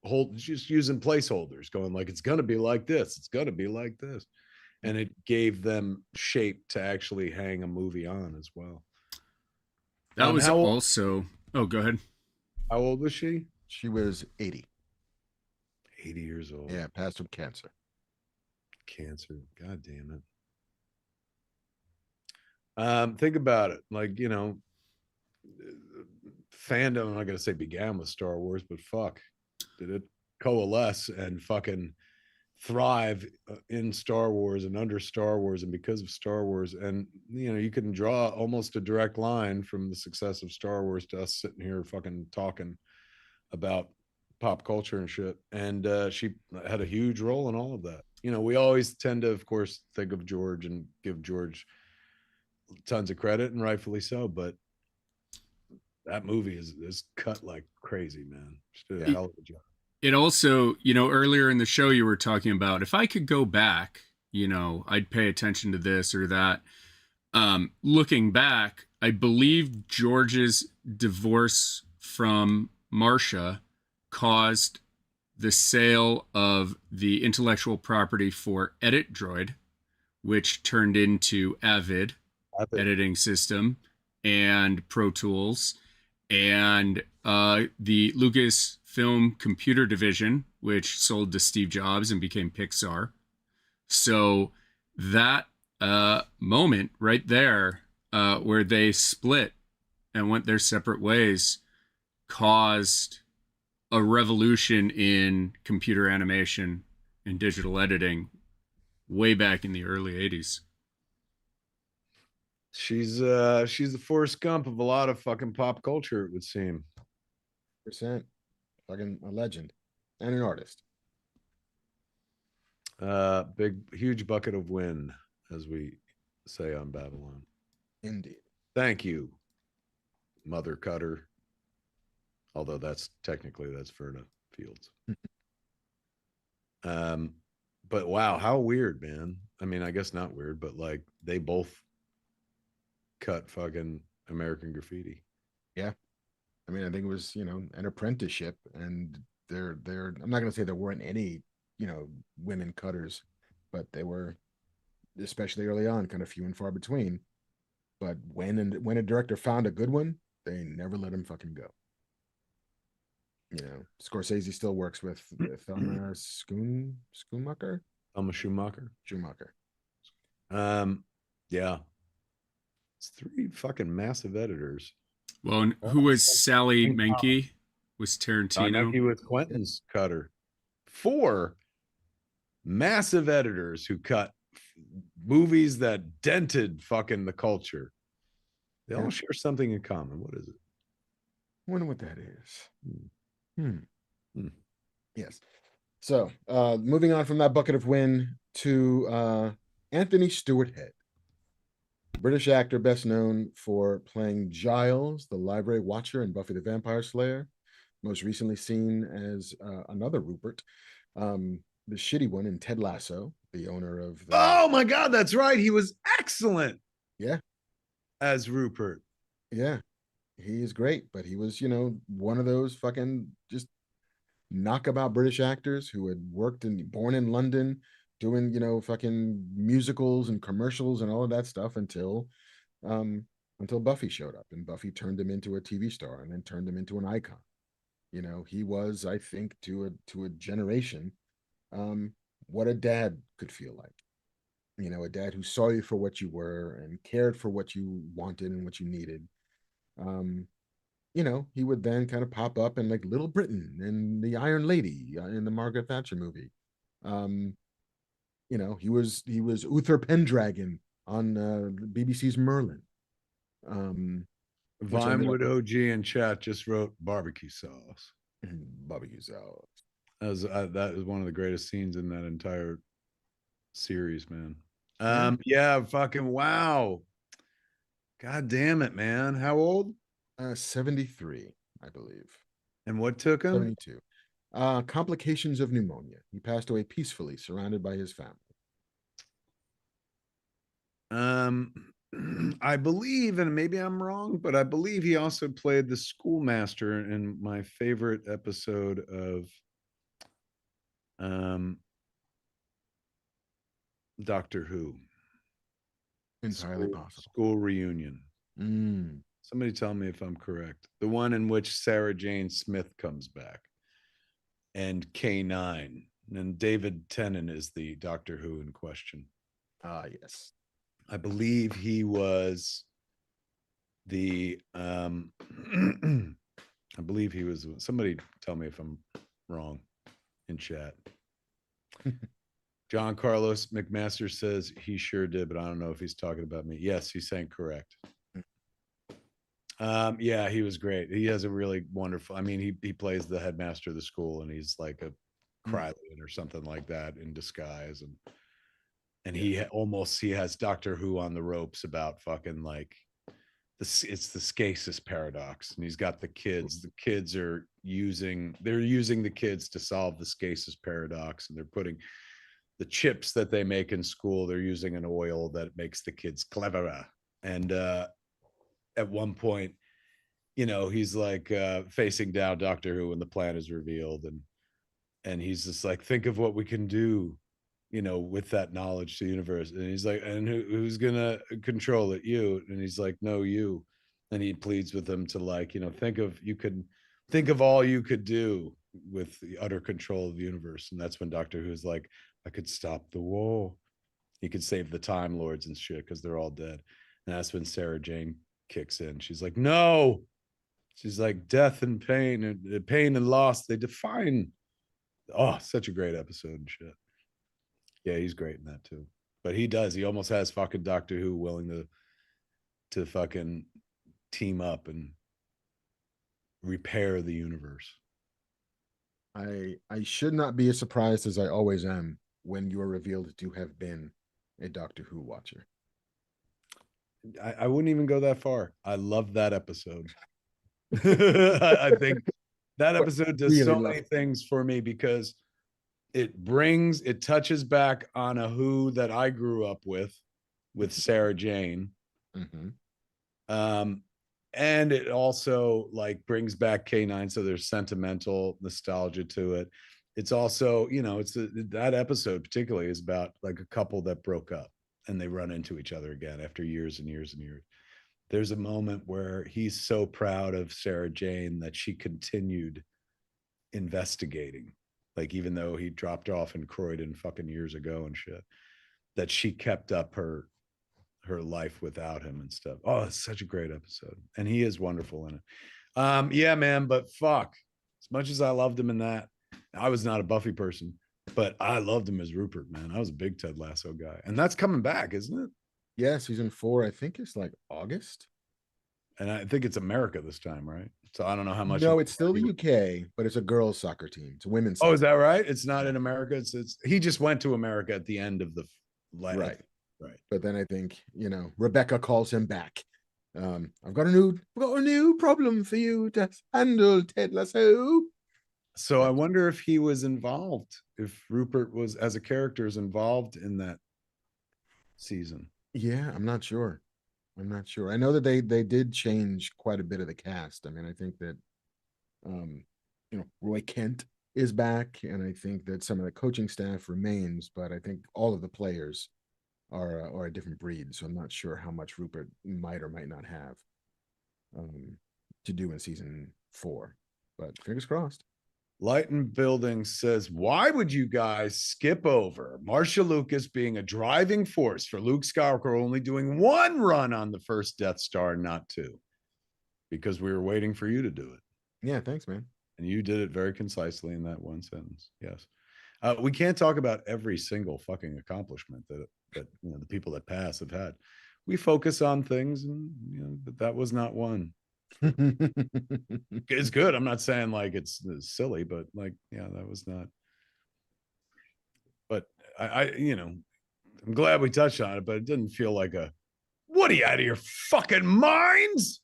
using placeholders going like, it's going to be like this. It's going to be like this. And it gave them shape to actually hang a movie on as well. That was also, oh, go ahead. How old was she? She was 80. 80 years old. Yeah, passed with cancer. God damn it. Think about it. Like, fandom, I'm not going to say began with Star Wars, but fuck, did it coalesce and fucking thrive in Star Wars and under Star Wars and because of Star Wars. And, you can draw almost a direct line from the success of Star Wars to us sitting here fucking talking about pop culture and shit. And she had a huge role in all of that. We always tend to, of course, think of George and give George tons of credit, and rightfully so, but that movie is cut like crazy, man. Just did a hell of a job. It also, earlier in the show you were talking about, if I could go back, I'd pay attention to this or that. Looking back, I believe George's divorce from Marcia caused the sale of the intellectual property for Edit Droid, which turned into Avid editing system and Pro Tools, and the Lucasfilm computer division, which sold to Steve Jobs and became Pixar. So that moment right there, where they split and went their separate ways, caused a revolution in computer animation and digital editing way back in the early 80s. She's the Forrest Gump of a lot of fucking pop culture, it would seem. Percent. Fucking a legend and an artist. Huge bucket of win, as we say on Babylon. Indeed. Thank you, Mother Cutter. Although that's Verna Fields. But wow, how weird, man. I mean, I guess not weird, but like they both cut fucking American Graffiti. Yeah. I mean, I think it was, an apprenticeship, and they're I'm not gonna say there weren't any, women cutters, but they were, especially early on, kind of few and far between. But when a director found a good one, they never let him fucking go. Scorsese still works with Thelma Schoonmaker. Thelma Schumacher. Yeah. It's 3 fucking massive editors. Well, and who was Sally Menke? Was Tarantino? He was Quentin's cutter. 4 massive editors who cut movies that dented fucking the culture. They all share something in common. What is it? I wonder what that is. Yes. So, moving on from that bucket of win to Anthony Stewart Head. British actor best known for playing Giles, the library watcher in Buffy the Vampire Slayer. Most recently seen as another Rupert, the shitty one in Ted Lasso, the owner of the... Oh my God, that's right. He was excellent. Yeah. As Rupert. Yeah. He's great, but he was, one of those fucking just knockabout British actors who had born in London, doing, fucking musicals and commercials and all of that stuff until Buffy showed up, and Buffy turned him into a TV star and then turned him into an icon. He was, I think, to a generation, what a dad could feel like. A dad who saw you for what you were and cared for what you wanted and what you needed. He would then kind of pop up in like Little Britain and The Iron Lady in the Margaret Thatcher movie. He was Uther Pendragon on BBC's Merlin. Vinewood OG in chat just wrote barbecue sauce. Barbecue sauce. That was one of the greatest scenes in that entire series, man. Yeah, fucking wow. God damn it, man. How old? 73, I believe. And what took him? 72. Complications of pneumonia. He passed away peacefully, surrounded by his family. I believe, and maybe I'm wrong, but I believe he also played the schoolmaster in my favorite episode of Doctor Who. Entirely possible. School Reunion. Somebody tell me if I'm correct. The one in which Sarah Jane Smith comes back, and K9, and David Tennant is the Doctor Who in question. Yes. I believe he was the I believe he was, somebody tell me if I'm wrong in chat. John Carlos McMaster says he sure did, but I don't know if he's talking about me. Yes, he's saying correct. Yeah, he was great. He has a really wonderful, I mean, he plays the headmaster of the school, and he's like a Krylon or something like that in disguise, and he has Doctor Who on the ropes about fucking like it's the Scasis paradox, and he's got the kids. The kids are using the kids to solve the Scasis paradox, and they're putting the chips that they make in school. They're using an oil that makes the kids cleverer, and at one point, he's like facing down Doctor Who when the plan is revealed, and he's just like, think of what we can do, with that knowledge to the universe. And he's like, and who's gonna control it? You. And he's like, no, you. And he pleads with them to, like, think of all you could do with the utter control of the universe. And that's when Doctor Who's like, I could stop the war. He could save the Time Lords and shit because they're all dead. And that's when Sarah Jane kicks in. She's like, no. She's like, death and pain and loss, they define. Oh, such a great episode and shit. Yeah, he's great in that too. But he almost has fucking Doctor Who willing to fucking team up and repair the universe. I should not be as surprised as I always am when you are revealed to have been a Doctor Who watcher. I wouldn't even go that far. I love that episode. I think that episode does really so many things for me because it touches back on a Who that I grew up with Sarah Jane. And it also like brings back K9, so there's sentimental nostalgia to it. It's also, that episode particularly is about like a couple that broke up and they run into each other again after years and years and years. There's a moment where he's so proud of Sarah Jane that she continued investigating, like even though he dropped off in Croydon fucking years ago and shit, that she kept up her life without him and stuff. Oh, it's such a great episode, and he is wonderful in it. Yeah, man, but fuck, as much as I loved him in that, I was not a Buffy person, but I loved him as Rupert, man. I was a big Ted Lasso guy, and that's coming back, isn't it? Yeah, season 4, I think it's like August. And I think it's America this time, right? So I don't know how much. No, it's still the UK, but it's a girls' soccer team. It's a women's soccer. Oh, is that right? It's not in America. It's he just went to America at the end of the right. Right. But then I think, Rebecca calls him back. I've got a new problem for you to handle, Ted Lasso. So I wonder if he was involved, if Rupert was as a character is involved in that season. Yeah, I'm not sure. I know that they did change quite a bit of the cast. I mean, I think that Roy Kent is back, and I think that some of the coaching staff remains, but I think all of the players are a different breed. So I'm not sure how much Rupert might or might not have to do in season 4. But fingers crossed. Light and Building says, why would you guys skip over Marcia Lucas being a driving force for Luke Skywalker only doing 1 run on the first Death Star, not 2? Because we were waiting for you to do it. Yeah, thanks, man. And you did it very concisely in that one sentence. Yes. We can't talk about every single fucking accomplishment that the people that pass have had. We focus on things, and but that was not one. It's good. I'm not saying like it's silly, but like, yeah, that was not. But I'm glad we touched on it, but it didn't feel like a, what are you, out of your fucking minds?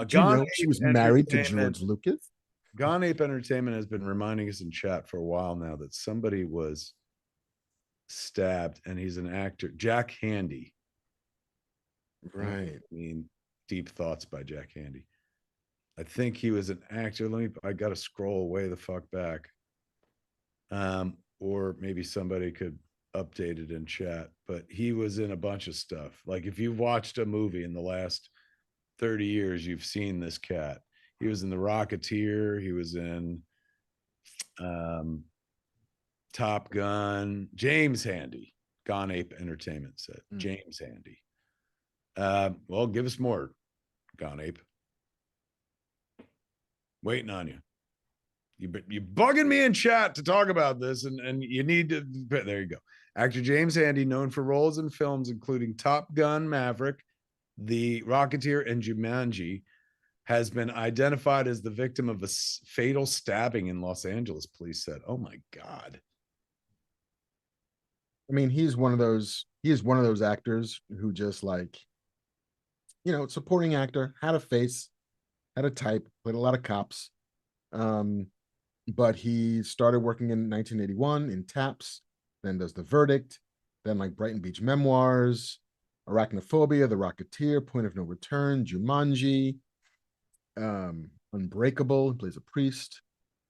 She was married to George Lucas. Gone Ape Entertainment has been reminding us in chat for a while now that somebody was stabbed, and he's an actor, Jack Handy. Right. I mean, Deep Thoughts by Jack Handy. I think he was an actor. I got to scroll way the fuck back. Or maybe somebody could update it in chat, but he was in a bunch of stuff. Like if you've watched a movie in the last 30 years, you've seen this cat. He was in The Rocketeer. He was in Top Gun. James Handy. Gone Ape Entertainment said. James Handy. Well, give us more, Gone Ape. Waiting on you. You bugging me in chat to talk about this, and you need to. There you go. Actor James Handy, known for roles in films including Top Gun, Maverick, The Rocketeer, and Jumanji, has been identified as the victim of a fatal stabbing in Los Angeles, police said. Oh my God. I mean, he is one of those actors who just like, supporting actor, had a face, had a type, played a lot of cops. But he started working in 1981 in Taps, then does The Verdict, then like Brighton Beach Memoirs, Arachnophobia, The Rocketeer, Point of No Return, Jumanji, Unbreakable, plays a priest.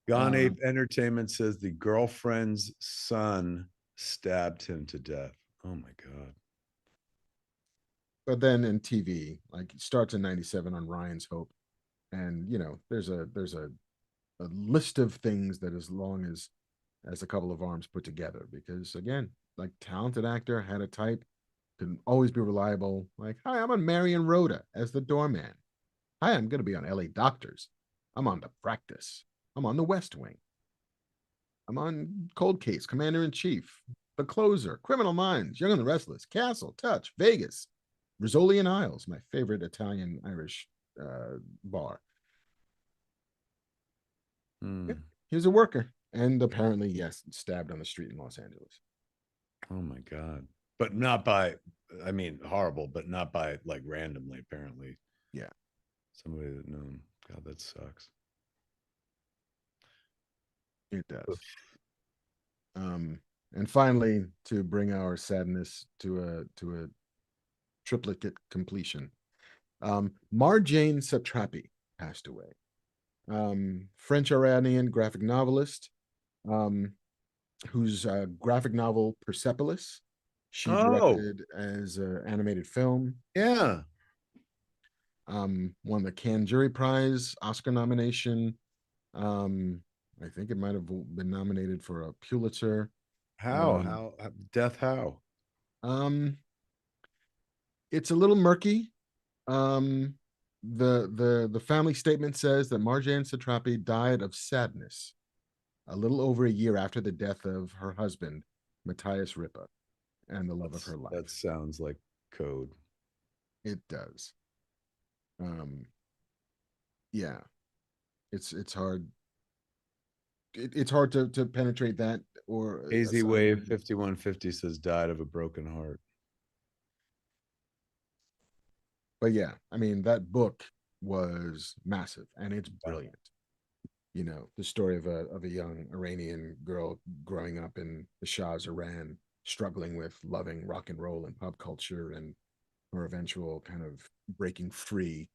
Gone Ape Entertainment says the girlfriend's son stabbed him to death. Oh my God. But then in TV, like it starts in 97 on Ryan's Hope. And there's a list of things that as long as a couple of arms put together, because again, like talented actor, had a type, could always be reliable. Like, hi, I'm on Marion Rhoda as the doorman. Hi, I'm gonna be on LA Doctors. I'm on The Practice. I'm on The West Wing. I'm on Cold Case, Commander in Chief, The Closer, Criminal Minds, Young and the Restless, Castle, Touch, Vegas, Rizzoli and Isles, my favorite Italian Irish bar. Yeah, he was a worker, and apparently, yes, stabbed on the street in Los Angeles. Oh my God. But not by, I mean, horrible, but not by like randomly, apparently. Yeah. Somebody that known. God, that sucks. It does. And finally, to bring our sadness to a triplicate completion, Marjane Satrapi passed away. French Iranian graphic novelist, whose graphic novel Persepolis she directed as an animated film. Yeah. Won the Cannes Jury Prize, Oscar nomination. I think it might have been nominated for a Pulitzer. How death? How? It's a little murky. The family statement says that Marjane Satrapi died of sadness a little over a year after the death of her husband, Matthias Ripa, and the love of her life. That sounds like code. It does. Yeah, it's hard. It's hard to penetrate that. Or Hazy Wave 5150 says died of a broken heart. But yeah, I mean, that book was massive and it's brilliant. The story of a young Iranian girl growing up in the Shah's Iran, struggling with loving rock and roll and pop culture, and her eventual kind of breaking free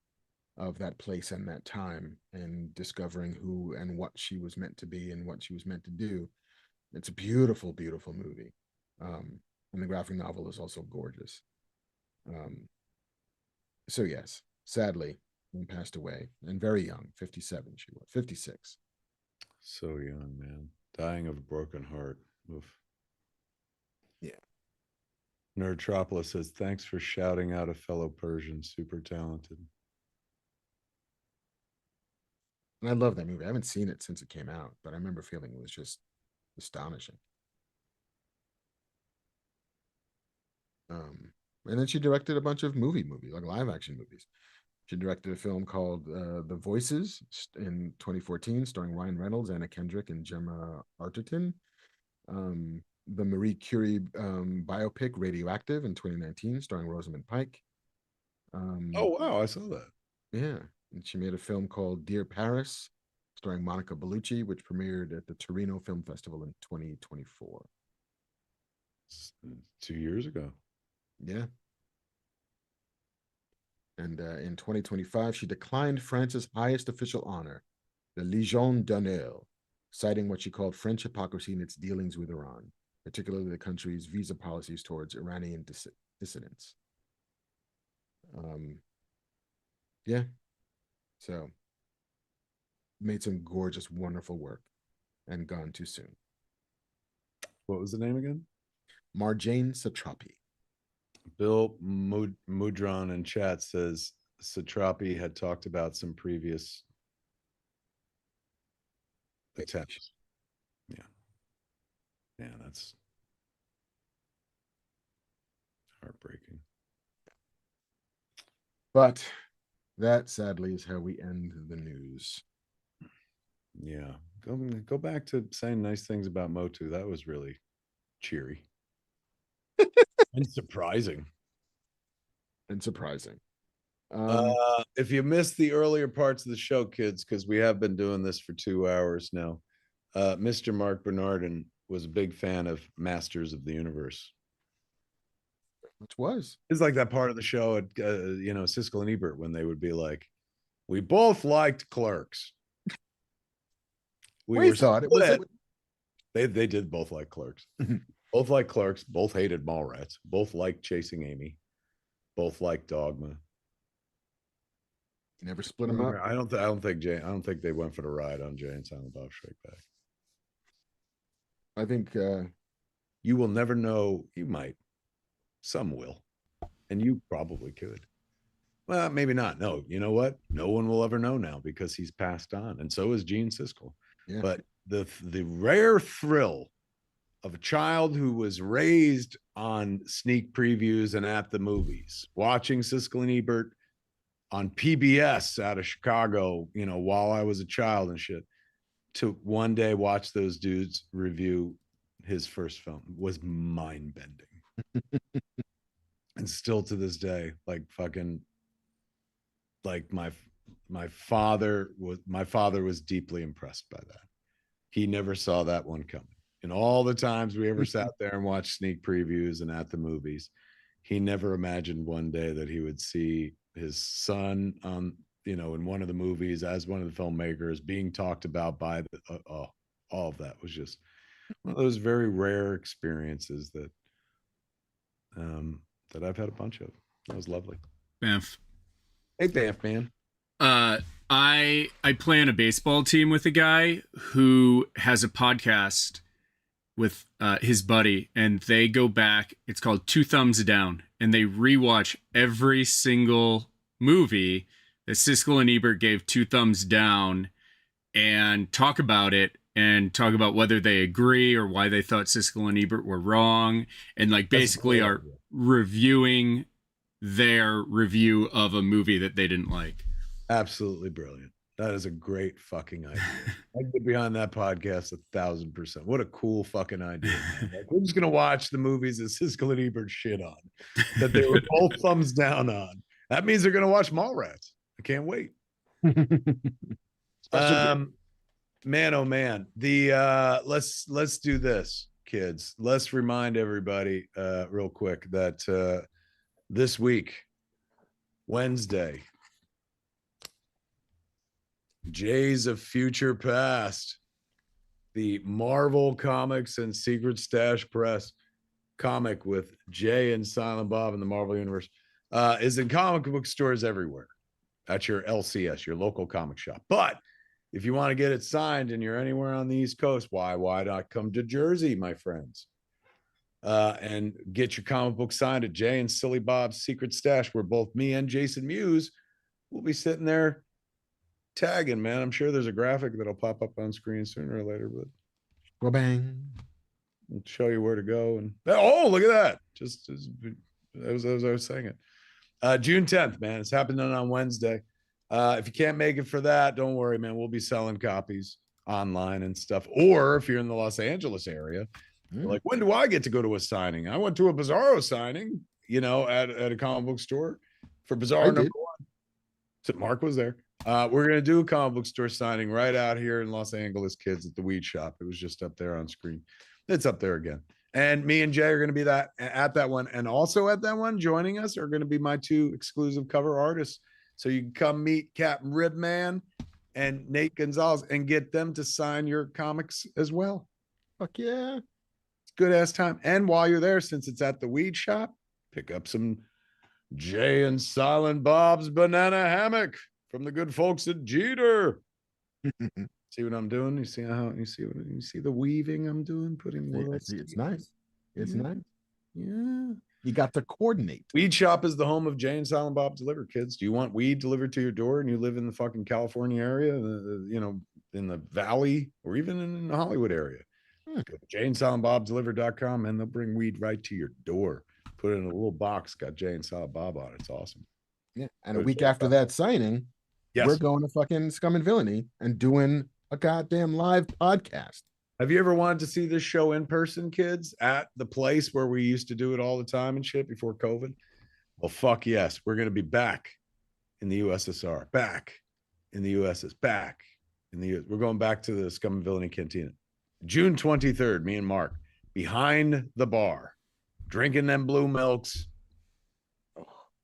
of that place and that time, and discovering who and what she was meant to be and what she was meant to do. It's a beautiful, beautiful movie. And the graphic novel is also gorgeous. So yes, sadly, he passed away, and very young, 57 she was, 56. So young, man. Dying of a broken heart. Oof. Yeah. Nerdtropolis says, thanks for shouting out a fellow Persian. Super talented. And I love that movie. I haven't seen it since it came out, but I remember feeling it was just astonishing. And then she directed a bunch of movies, like live action movies. She directed a film called The Voices in 2014, starring Ryan Reynolds, Anna Kendrick, and Gemma Arterton. The Marie Curie biopic Radioactive in 2019, starring Rosamund Pike. Oh, wow, I saw that. Yeah. And she made a film called Dear Paris, starring Monica Bellucci, which premiered at the Torino Film Festival in 2024. 2 years ago. Yeah. And in 2025, she declined France's highest official honor, the Légion d'honneur, citing what she called French hypocrisy in its dealings with Iran, particularly the country's visa policies towards Iranian dissidents. Yeah. So, made some gorgeous, wonderful work, and gone too soon. What was the name again? Marjane Satrapi. Bill Mudron in chat says Satrapi had talked about some previous attempts. Yeah. Yeah, that's heartbreaking. But that, sadly, is how we end the news. Yeah. Go back to saying nice things about Motu. That was really cheery. And surprising. If you missed the earlier parts of the show, kids, because we have been doing this for 2 hours now, Mr. Marc Bernardin was a big fan of Masters of the Universe. Which was. It's like that part of the show at Siskel and Ebert when they would be like, we both liked Clerks. We thought it was. They did both like Clerks. Both like Clerks. Both hated Mallrats. Both liked Chasing Amy. Both liked Dogma. Never split them up. I don't think they went for the ride on Jay and Silent Bob Strike Back. I think you will never know. You might. Some will. And you probably could. Well, maybe not. No, you know what? No one will ever know now because he's passed on. And so is Gene Siskel. Yeah. But the rare thrill of a child who was raised on sneak previews and at the movies, watching Siskel and Ebert on PBS out of Chicago, while I was a child and shit, to one day watch those dudes review his first film was mind-bending. And still to this day, like fucking, like my father was deeply impressed by that. He never saw that one coming. And all the times we ever sat there and watched sneak previews and at the movies, he never imagined one day that he would see his son in one of the movies as one of the filmmakers being talked about by all of that was just one of those very rare experiences that I've had a bunch of. That was lovely. Banff. Hey, Banff, man. I play on a baseball team with a guy who has a podcast with his buddy, and they go back. It's called Two Thumbs Down, and they rewatch every single movie that Siskel and Ebert gave 2 thumbs down, and talk about it, and talk about whether they agree or why they thought Siskel and Ebert were wrong, and like basically are reviewing their review of a movie that they didn't like. Absolutely brilliant. That is a great fucking idea. I'd get behind that podcast 1,000%. What a cool fucking idea. Like, we're just gonna watch the movies that Siskel and Ebert shit on, that they were both thumbs down on. That means they're gonna watch Mallrats. I can't wait. Man, oh man. Let's do this, kids. Let's remind everybody real quick that this week, Wednesday, Jays of Future Past, the Marvel Comics and Secret Stash Press comic with Jay and Silent Bob in the Marvel Universe, is in comic book stores everywhere. That's your LCS, your local comic shop. But if you want to get it signed and you're anywhere on the East Coast, why not come to Jersey, my friends? And get your comic book signed at Jay and Silly Bob's Secret Stash, where both me and Jason Mewes will be sitting there tagging, man. I'm sure there's a graphic that'll pop up on screen sooner or later, but go bang. We'll show you where to go. And look at that. Just as I was saying it. June 10th, man. It's happening on Wednesday. If you can't make it for that, don't worry, man. We'll be selling copies online and stuff. Or if you're in the Los Angeles area, like, when do I get to go to a signing? I went to a Bizarro signing, at a comic book store for Bizarro number 1. So Mark was there. We're going to do a comic book store signing right out here in Los Angeles, kids, at the Weed Shop. It was just up there on screen. It's up there again. And me and Jay are going to be at that one. And also at that one, joining us are going to be my 2 exclusive cover artists. So you can come meet Captain Ribman and Nate Gonzalez and get them to sign your comics as well. Fuck yeah. It's good ass time. And while you're there, since it's at the Weed Shop, pick up some Jay and Silent Bob's Banana Hammock from the good folks at Jeter. See what I'm doing? You see the weaving I'm doing? Putting words. It's nice. It's nice. Yeah. You got to coordinate. Weed Shop is the home of Jay and Silent Bob Deliver, kids. Do you want weed delivered to your door and you live in the fucking California area, in the Valley, or even in the Hollywood area? Go to jayandsilentbobdeliver.com and they'll bring weed right to your door. Put it in a little box, got Jay and Silent Bob on it. It's awesome. Yeah. And a week after that signing, we're going to fucking Scum and Villainy and doing a goddamn live podcast. Have you ever wanted to see this show in person, kids, at the place where we used to do it all the time and shit before COVID? Well, fuck yes. We're going to be back in the USSR, back in the USS, back in the US. We're going back to the Scum and Villainy Cantina. June 23rd, me and Mark, behind the bar, drinking them blue milks,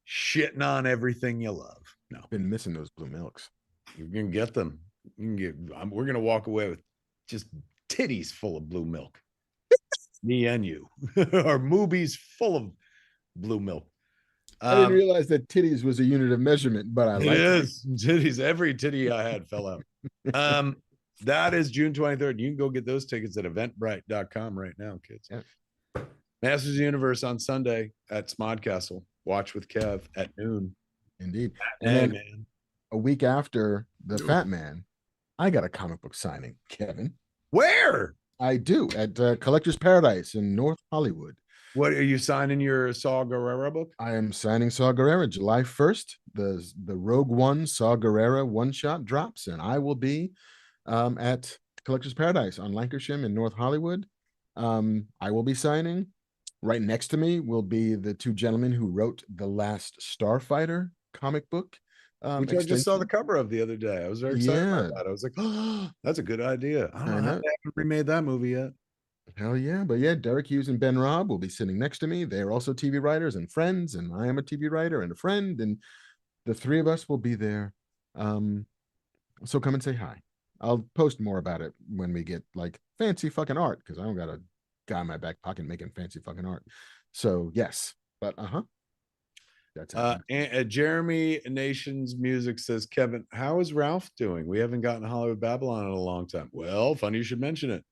shitting on everything you love. No, Been missing those blue milks. you can get them. You can get. We're gonna walk away with just titties full of blue milk. Me and you, our movies full of blue milk. I didn't realize that titties was a unit of measurement, but I like it. Titties. Every titty I had fell out. That is June 23rd. You can go get those tickets at eventbrite.com right now, kids. Yeah. Masters of the Universe on Sunday at Smodcastle. Watch with Kev at noon. Indeed. And then a week after the Fat Man, I got a comic book signing, Kevin. Where? I do, at Collector's Paradise in North Hollywood. What are you signing your Saw Gerrera book? I am signing Saw Gerrera July 1st. The Rogue One Saw Gerrera one-shot drops, and I will be at Collector's Paradise on Lancashire in North Hollywood. I will be signing. Right next to me will be the two gentlemen who wrote the last Starfighter comic book. Which I just saw the cover of the other day. I was very excited about that. I was like, oh, that's a good idea. I don't know how they haven't remade that movie yet. Hell yeah. But yeah, Derek Hughes and Ben Robb will be sitting next to me. They're also TV writers and friends, and I am a TV writer and a friend, and the three of us will be there. So come and say hi. I'll post more about it when we get like fancy fucking art, because I don't got a guy in my back pocket making fancy fucking art. So yes, but that's Jeremy Nations Music says, Kevin, how is Ralph doing? We haven't gotten Hollywood Babylon in a long time. Well, funny you should mention it,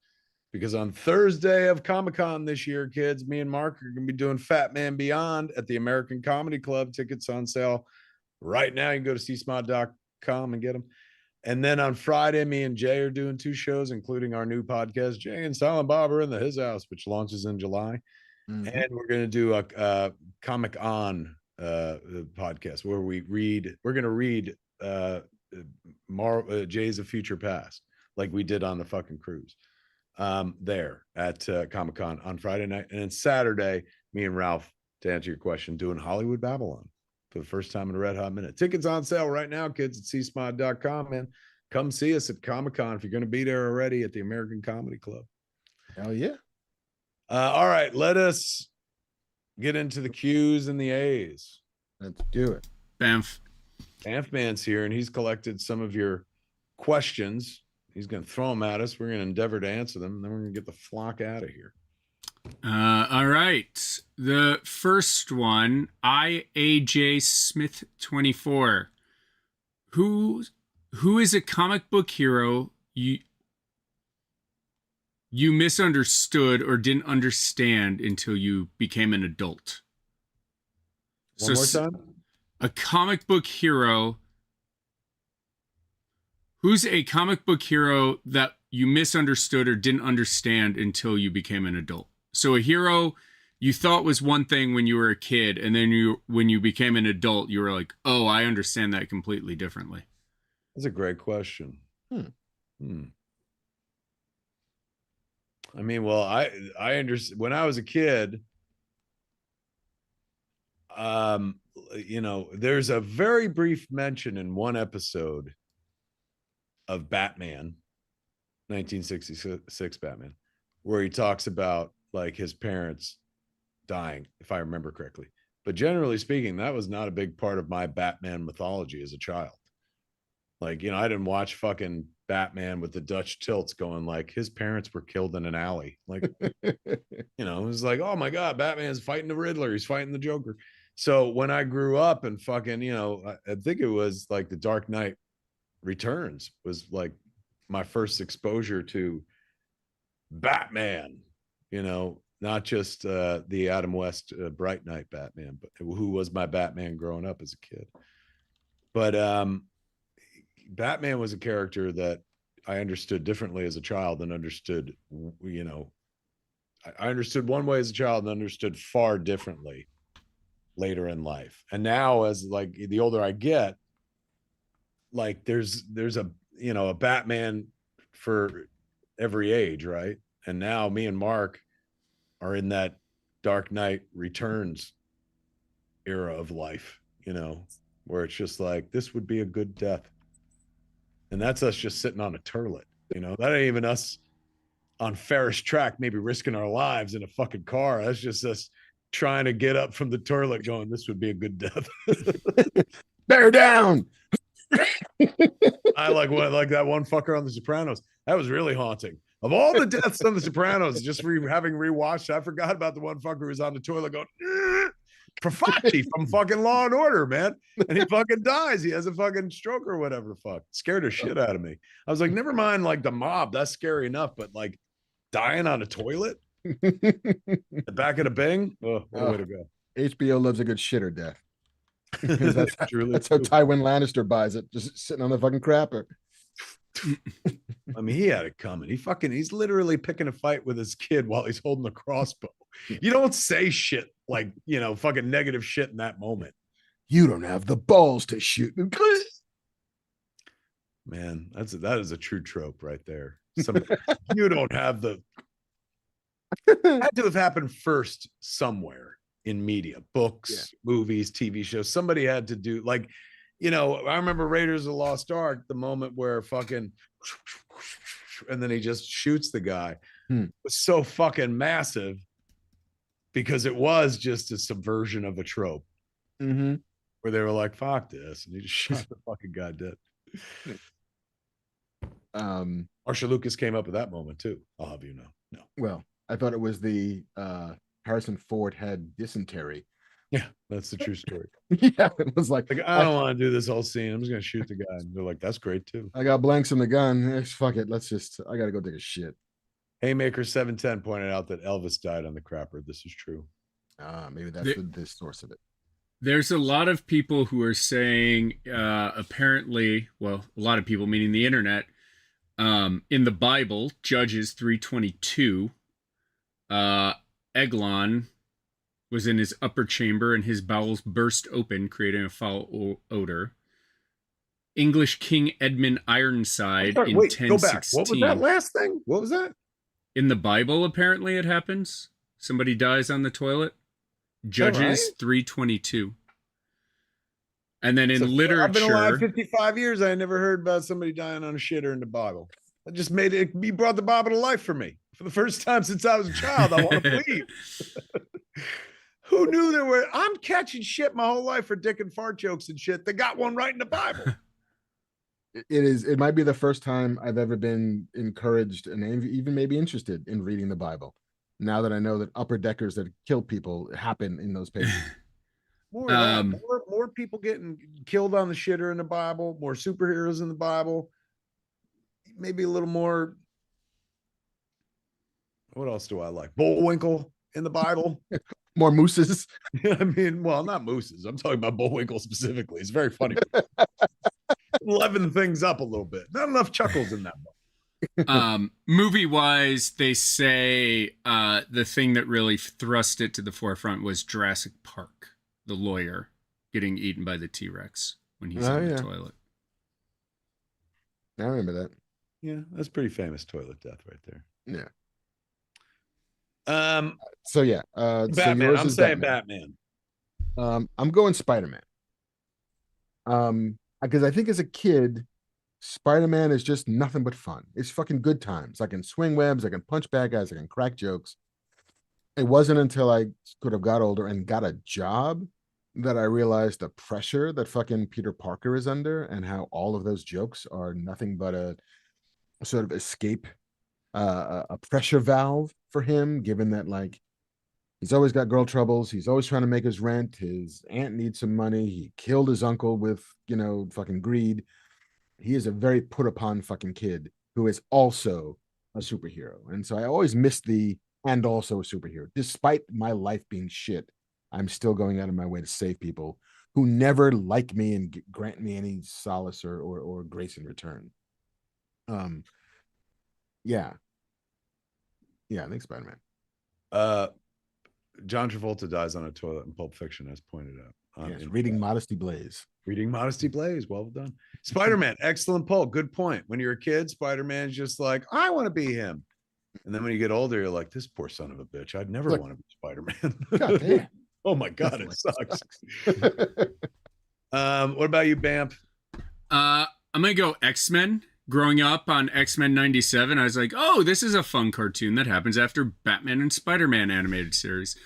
because on Thursday of Comic-Con this year, kids, me and Mark are going to be doing Fat Man Beyond at the American Comedy Club. Tickets on sale right now. You can go to csmod.com and get them. And then on Friday, me and Jay are doing 2 shows, including our new podcast, Jay and Silent Bob are in the His House, which launches in July. And we're going to do a Comic On podcast where we're going to read Jay's of Future Past, like we did on the fucking cruise there at Comic-Con on Friday night. And then Saturday, me and Ralph, to answer your question, doing Hollywood Babylon for the first time in a red hot minute. Tickets on sale right now, kids, at csmod.com, man. Come see us at Comic-Con if you're going to be there already at the American Comedy Club. Hell yeah. All right, let us get into the Q's and the A's. Let's do it. Banff Man's here, and he's collected some of your questions. He's going to throw them at us. We're going to endeavor to answer them, and then we're going to get the flock out of here. All right. The first one, IAJ Smith 24. Who is a comic book hero you misunderstood or didn't understand until you became an adult? One more time? A comic book hero. Who's a comic book hero that you misunderstood or didn't understand until you became an adult? So a hero you thought was one thing when you were a kid, and then when you became an adult, you were like, oh, I understand that completely differently. That's a great question. I mean, well, I understand when I was a kid, there's a very brief mention in one episode of Batman, 1966 Batman, where he talks about like his parents dying, if I remember correctly. But generally speaking, that was not a big part of my Batman mythology as a child. Like, I didn't watch fucking Batman with the Dutch tilts going like his parents were killed in an alley. Like, it was like, oh my God, Batman's fighting the Riddler. He's fighting the Joker. So when I grew up and fucking, I think it was like the Dark Knight Returns was like my first exposure to Batman, not just the Adam West Bright Knight Batman, but who was my Batman growing up as a kid. But Batman was a character that I understood differently as a child and understood, I understood one way as a child and understood far differently later in life. And now as like the older I get, like there's a, a Batman for every age. Right. And now me and Mark are in that Dark Knight Returns era of life, where it's just like, this would be a good death. And that's us just sitting on a turlet, that ain't even us on Ferris track, maybe risking our lives in a fucking car. That's just us trying to get up from the toilet going, this would be a good death. Bear down. I like that one fucker on The Sopranos. That was really haunting. Of all the deaths on The Sopranos, just having rewatched, I forgot about the one fucker who was on the toilet going, Profaci from fucking Law and Order, man. And he fucking dies. He has a fucking stroke or whatever the fuck. Scared the shit out of me. I was like, never mind like the mob. That's scary enough. But like dying on a toilet? The back of the Bing? Oh, what a way to go. HBO loves a good shitter death. Because that's how Tywin Lannister buys it. Just sitting on the fucking crapper. I mean, he had it coming. He's literally picking a fight with his kid while he's holding a crossbow. You don't say shit like, fucking negative shit in that moment. You don't have the balls to shoot. Man, that is a true trope right there. You don't have the had to have happened first somewhere in media, books, movies, TV shows. Somebody had to do like, I remember Raiders of the Lost Ark, the moment where fucking, and then he just shoots the guy. It was so fucking massive because it was just a subversion of a trope where they were like, fuck this. And he just shot the fucking guy dead. Marsha Lucas came up with that moment too. I'll have you know. No. Well, I thought it was the Harrison Ford had dysentery. Yeah, that's the true story. Yeah, it was like I don't want to do this whole scene. I'm just gonna shoot the guy. And they're like, that's great too. I got blanks in the gun. Fuck it. I gotta go take a shit. Haymaker 710 pointed out that Elvis died on the crapper. This is true. Maybe that's the source of it. There's a lot of people who are saying, apparently, well, a lot of people, meaning the internet, in the Bible, Judges 3:22, Eglon was in his upper chamber and his bowels burst open, creating a foul odor. English King Edmund Ironside in 1016. Go back. What was that last thing? What was that? In the Bible, apparently it happens. Somebody dies on the toilet. Judges 3:22. And then in literature, I've been alive 55 years. I never heard about somebody dying on a shitter in the Bible. I just made it. You brought the Bible to life for me. For the first time since I was a child, I want to believe. Who knew there were? I'm catching shit my whole life for dick and fart jokes and shit. They got one right in the Bible. It might be the first time I've ever been encouraged and even maybe interested in reading the Bible. Now that I know that upper deckers that kill people happen in those pages. More people getting killed on the shitter in the Bible, more superheroes in the Bible, maybe a little more. What else do I like? Bullwinkle in the Bible. More mooses. I mean, well, not mooses. I'm talking about Bullwinkle specifically. It's very funny. Leaven things up a little bit. Not enough chuckles in that book. Movie wise, they say the thing that really thrust it to the forefront was Jurassic Park, the lawyer getting eaten by the T-Rex when he's in the toilet. I remember that. Yeah, that's pretty famous toilet death right there. Yeah. Batman. So I'm saying Batman. I'm going Spider-Man. Because I think as a kid, Spider-Man is just nothing but fun. It's fucking good times. I can swing webs, I can punch bad guys, I can crack jokes. It wasn't until I could have got older and got a job that I realized the pressure that fucking Peter Parker is under and how all of those jokes are nothing but a sort of escape, a pressure valve for him, given that like he's always got girl troubles, he's always trying to make his rent, his aunt needs some money, he killed his uncle with fucking greed. He is a very put upon fucking kid who is also a superhero. And so I always miss and also a superhero. Despite my life being shit, I'm still going out of my way to save people who never like me and grant me any solace or grace in return. Yeah, I think Spider-Man. John Travolta dies on a toilet in Pulp Fiction, as pointed out. Yes, reading Modesty Blaze. Reading Modesty Blaze. Well done. Spider-Man, excellent poll. Good point. When you're a kid, Spider-Man's just like, I want to be him. And then when you get older, you're like, this poor son of a bitch. I'd never want to be Spider-Man. God damn. Oh my God, it sucks. What about you, Bamp? I'm going to go X-Men. Growing up on X-Men 97, I was like, oh, this is a fun cartoon that happens after Batman and Spider-Man animated series.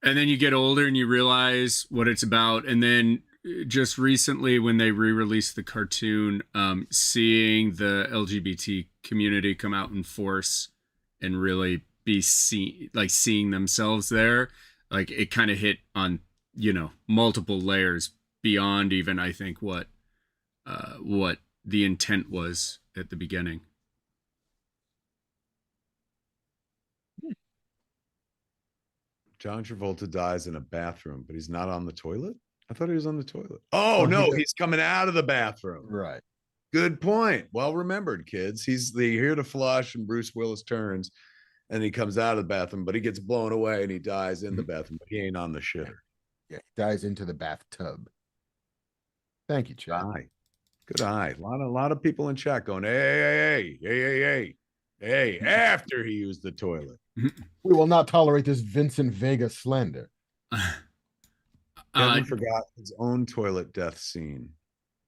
And then you get older and you realize what it's about. And then just recently, when they re-released the cartoon, seeing the LGBT community come out in force and really be seeing themselves there, like it kind of hit on, multiple layers beyond even, I think, what the intent was at the beginning. John Travolta dies in a bathroom, but he's not on the toilet. I thought he was on the toilet. Oh no, he's coming out of the bathroom. Right. Good point. Well remembered, kids. He's here to flush, and Bruce Willis turns, and he comes out of the bathroom, but he gets blown away and he dies in the bathroom, but he ain't on the shitter. Yeah, he dies into the bathtub. Thank you, Chad. Good eye. A lot of people in chat going, hey, after he used the toilet. We will not tolerate this Vincent Vega slander. Kevin forgot his own toilet death scene.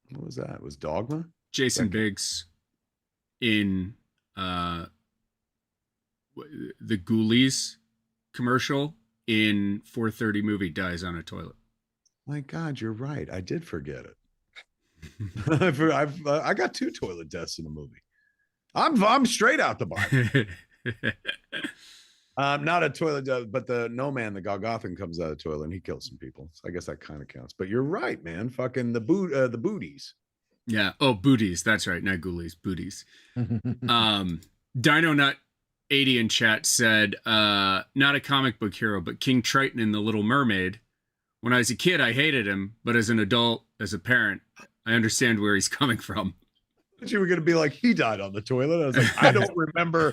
What was that? It was Dogma? Jason Biggs in the Ghoulies commercial in 4:30 movie dies on a toilet. My God, you're right. I did forget it. I got 2 toilet deaths in a movie. I'm straight out the Bible. Not a toilet death, but the No Man, the Golgothan, comes out of the toilet and he kills some people. So I guess that kind of counts. But you're right, man. Fucking the booties. Yeah. Oh, booties. That's right. Not ghoulies. Booties. Dino Nut 80 in chat said, not a comic book hero, but King Triton in The Little Mermaid. When I was a kid, I hated him, but as an adult, as a parent, I understand where he's coming from. You were going to be like, he died on the toilet. I was like, I don't remember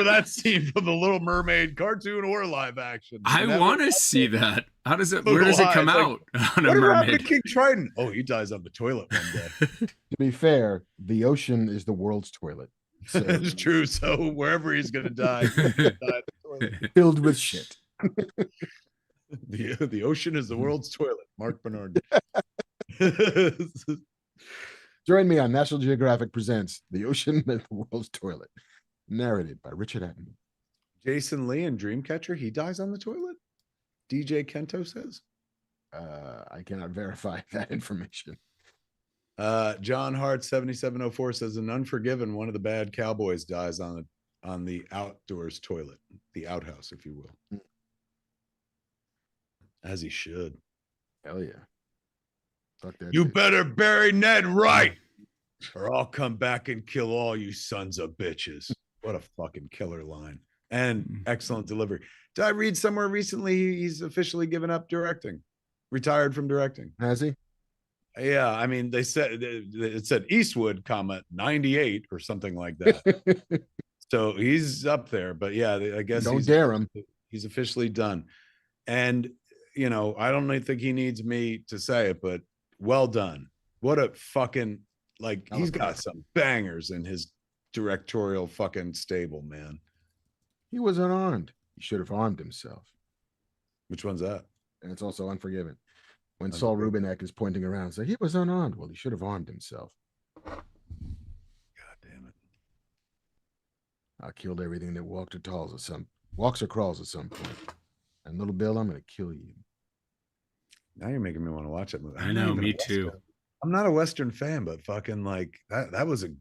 that scene from the Little Mermaid cartoon or live action. I want to see that. How does it? Where does it come out on a what mermaid? Happened to King Triton? Oh, he dies on the toilet one day. To be fair, the ocean is the world's toilet. So. It's true. So wherever he's going to die, filled with shit. The ocean is the world's toilet. Marc Bernardin. Join me on National Geographic Presents The Ocean is the World's Toilet, narrated by Richard Attenborough. Jason Lee in Dreamcatcher, he dies on the toilet? DJ Kento says. I cannot verify that information. John Hart 7704 says in Unforgiven, one of the bad cowboys dies on the outdoors toilet, the outhouse, if you will. As he should. Hell yeah. Fuck that. You shit. better bury Ned right, or I'll come back and kill all you sons of bitches. What a fucking killer line. And excellent delivery. Did I read somewhere recently he's officially given up directing? Retired from directing. Has he? Yeah, I mean, it said Eastwood, 98 or something like that. So he's up there, but yeah, I guess don't dare him. He's officially done. And I don't think he needs me to say it, but well done. What a fucking, he's got some bangers in his directorial fucking stable, man. He was unarmed. He should have armed himself. Which one's that? And it's also Unforgiven. When Saul Rubinek is pointing around, say he was unarmed. Well, he should have armed himself. God damn it! I killed everything that walks or crawls at some point. And little Bill, I'm gonna kill you. Now you're making me want to watch that movie. I know, me too. I'm not a Western fan, but fucking that was a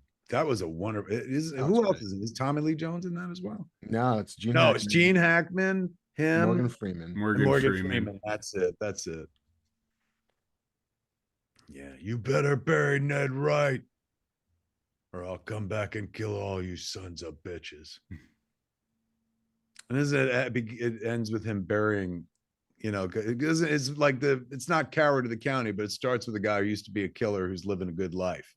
wonderful. Who else is it? Is Tommy Lee Jones in that as well? No, it's Gene. No, it's Gene Hackman. Him, Morgan Freeman. Morgan Freeman. That's it. Yeah, you better bury Ned right, or I'll come back and kill all you sons of bitches. And it ends with him burying, because it's not Coward of the County, but it starts with a guy who used to be a killer who's living a good life.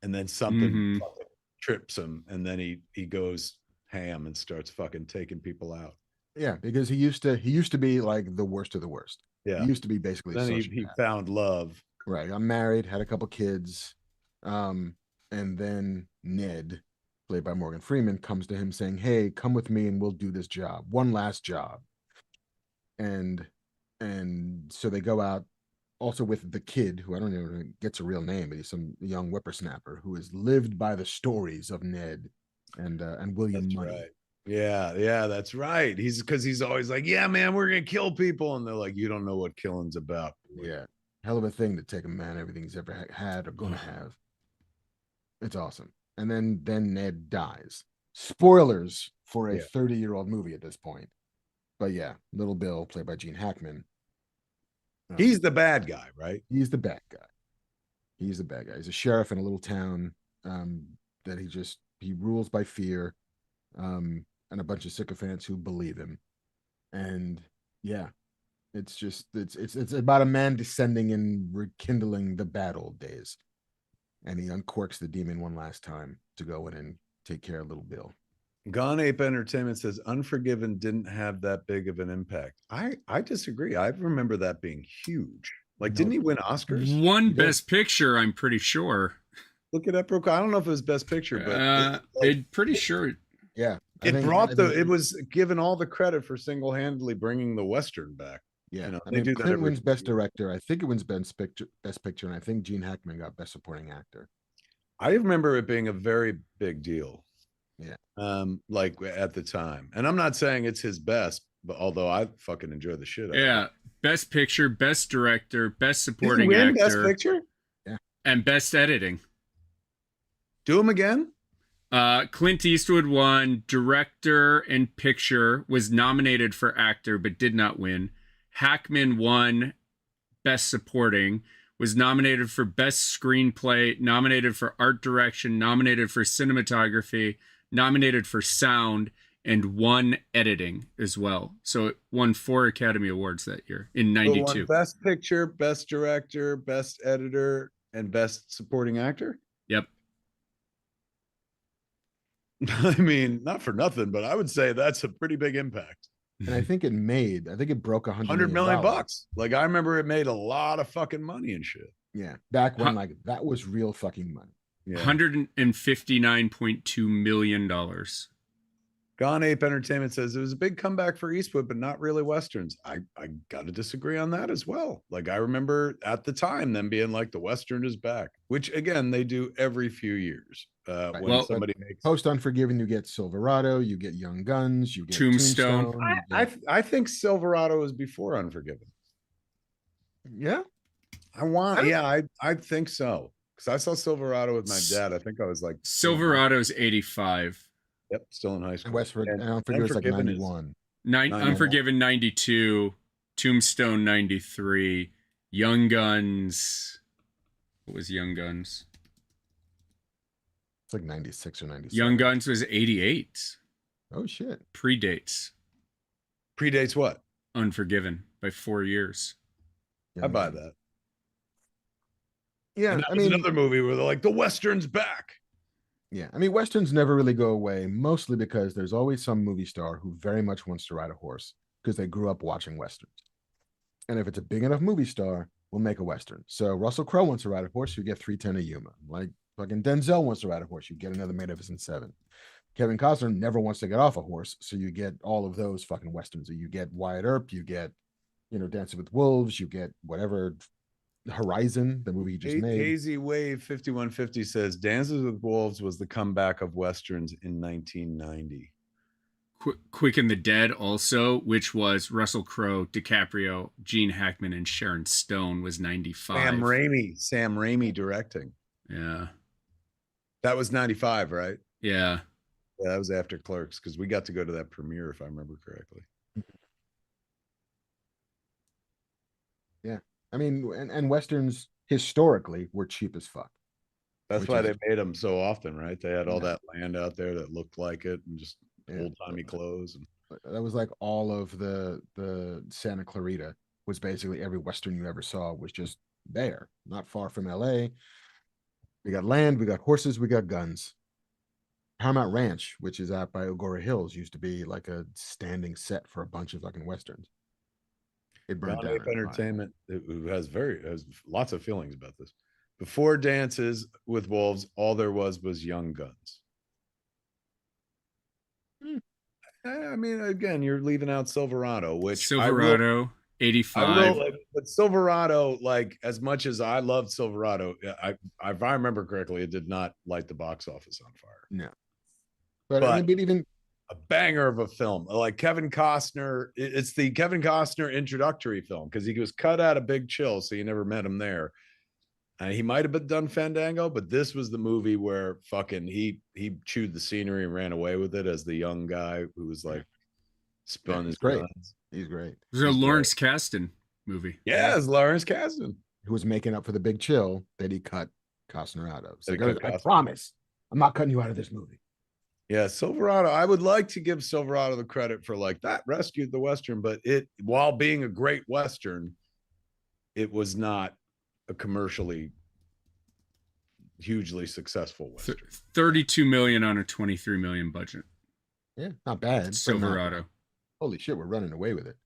And then something fucking trips him, and then he goes ham and starts fucking taking people out. Yeah, because he used to be like the worst of the worst. Yeah. He used to be basically then he found love. Right. I'm married, had a couple kids. And then Ned, played by Morgan Freeman, comes to him saying, hey, come with me and we'll do this job. One last job. And so they go out also with the kid, who I don't know gets a real name, but he's some young whippersnapper who has lived by the stories of Ned and William That's Money. right. Yeah, that's right. He's always like, yeah, man, we're gonna kill people, and they're like, you don't know what killing's about. Yeah, hell of a thing to take a man everything he's ever had or gonna have. It's awesome. And then Ned dies. Spoilers for a 30-year-old movie at this point. But yeah, Little Bill, played by Gene Hackman. He's the bad guy, right? He's the bad guy. He's the bad guy. He's a sheriff in a little town that he rules by fear, and a bunch of sycophants who believe him. And yeah, it's about a man descending and rekindling the bad old days. And he uncorks the demon one last time to go in and take care of Little Bill. Gone Ape Entertainment says Unforgiven didn't have that big of an impact. I disagree. I remember that being huge. Like, didn't he win Oscars? One Best Picture, I'm pretty sure. Look it up real quick. I don't know if it was Best Picture, but I'm pretty sure. Yeah, it was given all the credit for single-handedly bringing the Western back. Yeah, you know, they do that. Clint wins Best Director. I think it wins Best Picture, and I think Gene Hackman got Best Supporting Actor. I remember it being a very big deal. Yeah. Like at the time. And I'm not saying it's his best, but although I fucking enjoy the shit out of it. Yeah. Best Picture, Best Director, Best Supporting Actor. Best Picture? Yeah. And Best Editing. Do them again? Clint Eastwood won Director and Picture, was nominated for Actor, but did not win. Hackman won Best Supporting, was nominated for Best Screenplay, nominated for Art Direction, nominated for Cinematography, nominated for Sound, and won Editing as well. So it won 4 Academy Awards that year in 92. Best Picture, Best Director, Best Editor, and Best Supporting Actor? Yep. I mean, not for nothing, but I would say that's a pretty big impact. And I think it broke $100 million bucks. Like, I remember it made a lot of fucking money and shit. Yeah. Back when like that was real fucking money. Yeah. $159.2 million. Gone Ape Entertainment says it was a big comeback for Eastwood, but not really Westerns. I got to disagree on that as well. Like, I remember at the time them being like, the Western is back, which again, they do every few years. Right. When somebody makes post Unforgiven, you get Silverado, you get Young Guns, you get Tombstone. I think Silverado is before Unforgiven. Yeah. I think so. Because I saw Silverado with my dad. I think I was like Silverado's 85. Yep, still in high school. And Westford, and Unforgiven was like 91. Unforgiven 92, Tombstone 93, Young Guns. What was Young Guns? It's like 96 or 97. Young Guns was 88. Oh shit. Predates what? Unforgiven by 4 years. I buy that. Yeah, I mean, another movie where they're like, the Western's back. Yeah, I mean, Westerns never really go away, mostly because there's always some movie star who very much wants to ride a horse because they grew up watching Westerns. And if it's a big enough movie star, we'll make a Western. So Russell Crowe wants to ride a horse, you get 310 a Yuma. Like fucking Denzel wants to ride a horse, you get another Magnificent Seven. Kevin Costner never wants to get off a horse, so you get all of those fucking Westerns. You get Wyatt Earp, you get, Dancing with Wolves, you get whatever, Horizon, the movie he just made. Hazy Wave 5150 says Dances with Wolves was the comeback of Westerns in 1990. Quick and the Dead also, which was Russell Crowe, DiCaprio, Gene Hackman, and Sharon Stone, was 95. Sam Raimi directing. Yeah. That was 95, right? Yeah. Yeah, that was after Clerks, because we got to go to that premiere, if I remember correctly. Yeah. I mean, and Westerns historically were cheap as fuck. That's why they made them so often, right? They had all that land out there that looked like it and just old-timey clothes. And that was like all of the Santa Clarita was basically every Western you ever saw was just there, not far from LA. We got land, we got horses, we got guns. Paramount Ranch, which is out by Agora Hills, used to be like a standing set for a bunch of fucking Westerns. It burned down. Entertainment has lots of feelings about this. Before Dances with Wolves, all there was Young Guns. I mean, again, you're leaving out Silverado, which Silverado 85. But Silverado, like, as much as I loved Silverado, if I remember correctly, it did not light the box office on fire. No, but I mean, even a banger of a film. Like Kevin Costner, it's the Kevin Costner introductory film because he was cut out of Big Chill, so you never met him there. He might have been done Fandango, but this was the movie where fucking he chewed the scenery and ran away with it as the young guy who was like spun his great. guns. He's great. It was a Lawrence Kasdan movie. Yeah, it's Lawrence Kasdan. Who was making up for the Big Chill that he cut Costner out of. So I promise, I'm not cutting you out of this movie. Yeah, Silverado. I would like to give Silverado the credit for like that rescued the Western, but it, while being a great Western, it was not a commercially hugely successful Western. 32 million on a 23 million budget. Yeah, not bad. Silverado. Holy shit, we're running away with it.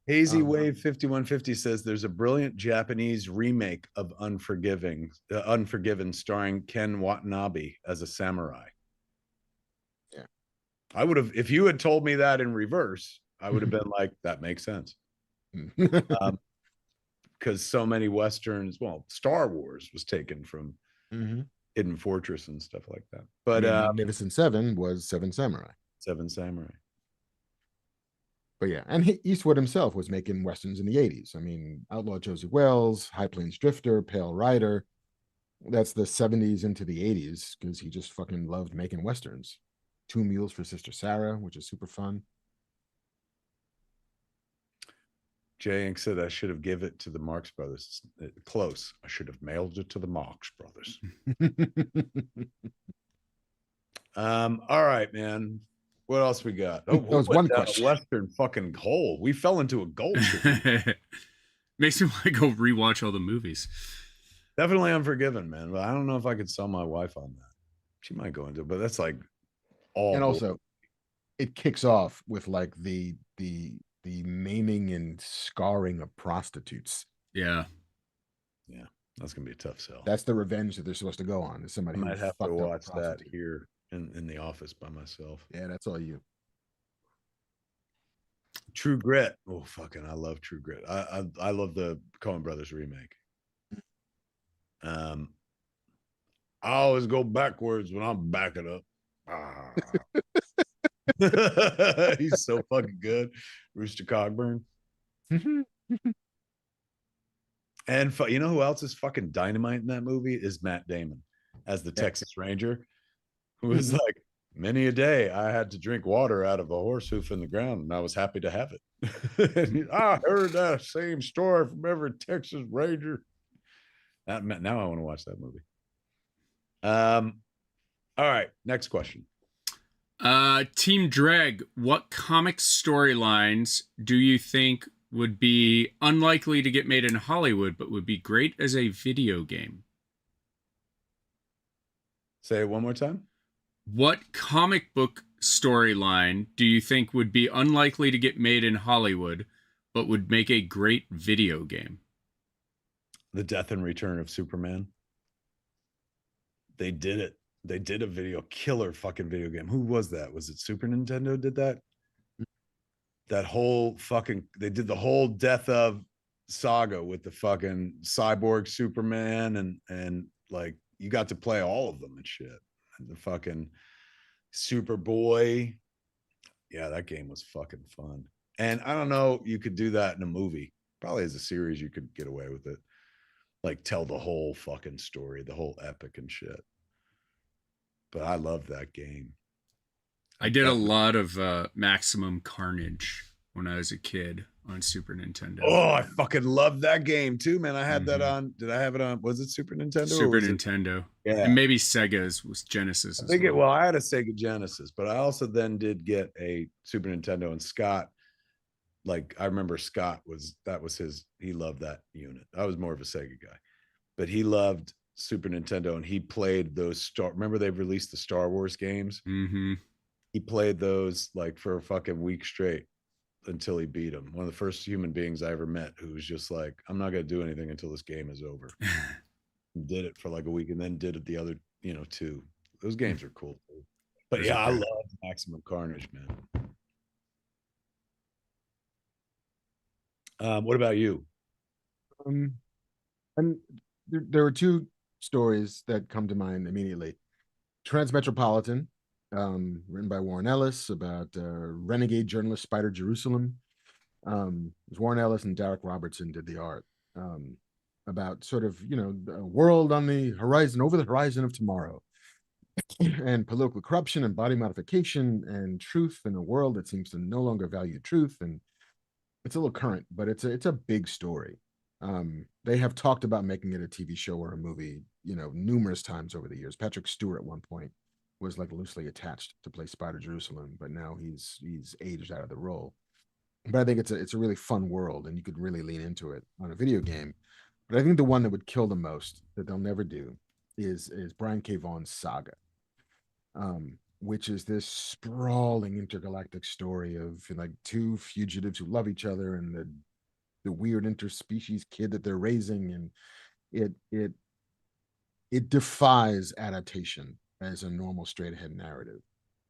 Hazy Wave 5150 says there's a brilliant Japanese remake of Unforgiven starring Ken Watanabe as a samurai. Yeah. I would have, if you had told me that in reverse, I would have been like, that makes sense. Because so many Westerns, well, Star Wars was taken from Hidden Fortress and stuff like that. But Magnificent Seven was Seven Samurai. Seven Samurai. But yeah, and Eastwood himself was making Westerns in the 80s. I mean, Outlaw Josie Wells, High Plains Drifter, Pale Rider. That's the 70s into the 80s because he just fucking loved making Westerns. Two Mules for Sister Sarah, which is super fun. Jay Ink said I should have given it to the Marx Brothers. Close. I should have mailed it to the Marx Brothers. All right, man. What else we got? Oh, that was one question. Western fucking hole. We fell into a gold. Makes me want to go rewatch all the movies. Definitely Unforgiven, man. But I don't know if I could sell my wife on that. She might go into it, but that's like all. And also, it kicks off with like the maiming and scarring of prostitutes. Yeah. Yeah. That's gonna be a tough sell. That's the revenge that they're supposed to go on. Is somebody I might have to watch that here in the office by myself. Yeah, that's all you. True Grit. Oh, fucking, I love True Grit. I love the Coen Brothers remake. I always go backwards when I'm backing up. He's so fucking good. Rooster Cogburn. And you know who else is fucking dynamite in that movie is Matt Damon as the Texas Ranger, who was like, many a day I had to drink water out of a horse hoof in the ground, and I was happy to have it. And I heard that same story from every Texas Ranger. Now I want to watch that movie. All right, next question. Team Dreg, what comic storylines do you think would be unlikely to get made in Hollywood, but would be great as a video game? Say it one more time. What comic book storyline do you think would be unlikely to get made in Hollywood, but would make a great video game? The Death and Return of Superman. They did it. They did a killer fucking video game. Who was that? Was it Super Nintendo did that? That whole fucking, they did the whole Death of saga with the fucking cyborg Superman and like you got to play all of them and shit. And the fucking Superboy. Yeah, that game was fucking fun. And I don't know, you could do that in a movie. Probably as a series, you could get away with it. Like tell the whole fucking story, the whole epic and shit. But I love that game. I did a lot of Maximum Carnage when I was a kid on Super Nintendo. Oh, I fucking love that game too, man. I had that on. Did I have it on? Was it Super Nintendo? Super Nintendo. Yeah. And maybe Sega's was Genesis. I had a Sega Genesis, but I also then did get a Super Nintendo. And Scott, like I remember Scott he loved that unit. I was more of a Sega guy, but he loved Super Nintendo and he played those remember they've released the Star Wars games? Mm-hmm. He played those like for a fucking week straight until he beat him. One of the first human beings I ever met who was just like, I'm not going to do anything until this game is over. Did it for like a week and then did it the other, two. Those games are cool too. But yeah, I love Maximum Carnage, man. What about you? And there were two stories that come to mind immediately. Transmetropolitan, written by Warren Ellis about renegade journalist Spider Jerusalem. It was Warren Ellis and Derek Robertson did the art, about sort of, a world on the horizon, over the horizon of tomorrow, and political corruption and body modification and truth in a world that seems to no longer value truth. And it's a little current, but it's a big story. They have talked about making it a TV show or a movie, numerous times over the years. Patrick Stewart at one point was like loosely attached to play Spider Jerusalem, but now he's aged out of the role. But I think it's a really fun world, and you could really lean into it on a video game. But I think the one that would kill the most that they'll never do is Brian K. Vaughan's Saga, which is this sprawling intergalactic story of like two fugitives who love each other and the weird interspecies kid that they're raising, and it defies adaptation as a normal straight ahead narrative.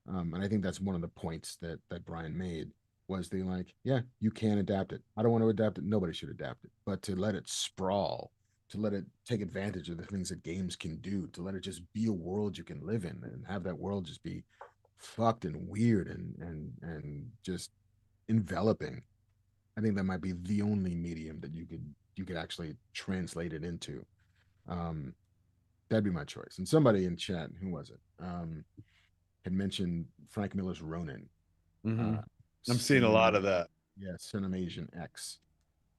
And I think that's one of the points that Brian made, was the like, yeah, you can adapt it. I don't want to adapt it. Nobody should adapt it. But to let it sprawl, to let it take advantage of the things that games can do, to let it just be a world you can live in and have that world just be fucked and weird and just enveloping. I think that might be the only medium that you could actually translate it into. That'd be my choice. And somebody in chat, who was it? Had mentioned Frank Miller's Ronin. I'm seeing a lot of that. Yeah, Cinemasian X.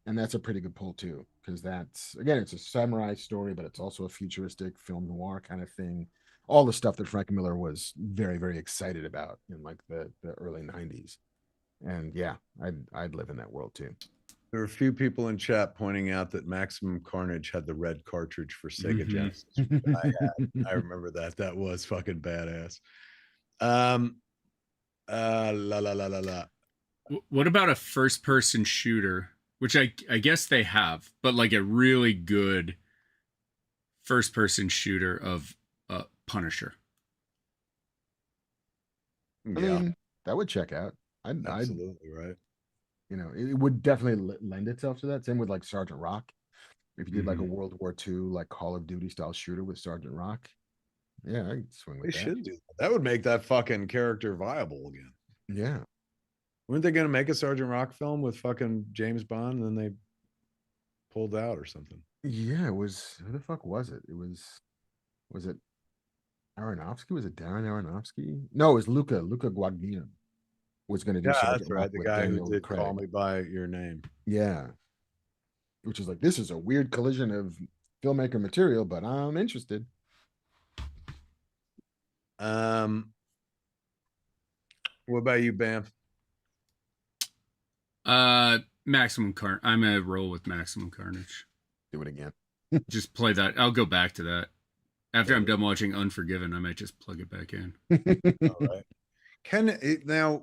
And that's a pretty good pull too, because that's, again, it's a samurai story, but it's also a futuristic film noir kind of thing. All the stuff that Frank Miller was very, very excited about in like the early 90s. And yeah, I'd live in that world too. There are a few people in chat pointing out that Maximum Carnage had the red cartridge for Sega Genesis. I remember that. That was fucking badass. What about a first-person shooter, which I guess they have, but like a really good first-person shooter of Punisher? I mean, that would check out. Absolutely right. It would definitely lend itself to that. Same with like Sergeant Rock. If you did like a World War II, like Call of Duty style shooter with Sergeant Rock, yeah, I could swing with that. They should do that. That would make that fucking character viable again. Yeah. Weren't they going to make a Sergeant Rock film with fucking James Bond, and then they pulled out or something? Yeah, it was, who the fuck was it? Was it Aronofsky? Was it Darren Aronofsky? No, it was Luca Guadagnino was going to do Sergeant that's right. Rock The with guy Daniel who did Craig. Call Me by Your Name. Yeah. Which is like, this is a weird collision of filmmaker material, but I'm interested. What about you, Bamf? Maximum Carnage. I'm gonna roll with Maximum Carnage. Do it again. Just play that. I'll go back to that after I'm done watching Unforgiven. I might just plug it back in. All right. Now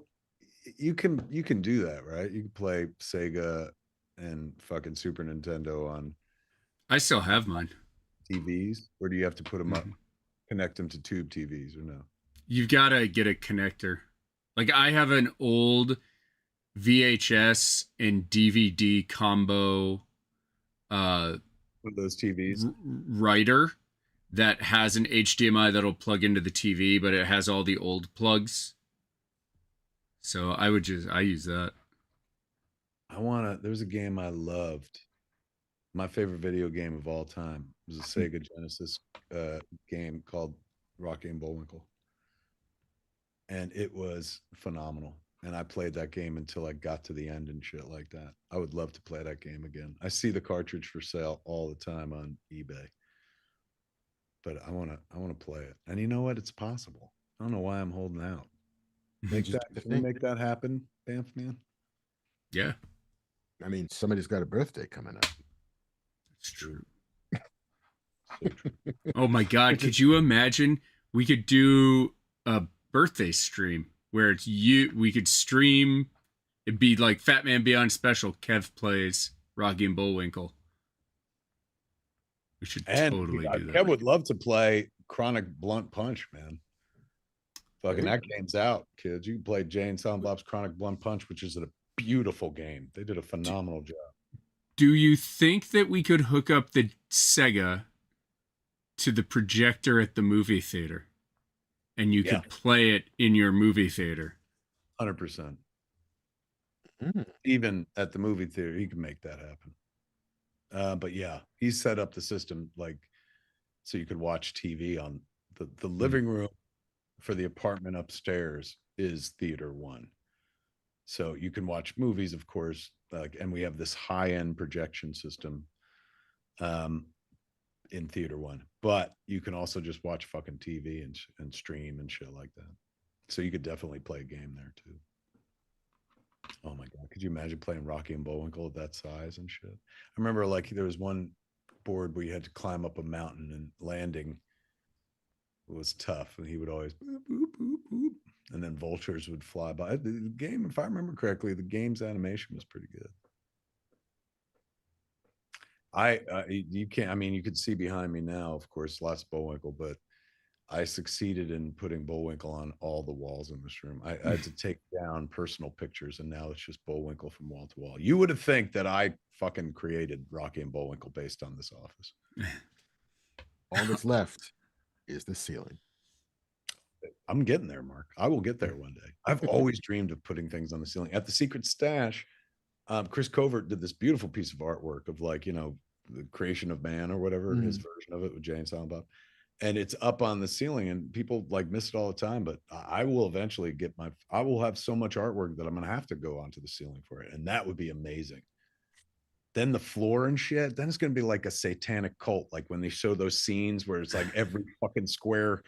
you can do that, right? You can play Sega and fucking Super Nintendo on. I still have mine. TVs, or do you have to put them up, connect them to tube TVs, or no? You've got to get a connector. Like I have an old VHS and DVD combo With those TVs writer that has an HDMI that'll plug into the TV, but it has all the old plugs. So I use that. There's a game I loved. My favorite video game of all time was a Sega Genesis game called Rocky and Bullwinkle. And it was phenomenal. And I played that game until I got to the end and shit like that. I would love to play that game again. I see the cartridge for sale all the time on eBay. But I want to play it. And you know what? It's possible. I don't know why I'm holding out. Can we make that happen, Banff man? Yeah. I mean, somebody's got a birthday coming up. It's true. So true. Oh my God. Could you imagine we could do a birthday stream where we could stream, it'd be like Fat Man Beyond Special. Kev plays Rocky and Bullwinkle. We should totally do that. Kev would love to play Chronic Blunt Punch, man. Fucking that game's out, kids. You can play Jay and Silent Bob's Chronic Blunt Punch, which is a beautiful game. They did a phenomenal job. Do you think that we could hook up the Sega to the projector at the movie theater and you could play it in your movie theater. 100%. Even at the movie theater, he can make that happen. But yeah, he set up the system like so you could watch TV on the living room for the apartment upstairs is theater 1. So you can watch movies, of course, and we have this high-end projection system in theater 1, but you can also just watch fucking TV and stream and shit like that. So you could definitely play a game there too. Oh my God. Could you imagine playing Rocky and Bullwinkle at that size and shit? I remember like there was one board where you had to climb up a mountain and landing was tough. And he would always boop, boop, boop, boop. And then vultures would fly by. The game, if I remember correctly, the game's animation was pretty good. You can't, I mean, you could see behind me now, of course, lots of Bullwinkle, but I succeeded in putting Bullwinkle on all the walls in this room. I had to take down personal pictures, and now it's just Bullwinkle from wall to wall. You would have think that I fucking created Rocky and Bullwinkle based on this office. All that's left is the ceiling. I'm getting there, Mark. I will get there one day. I've always dreamed of putting things on the ceiling. At the Secret Stash, Chris Covert did this beautiful piece of artwork of like, you know, the creation of man or whatever, his version of it with Jay and Silent Bob. And it's up on the ceiling and people like miss it all the time, but I will eventually I will have so much artwork that I'm going to have to go onto the ceiling for it. And that would be amazing. Then the floor and shit, then it's going to be like a satanic cult. Like when they show those scenes where it's like every fucking square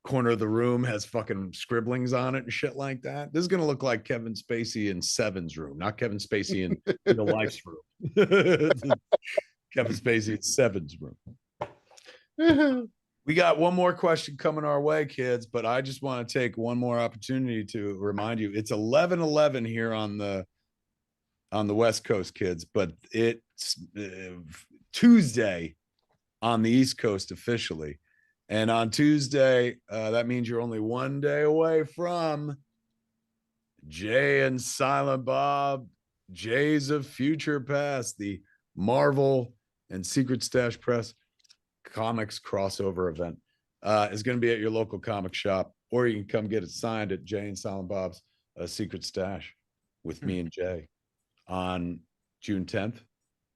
corner of the room has fucking scribblings on it and shit like that. This is going to look like Kevin Spacey in Seven's room, not Kevin Spacey in Real Life's room. Kevin Spacey in Seven's room. We got one more question coming our way, kids, but I just want to take one more opportunity to remind you it's 11:11 here on the West Coast, kids, but it's Tuesday on the East Coast officially. And on Tuesday, that means you're only one day away from Jay and Silent Bob, Jays of Future Past, the Marvel and Secret Stash Press comics crossover event. Is going to be at your local comic shop, or you can come get it signed at Jay and Silent Bob's Secret Stash with me and Jay on June 10th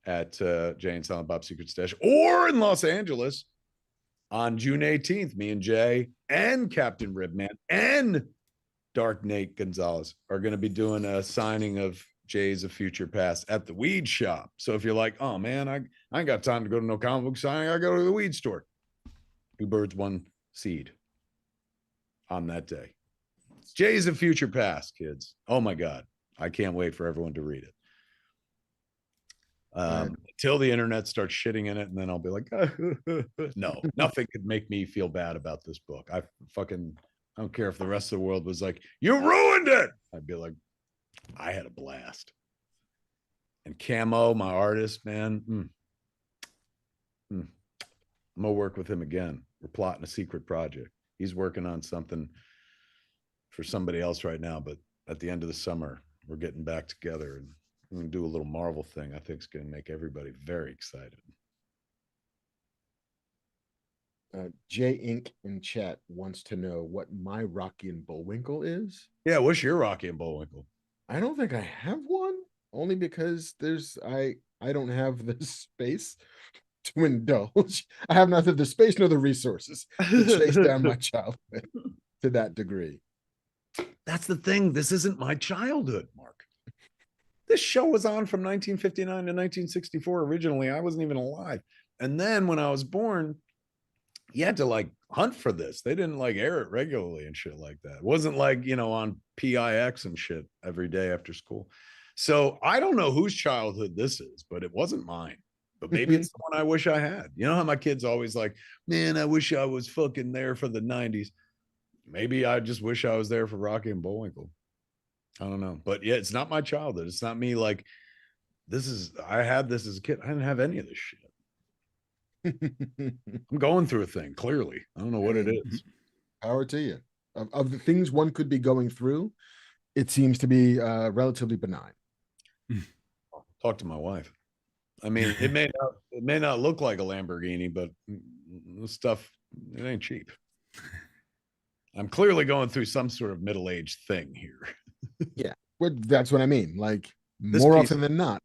at Jay and Silent Bob's Secret Stash, or in Los Angeles on June 18th. Me and Jay and Captain Ribman and Dark Nate Gonzalez are going to be doing a signing of Jays of Future Past at the weed shop. So if you're like, oh man, I ain't got time to go to no comic book signing, I go to the weed store. 2 birds, 1 seed on that day. Jays of Future Past, kids. Oh my God. I can't wait for everyone to read it. Until the internet starts shitting in it, and then I'll be like, no, nothing could make me feel bad about this book. I don't care if the rest of the world was like, you ruined it. I'd be like, I had a blast. And Camo, my artist, man, I'm gonna work with him again. We're plotting a secret project. He's working on something for somebody else right now, but at the end of the summer, we're getting back together and we're gonna do a little Marvel thing. I think it's gonna make everybody very excited. J Inc. in chat wants to know what my Rocky and Bullwinkle is. Yeah, what's your Rocky and Bullwinkle? I don't think I have one, only because I don't have the space to indulge. I have neither the space nor the resources to chase down my childhood to that degree. That's the thing. This isn't my childhood, Mark. This show was on from 1959 to 1964 originally. I wasn't even alive. And then when I was born, you had to like hunt for this. They didn't like air it regularly and shit like that. It wasn't like, you know, on PIX and shit every day after school. So I don't know whose childhood this is, but it wasn't mine. But maybe it's the one I wish I had. You know how my kids always like, man, I wish I was fucking there for the 90s. Maybe I just wish I was there for Rocky and Bullwinkle. I don't know. But yeah, it's not my childhood. It's not me like, I had this as a kid. I didn't have any of this shit. I'm going through a thing, clearly. I don't know what it is. Power to you. Of the things one could be going through, it seems to be relatively benign. Talk to my wife. I mean, it may not look like a Lamborghini, but this stuff, it ain't cheap. I'm clearly going through some sort of middle-aged thing here. Yeah, that's what I mean. Like This more piece, often than not.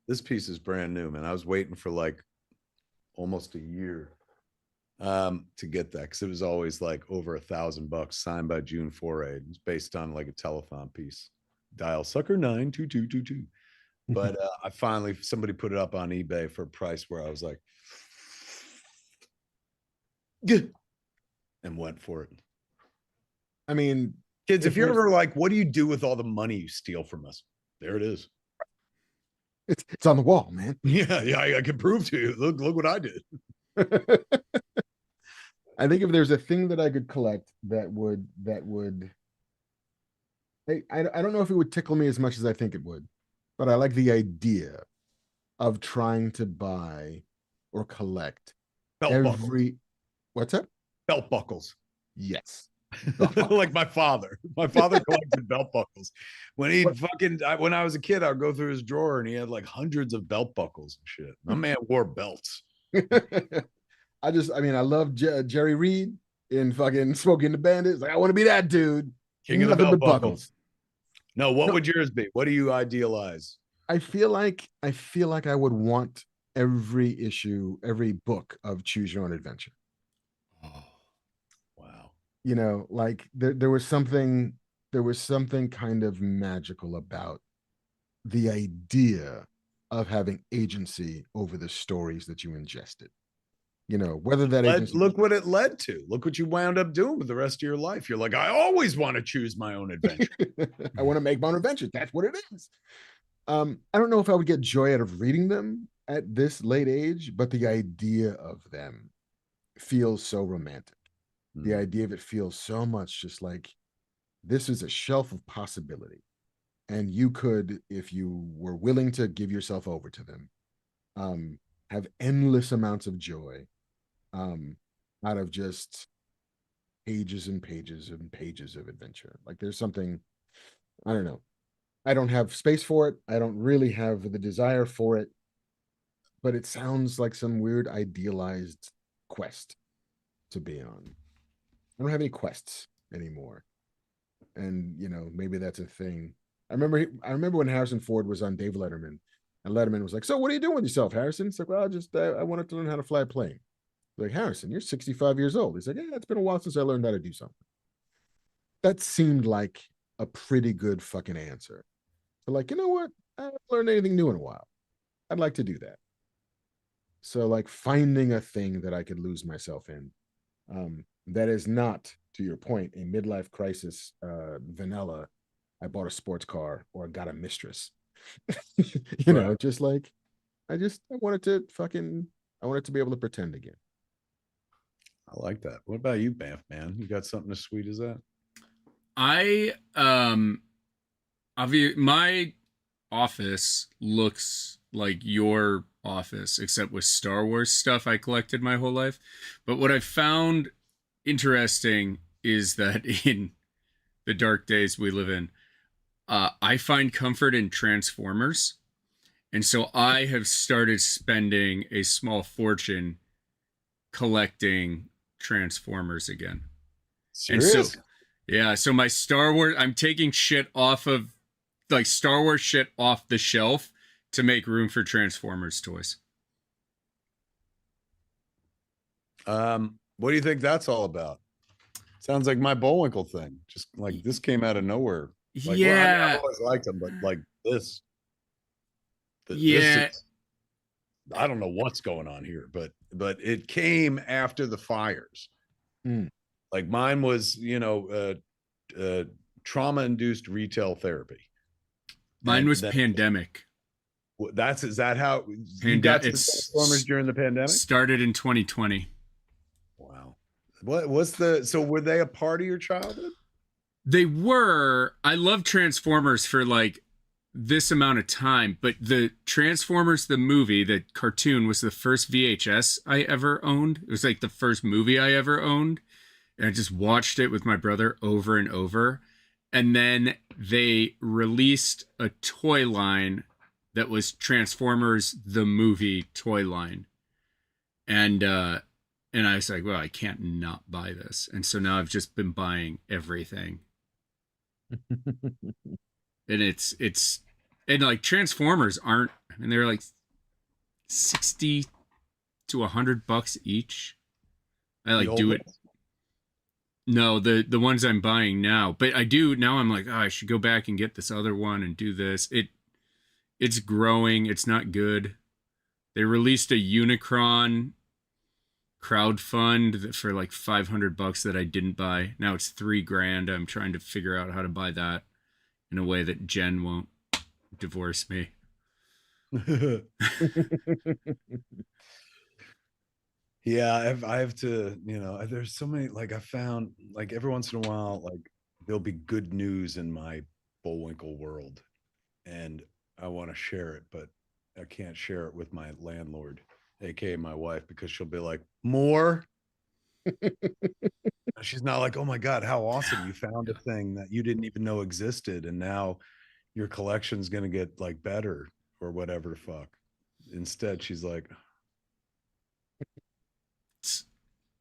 this piece is brand new, man. I was waiting for like almost a year to get that because it was always like over $1,000 signed by June Foray. It's based on like a telethon piece. Dial sucker 92222. But I finally somebody put it up on eBay for a price where I was like, good, and went for it. I mean, Kids, if you're ever like, what do you do with all the money you steal from us? There it is. It's on the wall, man. Yeah, I can prove to you. Look what I did. I think if there's a thing that I could collect that would I don't know if it would tickle me as much as I think it would, but I like the idea of trying to buy or collect Belt buckles. What's that? Belt buckles. Yes. Like my father. My father collected belt buckles. When when I was a kid, I'd go through his drawer and he had like hundreds of belt buckles and shit. My man wore belts. I love Jerry Reed in fucking Smoking the Bandit. Like, I want to be that dude. King of the belt buckles. No, what would yours be? What do you idealize? I feel like I would want every issue, every book of Choose Your Own Adventure. Oh, wow. You know, like there was something kind of magical about the idea of having agency over the stories that you ingested. You know, whether that agency, look what it led to. Look what you wound up doing with the rest of your life. You're like, I always want to choose my own adventure. I want to make my own adventure. That's what it is. I don't know if I would get joy out of reading them at this late age, but the idea of them feels so romantic. The idea of it feels so much just like this is a shelf of possibility. And you could, if you were willing to give yourself over to them, have endless amounts of joy out of just pages and pages and pages of adventure. Like there's something, I don't know. I don't have space for it. I don't really have the desire for it, but it sounds like some weird idealized quest to be on. I don't have any quests anymore. And, you know, maybe that's a thing. I remember when Harrison Ford was on Dave Letterman, and Letterman was like, so what are you doing with yourself, Harrison? It's like, well, I wanted to learn how to fly a plane. Like, Harrison, you're 65 years old. He's like, yeah, it's been a while since I learned how to do something. That seemed like a pretty good fucking answer. So like, you know what? I haven't learned anything new in a while. I'd like to do that. So like finding a thing that I could lose myself in, that is not, to your point, a midlife crisis vanilla. I bought a sports car or got a mistress. You know, just like I wanted to be able to pretend again. I like that. What about you, Banff, man? You got something as sweet as that? My office looks like your office, except with Star Wars stuff I collected my whole life. But what I found interesting is that in the dark days we live in, I find comfort in Transformers. And so I have started spending a small fortune collecting Transformers again. Serious? And so, yeah, so my Star Wars, I'm taking shit off of, like Star Wars shit off the shelf to make room for Transformers toys. What do you think that's all about? Sounds like my Bullwinkle thing. Just like this came out of nowhere. Like, yeah. Well, I mean, I've always liked them, but like this. Yeah. I don't know what's going on here, but it came after the fires. Like mine was, you know, trauma-induced retail therapy. Mine was pandemic. Is that how you got to the Transformers during the pandemic? Started in 2020. Wow. So were they a part of your childhood? They were. I loved Transformers for like this amount of time, but the Transformers, the movie, the cartoon, was the first VHS I ever owned. It was like the first movie I ever owned. And I just watched it with my brother over and over. And then they released a toy line that was Transformers, the movie toy line. And And I was like, well, I can't not buy this. And so now I've just been buying everything. And and like Transformers aren't, I mean, they're like 60 to $100 each. I like do it. No, the ones I'm buying now, but I do now. I'm like, oh, I should go back and get this other one and do this. It's growing. It's not good. They released a Unicron crowdfund for like $500 that I didn't buy. Now it's $3,000. I'm trying to figure out how to buy that in a way that Jen won't divorce me. Yeah, I have to, there's so many, like I found, like every once in a while, like there'll be good news in my Bullwinkle world and I want to share it, but I can't share it with my landlord, aka my wife, because she'll be like, more. She's not like, oh my God, how awesome. You found a thing that you didn't even know existed. And now your collection's going to get like better or whatever the fuck. Instead, she's like,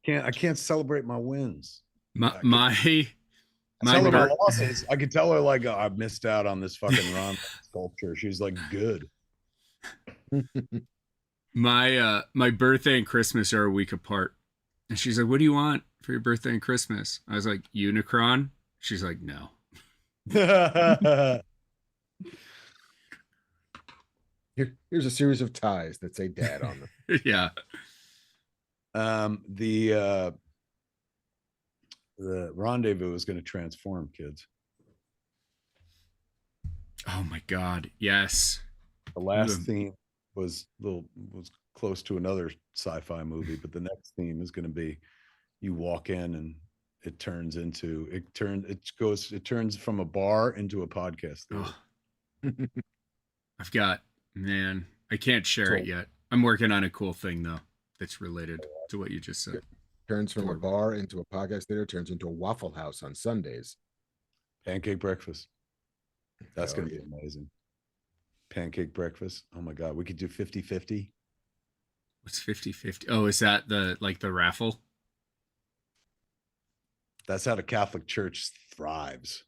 I can't celebrate my wins. My losses. I could tell her like, oh, I missed out on this fucking Ron sculpture. She's like, good. My birthday and Christmas are a week apart, and she's like, "What do you want for your birthday and Christmas?" I was like, "Unicron." She's like, "No." Here's a series of ties that say "Dad" on them. Yeah. The Rendezvous is going to transform, kids. Oh my God! Yes. The last theme was close to another sci-fi movie, but the next theme is going to be you walk in and it turns from a bar into a podcast theater. Oh. I can't share it yet. I'm working on a cool thing though that's related to what you just said. Turns from a bar into a podcast theater, turns into a Waffle House on Sundays. Pancake breakfast. That's going to be amazing. Pancake breakfast. Oh my God. We could do 50-50. What's 50-50? Oh, is that the raffle? That's how the Catholic Church thrives.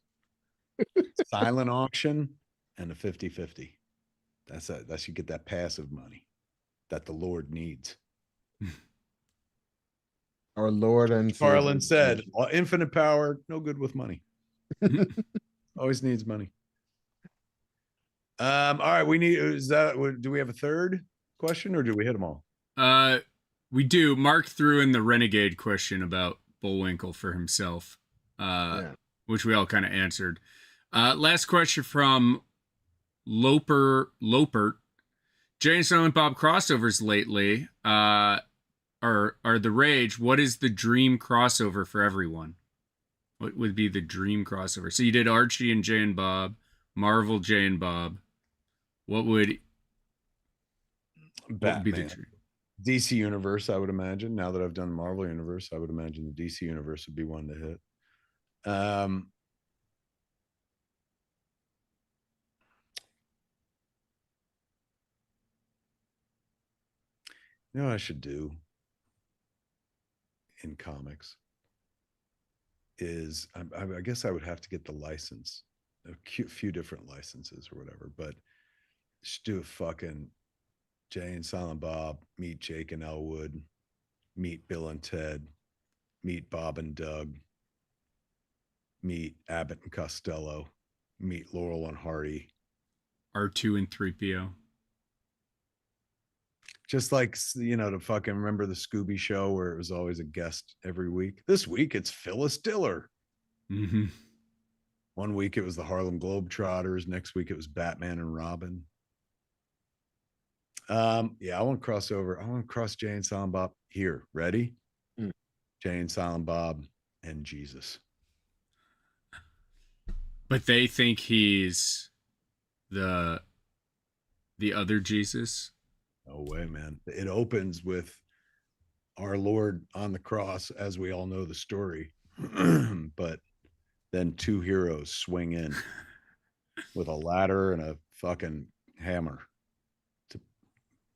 Silent auction and a 50-50. That's you get that passive money that the Lord needs. Our Lord and Carlin said, infinite power, no good with money. Always needs money. All right, do we have a third question or do we hit them all? We do. Mark threw in the renegade question about Bullwinkle for himself, which we all kind of answered. Last question from Lopert. Jay and Silent Bob crossovers lately are the rage. What is the dream crossover for everyone? What would be the dream crossover? So you did Archie and Jay and Bob, Marvel Jay and Bob. What would be the dream? DC Universe, I would imagine. Now that I've done Marvel Universe, I would imagine the DC Universe would be one to hit. You know what I should do in comics is I guess I would have to get the license, a few different licenses or whatever, but just do a fucking Jay and Silent Bob, meet Jake and Elwood, meet Bill and Ted, meet Bob and Doug, meet Abbott and Costello, meet Laurel and Hardy, R2 and 3PO. Just like, to fucking remember the Scooby show where it was always a guest every week. This week it's Phyllis Diller. Mm-hmm. One week it was the Harlem Globetrotters. Next week it was Batman and Robin. I want to cross over. I want to cross Jay and Silent Bob here. Ready? Jay and Silent Bob and Jesus. But they think he's the other Jesus. No way, man. It opens with our Lord on the cross, as we all know the story. But then two heroes swing in with a ladder and a fucking hammer to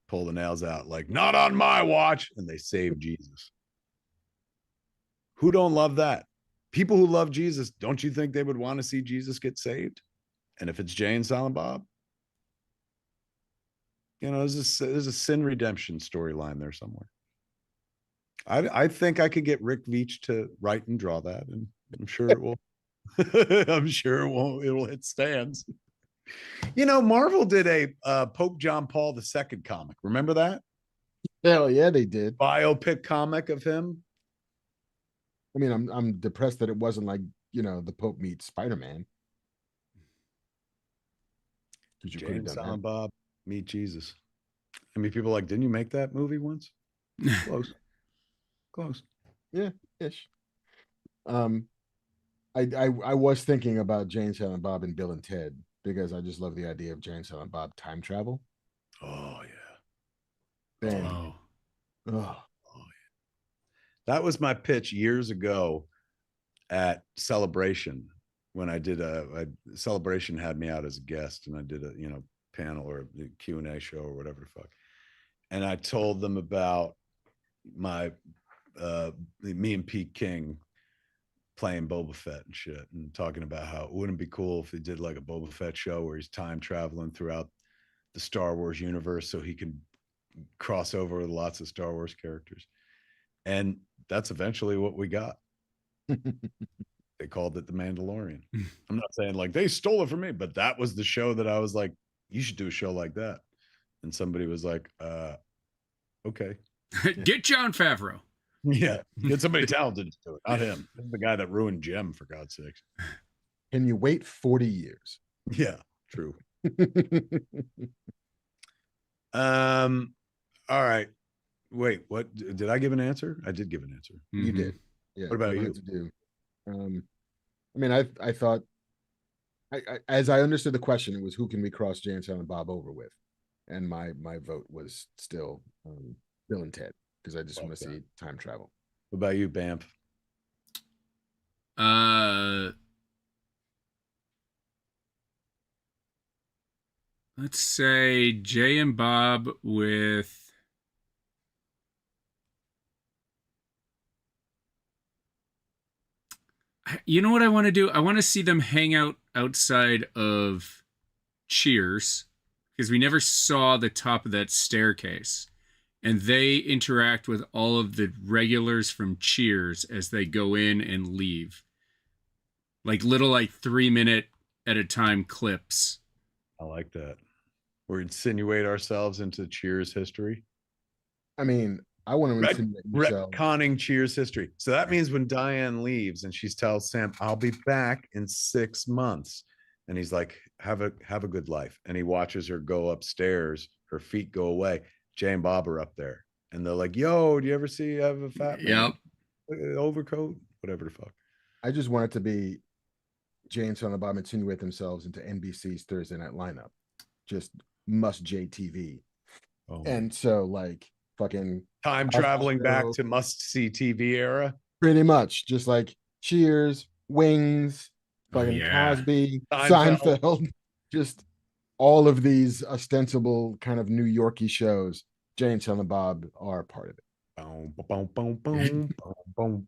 pull the nails out, like, not on my watch. And they save Jesus. Who don't love that? People who love Jesus, don't you think they would want to see Jesus get saved? And if it's Jay and Silent Bob, there's a sin redemption storyline there somewhere. I think I could get Rick Veitch to write and draw that, and I'm sure it will. I'm sure it won't. It'll hit stands. Marvel did a Pope John Paul II comic. Remember that? Hell yeah, they did. Biopic comic of him. I mean, I'm depressed that it wasn't like, the Pope meets Spider-Man. Jay and Silent Bob meet Jesus. I mean, people are like, didn't you make that movie once? Close. Yeah, ish. I was thinking about Jay and Silent Bob and Bill and Ted because I just love the idea of Jay and Silent Bob time travel. Oh yeah. And, oh yeah. That was my pitch years ago at Celebration when I did Celebration had me out as a guest, and I did a panel or a Q&A show or whatever the fuck. And I told them about my me and Pete King playing Boba Fett and shit, and talking about how it wouldn't be cool if they did like a Boba Fett show where he's time traveling throughout the Star Wars universe so he can cross over with lots of Star Wars characters. And that's eventually what we got. They called it The Mandalorian. I'm not saying like they stole it from me, but that was the show that I was like, you should do a show like that. And somebody was like, okay. Get Jon Favreau. Yeah, get somebody talented to do it, not him. This is the guy that ruined Jem, for God's sakes. Can you wait 40 years? Yeah, true. All right. Wait, what did I give an answer? I did give an answer. You did. Yeah. What about you? To do. I mean, I thought, as I understood the question, it was who can we cross Jay and Silent Bob over with, and my vote was still Bill and Ted, because I just want to see time travel. What about you, Bamf? Let's say Jay and Bob with you know what I want to do? I want to see them hang out outside of Cheers, because we never saw the top of that staircase. And they interact with all of the regulars from Cheers as they go in and leave. Like little 3-minute at a time clips. I like that. We insinuate ourselves into Cheers history. I mean, I want to insinuate retconning Cheers history. So that means when Diane leaves and she tells Sam, I'll be back in 6 months. And he's like, have a good life. And he watches her go upstairs, her feet go away. Jay and Bob are up there. And they're like, yo, do you ever see you have a fat man? Yep. Overcoat? Whatever the fuck. I just want it to be Jay and Silent Bob insinuate themselves into NBC's Thursday night lineup. Just must JTV. Oh. And so like fucking time traveling back to must see TV era. Pretty much. Just like Cheers, Wings, fucking Cosby, Seinfeld. Just all of these ostensible kind of New Yorky shows. Jay and Silent Bob are part of it. Boom, boom, boom, boom, boom, boom,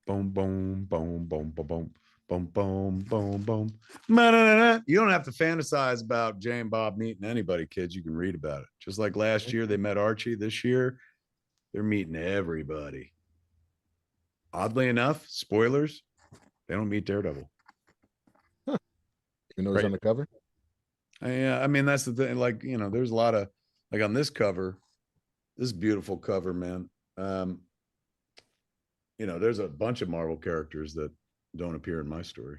boom, boom, boom, boom, boom. Boom, boom, boom, boom. You don't have to fantasize about Jay and Bob meeting anybody, kids. You can read about it. Just like last year, they met Archie. This year, they're meeting everybody. Oddly enough, spoilers, they don't meet Daredevil. Huh. Even though he's on the cover? Yeah, I mean, that's the thing. Like, there's a lot of, like on this cover, this beautiful cover, man. There's a bunch of Marvel characters that don't appear in my story.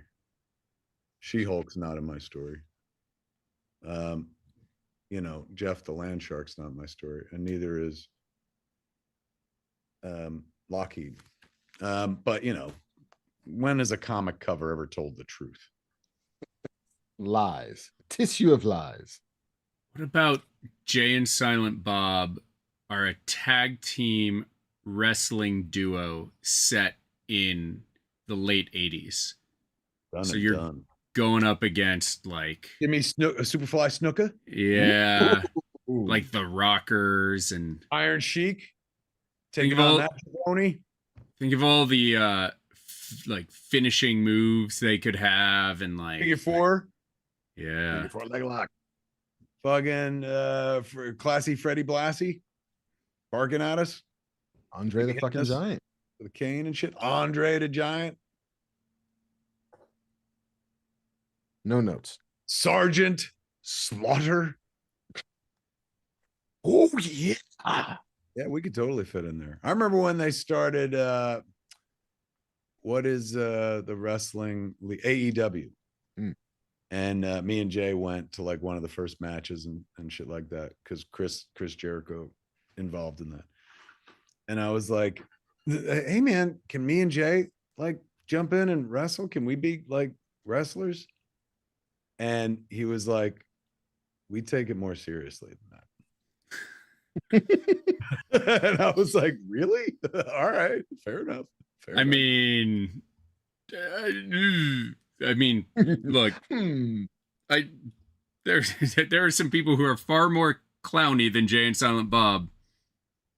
She-Hulk's not in my story. Jeff the Land Shark's not in my story, and neither is Lockheed. But when has a comic cover ever told the truth? Lies. Tissue of lies. What about Jay and Silent Bob are a tag team wrestling duo set in the late 80s? So you're going up against like give me Superfly Snuka. Yeah. Ooh. Like the Rockers and Iron Sheik. Think of Think of all the like finishing moves they could have, and like Figure four. yeah, Figure four leg lock. Fucking for classy Freddie Blassie barking at us. Andre the fucking Giant. With a cane and shit. Andre the Giant. No notes. Sergeant Slaughter. Oh, yeah. Yeah, we could totally fit in there. I remember when they started what is the wrestling league? AEW. And me and Jay went to like one of the first matches and shit like that because Chris Jericho involved in that. And I was like, hey man, can me and Jay like jump in and wrestle? Can we be like wrestlers? And he was like, we take it more seriously than that. And I was like, really? All right, fair enough. I mean, look, there are some people who are far more clowny than Jay and Silent Bob,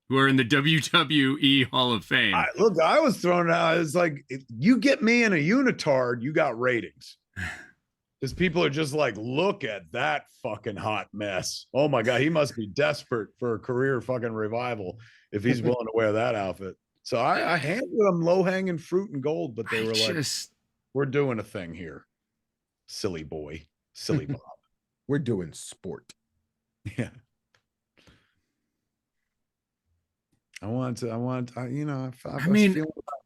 who are in the WWE Hall of Fame. Look, I was thrown out. It's like, if you get me in a unitard, you got ratings. Because people are just like, look at that fucking hot mess. Oh my God, he must be desperate for a career fucking revival if he's willing to wear that outfit. So I handed them low-hanging fruit and gold, but they were like, we're doing a thing here. Silly boy. Silly Bob. We're doing sport. Yeah. I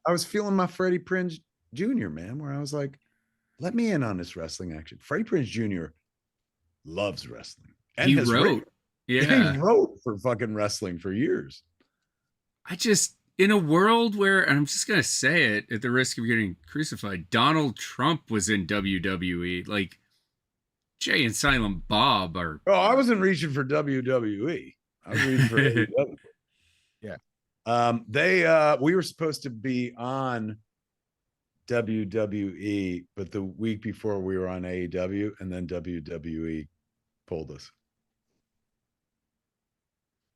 was feeling my Freddie Prinze Jr., man, where I was like, let me in on this wrestling action. Freddie Prinze Jr. loves wrestling. And he wrote for fucking wrestling for years. In a world where, and I'm just going to say it at the risk of getting crucified, Donald Trump was in WWE. Like, Jay and Silent Bob are... Oh, I wasn't reaching for WWE. I was reaching for AEW. Yeah. We were supposed to be on WWE, but the week before we were on AEW, and then WWE pulled us.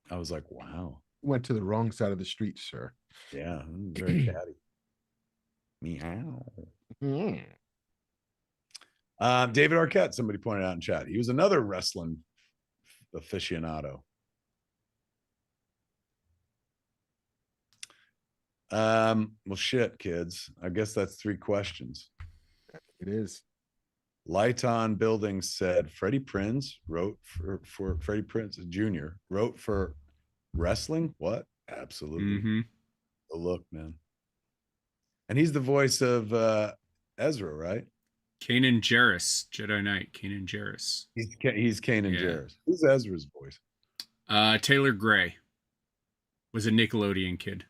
I was like, wow. Went to the wrong side of the street, sir. Yeah, very catty. Meow. David Arquette, somebody pointed out in chat. He was another wrestling aficionado. Well, shit, kids. I guess that's 3 questions. It is. Lighton Buildings said Freddie Prinze wrote for Freddie Prinze Jr. wrote for wrestling. What? Absolutely. The look, man. And he's the voice of Ezra, right? Kanan Jarrus, Jedi Knight. Kanan Jarrus. He's Kanan Jarrus. Who's Ezra's voice? Taylor Gray was a Nickelodeon kid.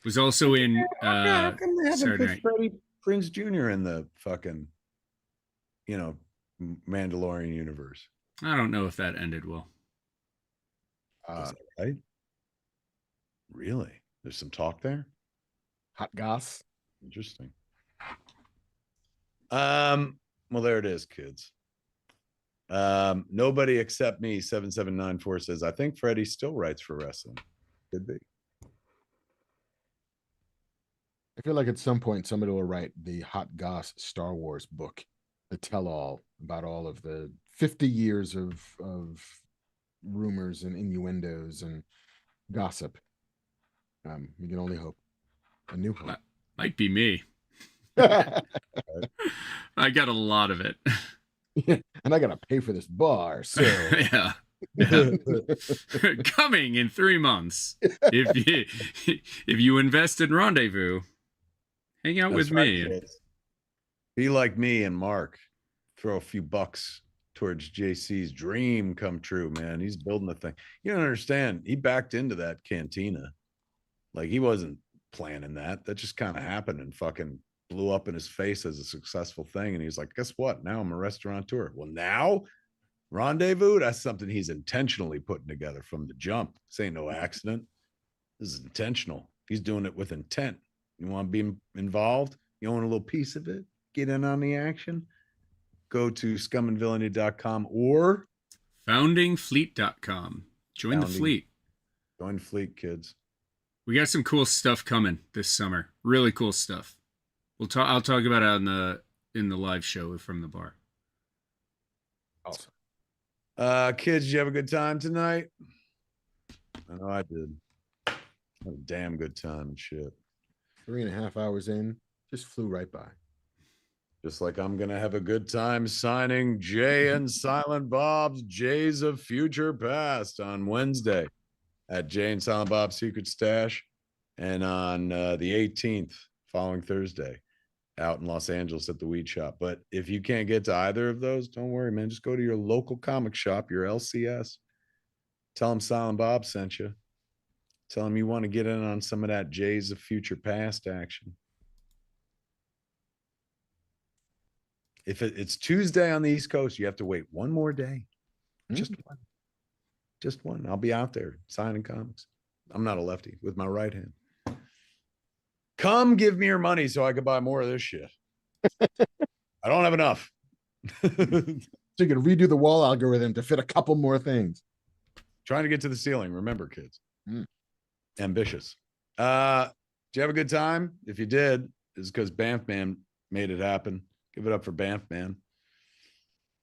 Was also in how come they haven't Saturday put Night. Freddie Prinze Jr. in the fucking, Mandalorian universe? I don't know if that ended well. Is that right? Really? There's some talk there? Hot goss. Interesting. Well, there it is, kids. Nobody except me, 7794 says, I think Freddie still writes for wrestling. Could be. I feel like at some point somebody will write the Hot Goss Star Wars book, the tell-all about all of the 50 years of rumors and innuendos and gossip. You can only hope. A new hope. Might be me. I got a lot of it. Yeah, and I gotta pay for this bar, so yeah. Coming in 3 months. If you invest in Rendezvous, hang out with me. Kids. Be like me and Mark. Throw a few bucks towards JC's dream come true, man. He's building the thing. You don't understand. He backed into that cantina. Like, he wasn't planning that. That just kind of happened and fucking blew up in his face as a successful thing. And he's like, guess what? Now I'm a restaurateur. Well, now Rendezvous, that's something he's intentionally putting together from the jump. This ain't no accident. This is intentional. He's doing it with intent. You want to be involved? You want a little piece of it? Get in on the action? Go to scumandvillainy.com or foundingfleet.com. Join the fleet. Join fleet, kids. We got some cool stuff coming this summer. Really cool stuff. I'll talk about it in the live show from the bar. Awesome. Kids, did you have a good time tonight? I know I did. Had a damn good time and shit. 3.5 hours in, just flew right by. Just like I'm gonna have a good time signing Jay and Silent Bob's Jays of Future Past on Wednesday at Jay and Silent Bob's Secret Stash, and on the 18th, following Thursday, out in Los Angeles at the Weed Shop. But if you can't get to either of those, don't worry, man. Just go to your local comic shop, your LCS. Tell them Silent Bob sent you. Tell them you want to get in on some of that Jays of Future Past action. If it's Tuesday on the East Coast, you have to wait one more day. Just one. Just one. I'll be out there signing comics. I'm not a lefty with my right hand. Come give me your money so I can buy more of this shit. I don't have enough. So you can redo the wall algorithm to fit a couple more things. Trying to get to the ceiling. Remember, kids. Ambitious. Did you have a good time? If you did, it's because Banff Man made it happen. Give it up for Banff Man.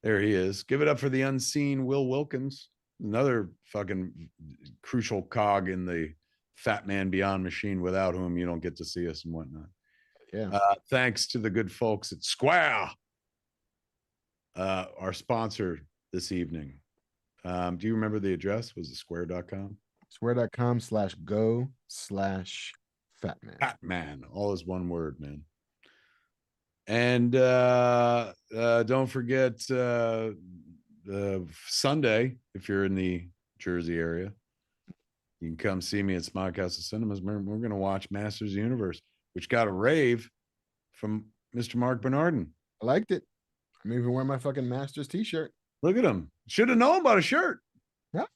There he is. Give it up for the unseen Will Wilkins. Another fucking crucial cog in the Fat Man Beyond machine, without whom you don't get to see us and whatnot. Yeah. Thanks to the good folks at Square, our sponsor this evening. Do you remember the address? Was it square.com? Square.com/go/fatman. Fatman. All is one word, man. And don't forget Sunday, if you're in the Jersey area, you can come see me at Smog Castle Cinemas. We're going to watch Masters of the Universe, which got a rave from Mr. Marc Bernardin. I liked it. I'm even wearing my fucking Masters t-shirt. Look at him. Should have known about a shirt. Yeah.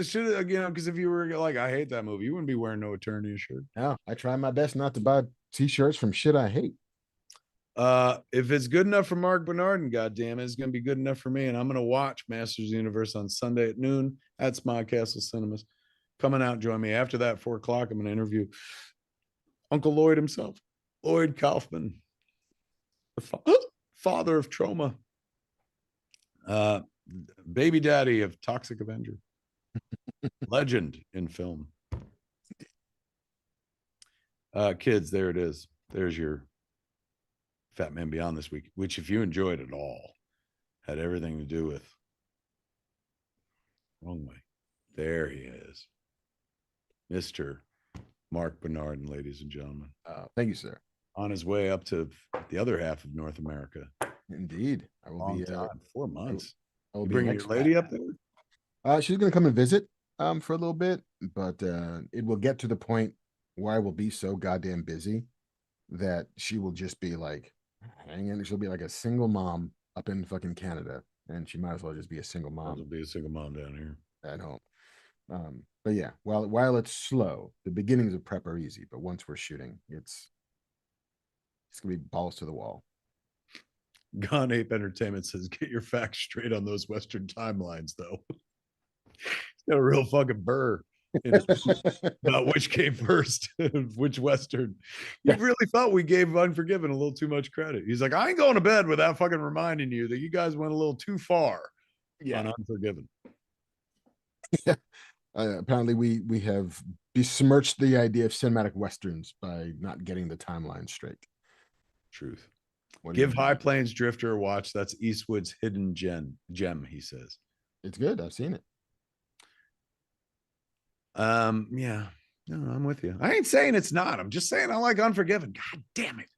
Should have, because if you were like, I hate that movie, you wouldn't be wearing no Eternia shirt. No, I try my best not to buy t-shirts from shit I hate. If it's good enough for Marc Bernardin, goddamn it, it's gonna be good enough for me. And I'm gonna watch Masters of the Universe on Sunday at noon at Smog Castle Cinemas. Coming out, join me. After that, 4 o'clock, I'm gonna interview Uncle Lloyd himself, Lloyd Kaufman, the father of trauma, baby daddy of Toxic Avenger, legend in film. Kids, there it is. There's your Fat Man Beyond this week, which, if you enjoyed it all, had everything to do with wrong way. There he is, Mr. Marc Bernardin, ladies and gentlemen. Thank you, sir. On his way up to the other half of North America. Indeed, I will Long be. Time, 4 months. I will You be bringing your lady up there? She's gonna come and visit for a little bit, but it will get to the point where I will be so goddamn busy that she will just be like hanging. She'll be like a single mom up in fucking Canada, and she might as well just be a single mom. She'll be a single mom down here at home. But yeah, while it's slow, the beginnings of prep are easy, but once we're shooting, it's gonna be balls to the wall. Gone Ape Entertainment says, get your facts straight on those Western timelines, though. It's got a real fucking burr about which came first, which Western. You really thought we gave Unforgiven a little too much credit. He's like, I ain't going to bed without fucking reminding you that you guys went a little too far on Unforgiven. Yeah. Apparently we have besmirched the idea of cinematic Westerns by not getting the timeline straight. Truth. Give High Plains Drifter a watch. That's Eastwood's hidden gem, he says. It's good. I've seen it. Yeah. No, I'm with you. I ain't saying it's not. I'm just saying I like Unforgiven. God damn it.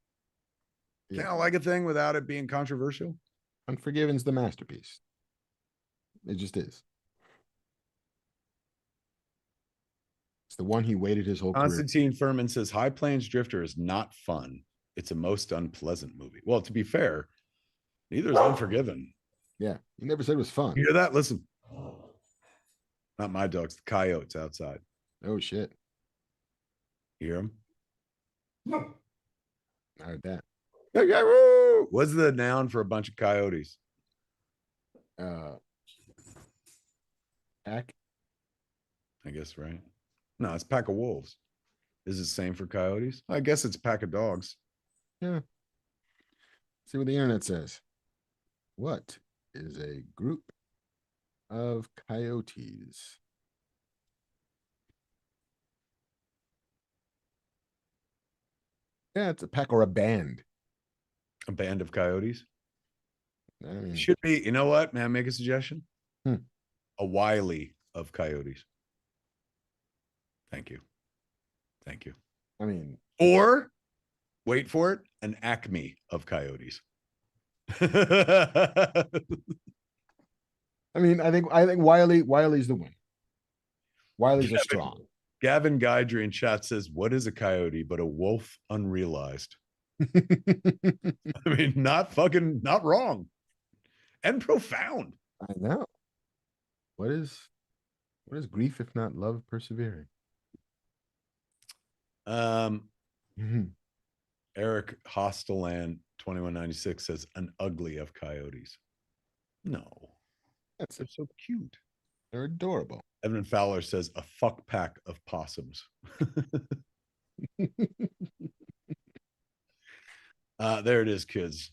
Can't I like a thing without it being controversial? Unforgiven's the masterpiece. It just is. It's the one he waited his whole career. Constantine Furman says High Plains Drifter is not fun. It's a most unpleasant movie. Well, to be fair, neither is Unforgiven. Yeah, you never said it was fun. You hear that? Listen. Not my dogs, the coyotes outside. Oh, shit. You hear them? I heard that. What's the noun for a bunch of coyotes? Pack? I guess, right? No, it's pack of wolves. Is it the same for coyotes? I guess it's a pack of dogs. Yeah. See what the internet says. What is a group of coyotes? Yeah, it's a pack or a band. A band of coyotes. I mean, Should be. You know what? May I make a suggestion? Hmm. A Wiley of coyotes. Thank you. Thank you. I mean, Or wait for it, an Acme of coyotes. I I think Wiley's the win. Wiley's are strong. Gavin Guidry in chat says, "What is a coyote but a wolf unrealized?" I mean, not wrong, and profound. I know. What is grief if not love persevering? Eric Hosteland 2196 says an ugly of coyotes. No, they're so cute. They're adorable. Evan Fowler says a fuck pack of possums. There it is, kids.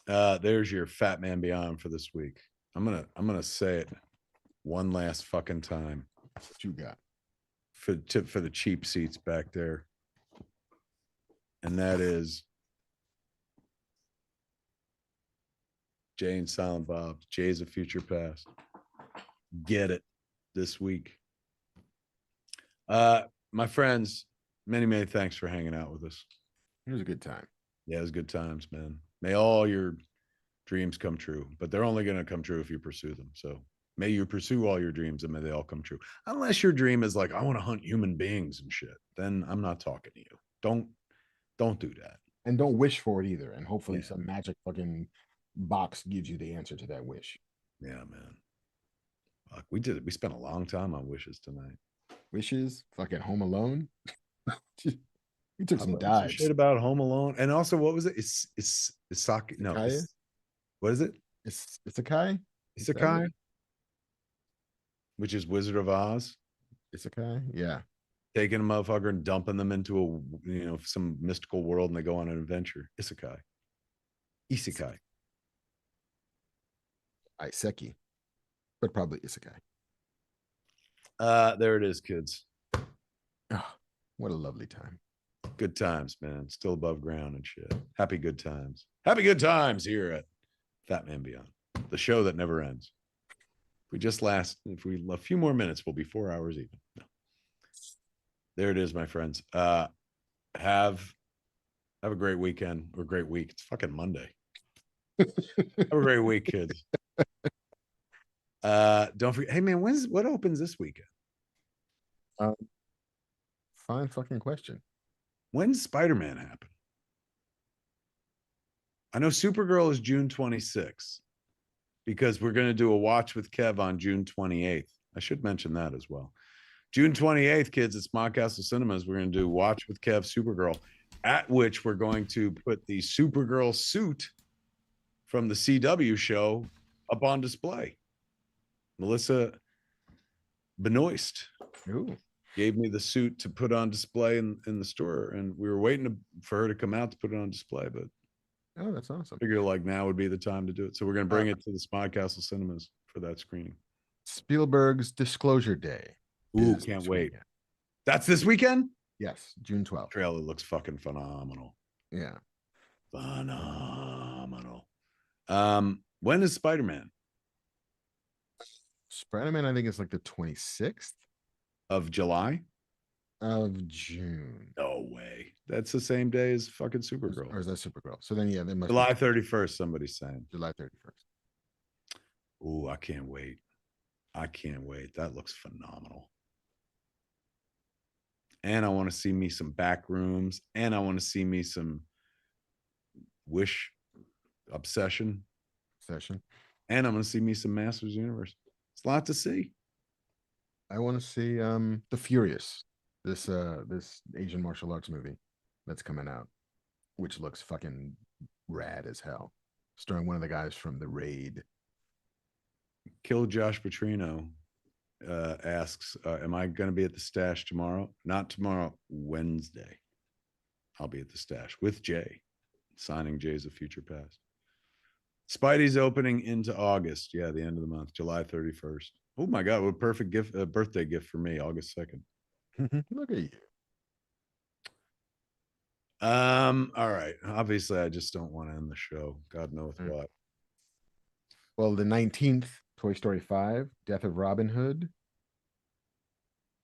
There's your Fat Man Beyond for this week. I'm gonna say it one last fucking time. What you got for the cheap seats back there, and that is Jay and Silent Bob. Jay's a Future Past. Get it this week. My friends, many thanks for hanging out with us. It was a good time. Yeah, it was good times, man. May all your dreams come true, but they're only going to come true if you pursue them. So may you pursue all your dreams and may they all come true. Unless your dream is like, I want to hunt human beings and shit, then I'm not talking to you. Don't do that. And don't wish for it either. And hopefully some magic fucking box gives you the answer to that wish. Yeah, man. Fuck, we spent a long time on wishes tonight. Wishes, fucking Home Alone. We took some dives. Shit about Home Alone, and also what was it? It's Isaki. No, what is it? It's Isekai. Isekai, which is Wizard of Oz. Isekai, yeah. Taking a motherfucker and dumping them into some mystical world, and they go on an adventure. Isekai. Iseki, but probably Isekai. There it is, kids. Oh, what a lovely time. Good times, man. Still above ground and shit. Happy good times. Happy good times here at Fat Man Beyond, the show that never ends. If we a few more minutes, we'll be 4 hours even. No. There it is, my friends. Have a great weekend or great week. It's fucking Monday. Have a great week, kids. Don't forget. Hey, man, what opens this weekend? Fine fucking question. When's Spider-Man happen? I know Supergirl is June 26th because we're going to do a watch with Kev on June 28th. I should mention that as well. June 28th, kids, at Smart Castle Cinemas. We're going to do Watch with Kev Supergirl, at which we're going to put the Supergirl suit from the CW show up on display. Melissa Benoist gave me the suit to put on display in the store, and we were waiting for her to come out to put it on display, but that's awesome. Figure like now would be the time to do it. So we're going to bring it to the Smart Castle Cinemas for that screening. Spielberg's Disclosure Day. Ooh, can't wait. Weekend. That's this weekend? Yes, June 12th. Trailer looks fucking phenomenal. Yeah. Phenomenal. When is Spider-Man? Spider-Man, I think it's like the 26th of July. Of June. No way. That's the same day as fucking Supergirl. Or is that Supergirl? So then, yeah, they must July 31st, somebody's saying. July 31st. Ooh, I can't wait. That looks phenomenal. And I want to see me some back rooms, and I want to see me some Wish Obsession. And I'm going to see me some Masters Universe. It's a lot to see. I want to see The Furious, this Asian martial arts movie that's coming out, which looks fucking rad as hell, starring one of the guys from The Raid. Kill Josh Petrino asks, am I going to be at the stash tomorrow? Not tomorrow, Wednesday. I'll be at the stash with Jay, signing Jay's of Future Past. Spidey's opening into August. Yeah, the end of the month, July 31st. Oh my God, what a perfect gift, birthday gift for me, August 2nd. Look at you. All right. Obviously, I just don't want to end the show. God knows what. Well, the 19th, Toy Story 5, Death of Robin Hood.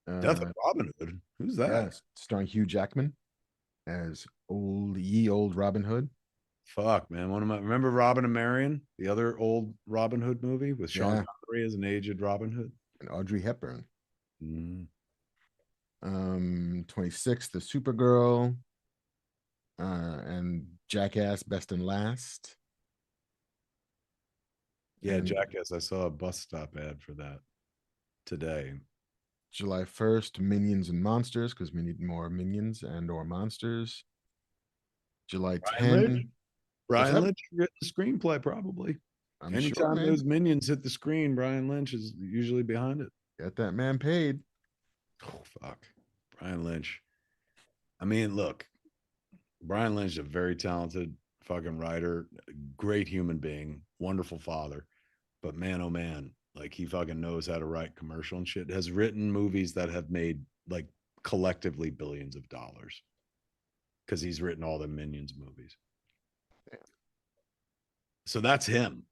Death of Robin Hood? Who's that? Yeah, starring Hugh Jackman as old Robin Hood. Fuck, man. Remember Robin and Marion, the other old Robin Hood movie with Sean Connery as an aged Robin Hood? And Audrey Hepburn. 26th, The Supergirl. And Jackass Best and Last. Yeah, Jackass. I saw a bus stop ad for that today. July 1st, Minions and Monsters, because we need more Minions and or Monsters. July 10th. Brian Lynch written the screenplay, probably. Anytime those Minions hit the screen, Brian Lynch is usually behind it. Get that man paid. Oh, fuck. Brian Lynch. I mean, look, Brian Lynch is a very talented fucking writer, great human being, wonderful father. But man, oh man, like he fucking knows how to write commercial and shit. Has written movies that have made like collectively billions of dollars because he's written all the Minions movies. So that's him.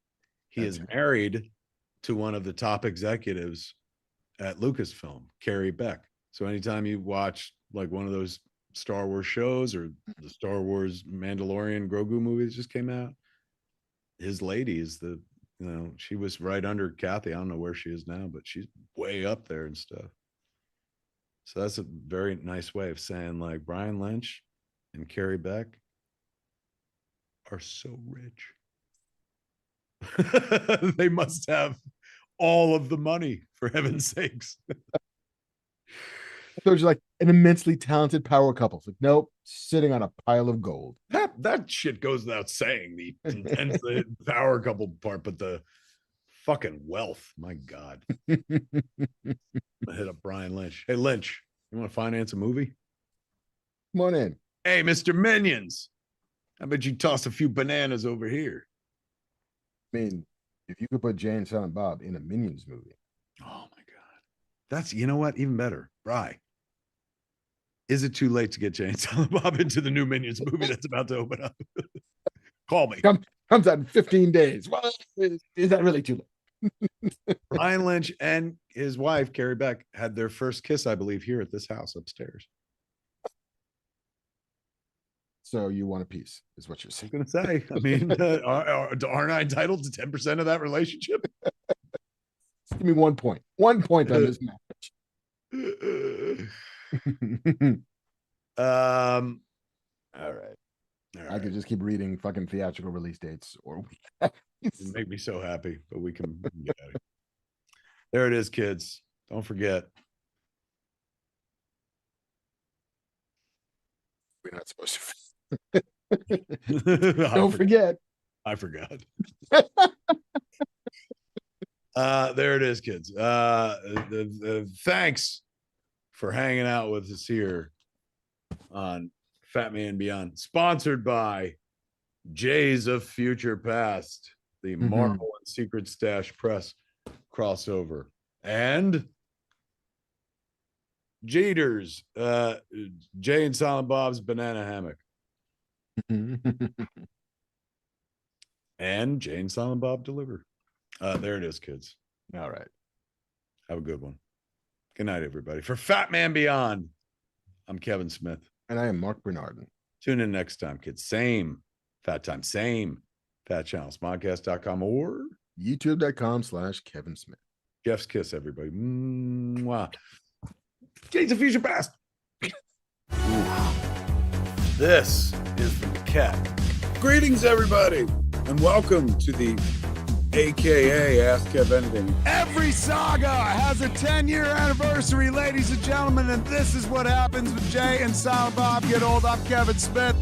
He is married to one of the top executives at Lucasfilm, Carrie Beck. So anytime you watch like one of those Star Wars shows or the Star Wars Mandalorian Grogu movies just came out, his lady is she was right under Kathy. I don't know where she is now, but she's way up there and stuff. So that's a very nice way of saying like Brian Lynch and Carrie Beck are so rich. They must have all of the money, for heaven's sakes. I thought you like an immensely talented power couple. It's like, nope, sitting on a pile of gold. That shit goes without saying, the intense power couple part, but the fucking wealth, my God. I'm gonna hit up Brian Lynch. Hey, Lynch, you want to finance a movie? Come on in. Hey, Mr. Minions, how about you toss a few bananas over here? I mean, if you could put Jay and Silent Bob in a Minions movie. Oh my God. That's, you know what? Even better. Bri, is it too late to get Jay and Silent Bob into the new Minions movie that's about to open up? Call me. Comes out in 15 days. Well, is that really too late? Brian Lynch and his wife, Carrie Beck, had their first kiss, I believe, here at this house upstairs. So you want a piece, is what you're saying. I was going to say, I mean, aren't I entitled to 10% of that relationship? Give me 1 point. 1 point on this match. All right. I could just keep reading fucking theatrical release dates or It'd make me so happy, but we can get out of it. There it is, kids. Don't forget. We're not supposed to. Don't forget. I forgot. There it is, kids. Thanks for hanging out with us here on Fat Man Beyond, sponsored by Jays of Future Past, the Marvel and Secret Stash Press crossover, and Jeters, Jay and Silent Bob's Banana Hammock. And Jay and Silent Bob Deliver. There it is, kids. All right. Have a good one. Good night, everybody. For Fat Man Beyond, I'm Kevin Smith. And I am Marc Bernardin. Tune in next time, kids. Same Fat Time, same Fat Channel, smodcast.com or youtube.com/Kevin Smith. Jeff's kiss, everybody. Mwah. Jays of Future Past. This is from the cat. Greetings, everybody, and welcome to the AKA Ask Kev Anything. Every saga has a 10-year anniversary, ladies and gentlemen, and this is what happens when Jay and Silent Bob get old. I'm Kevin Smith.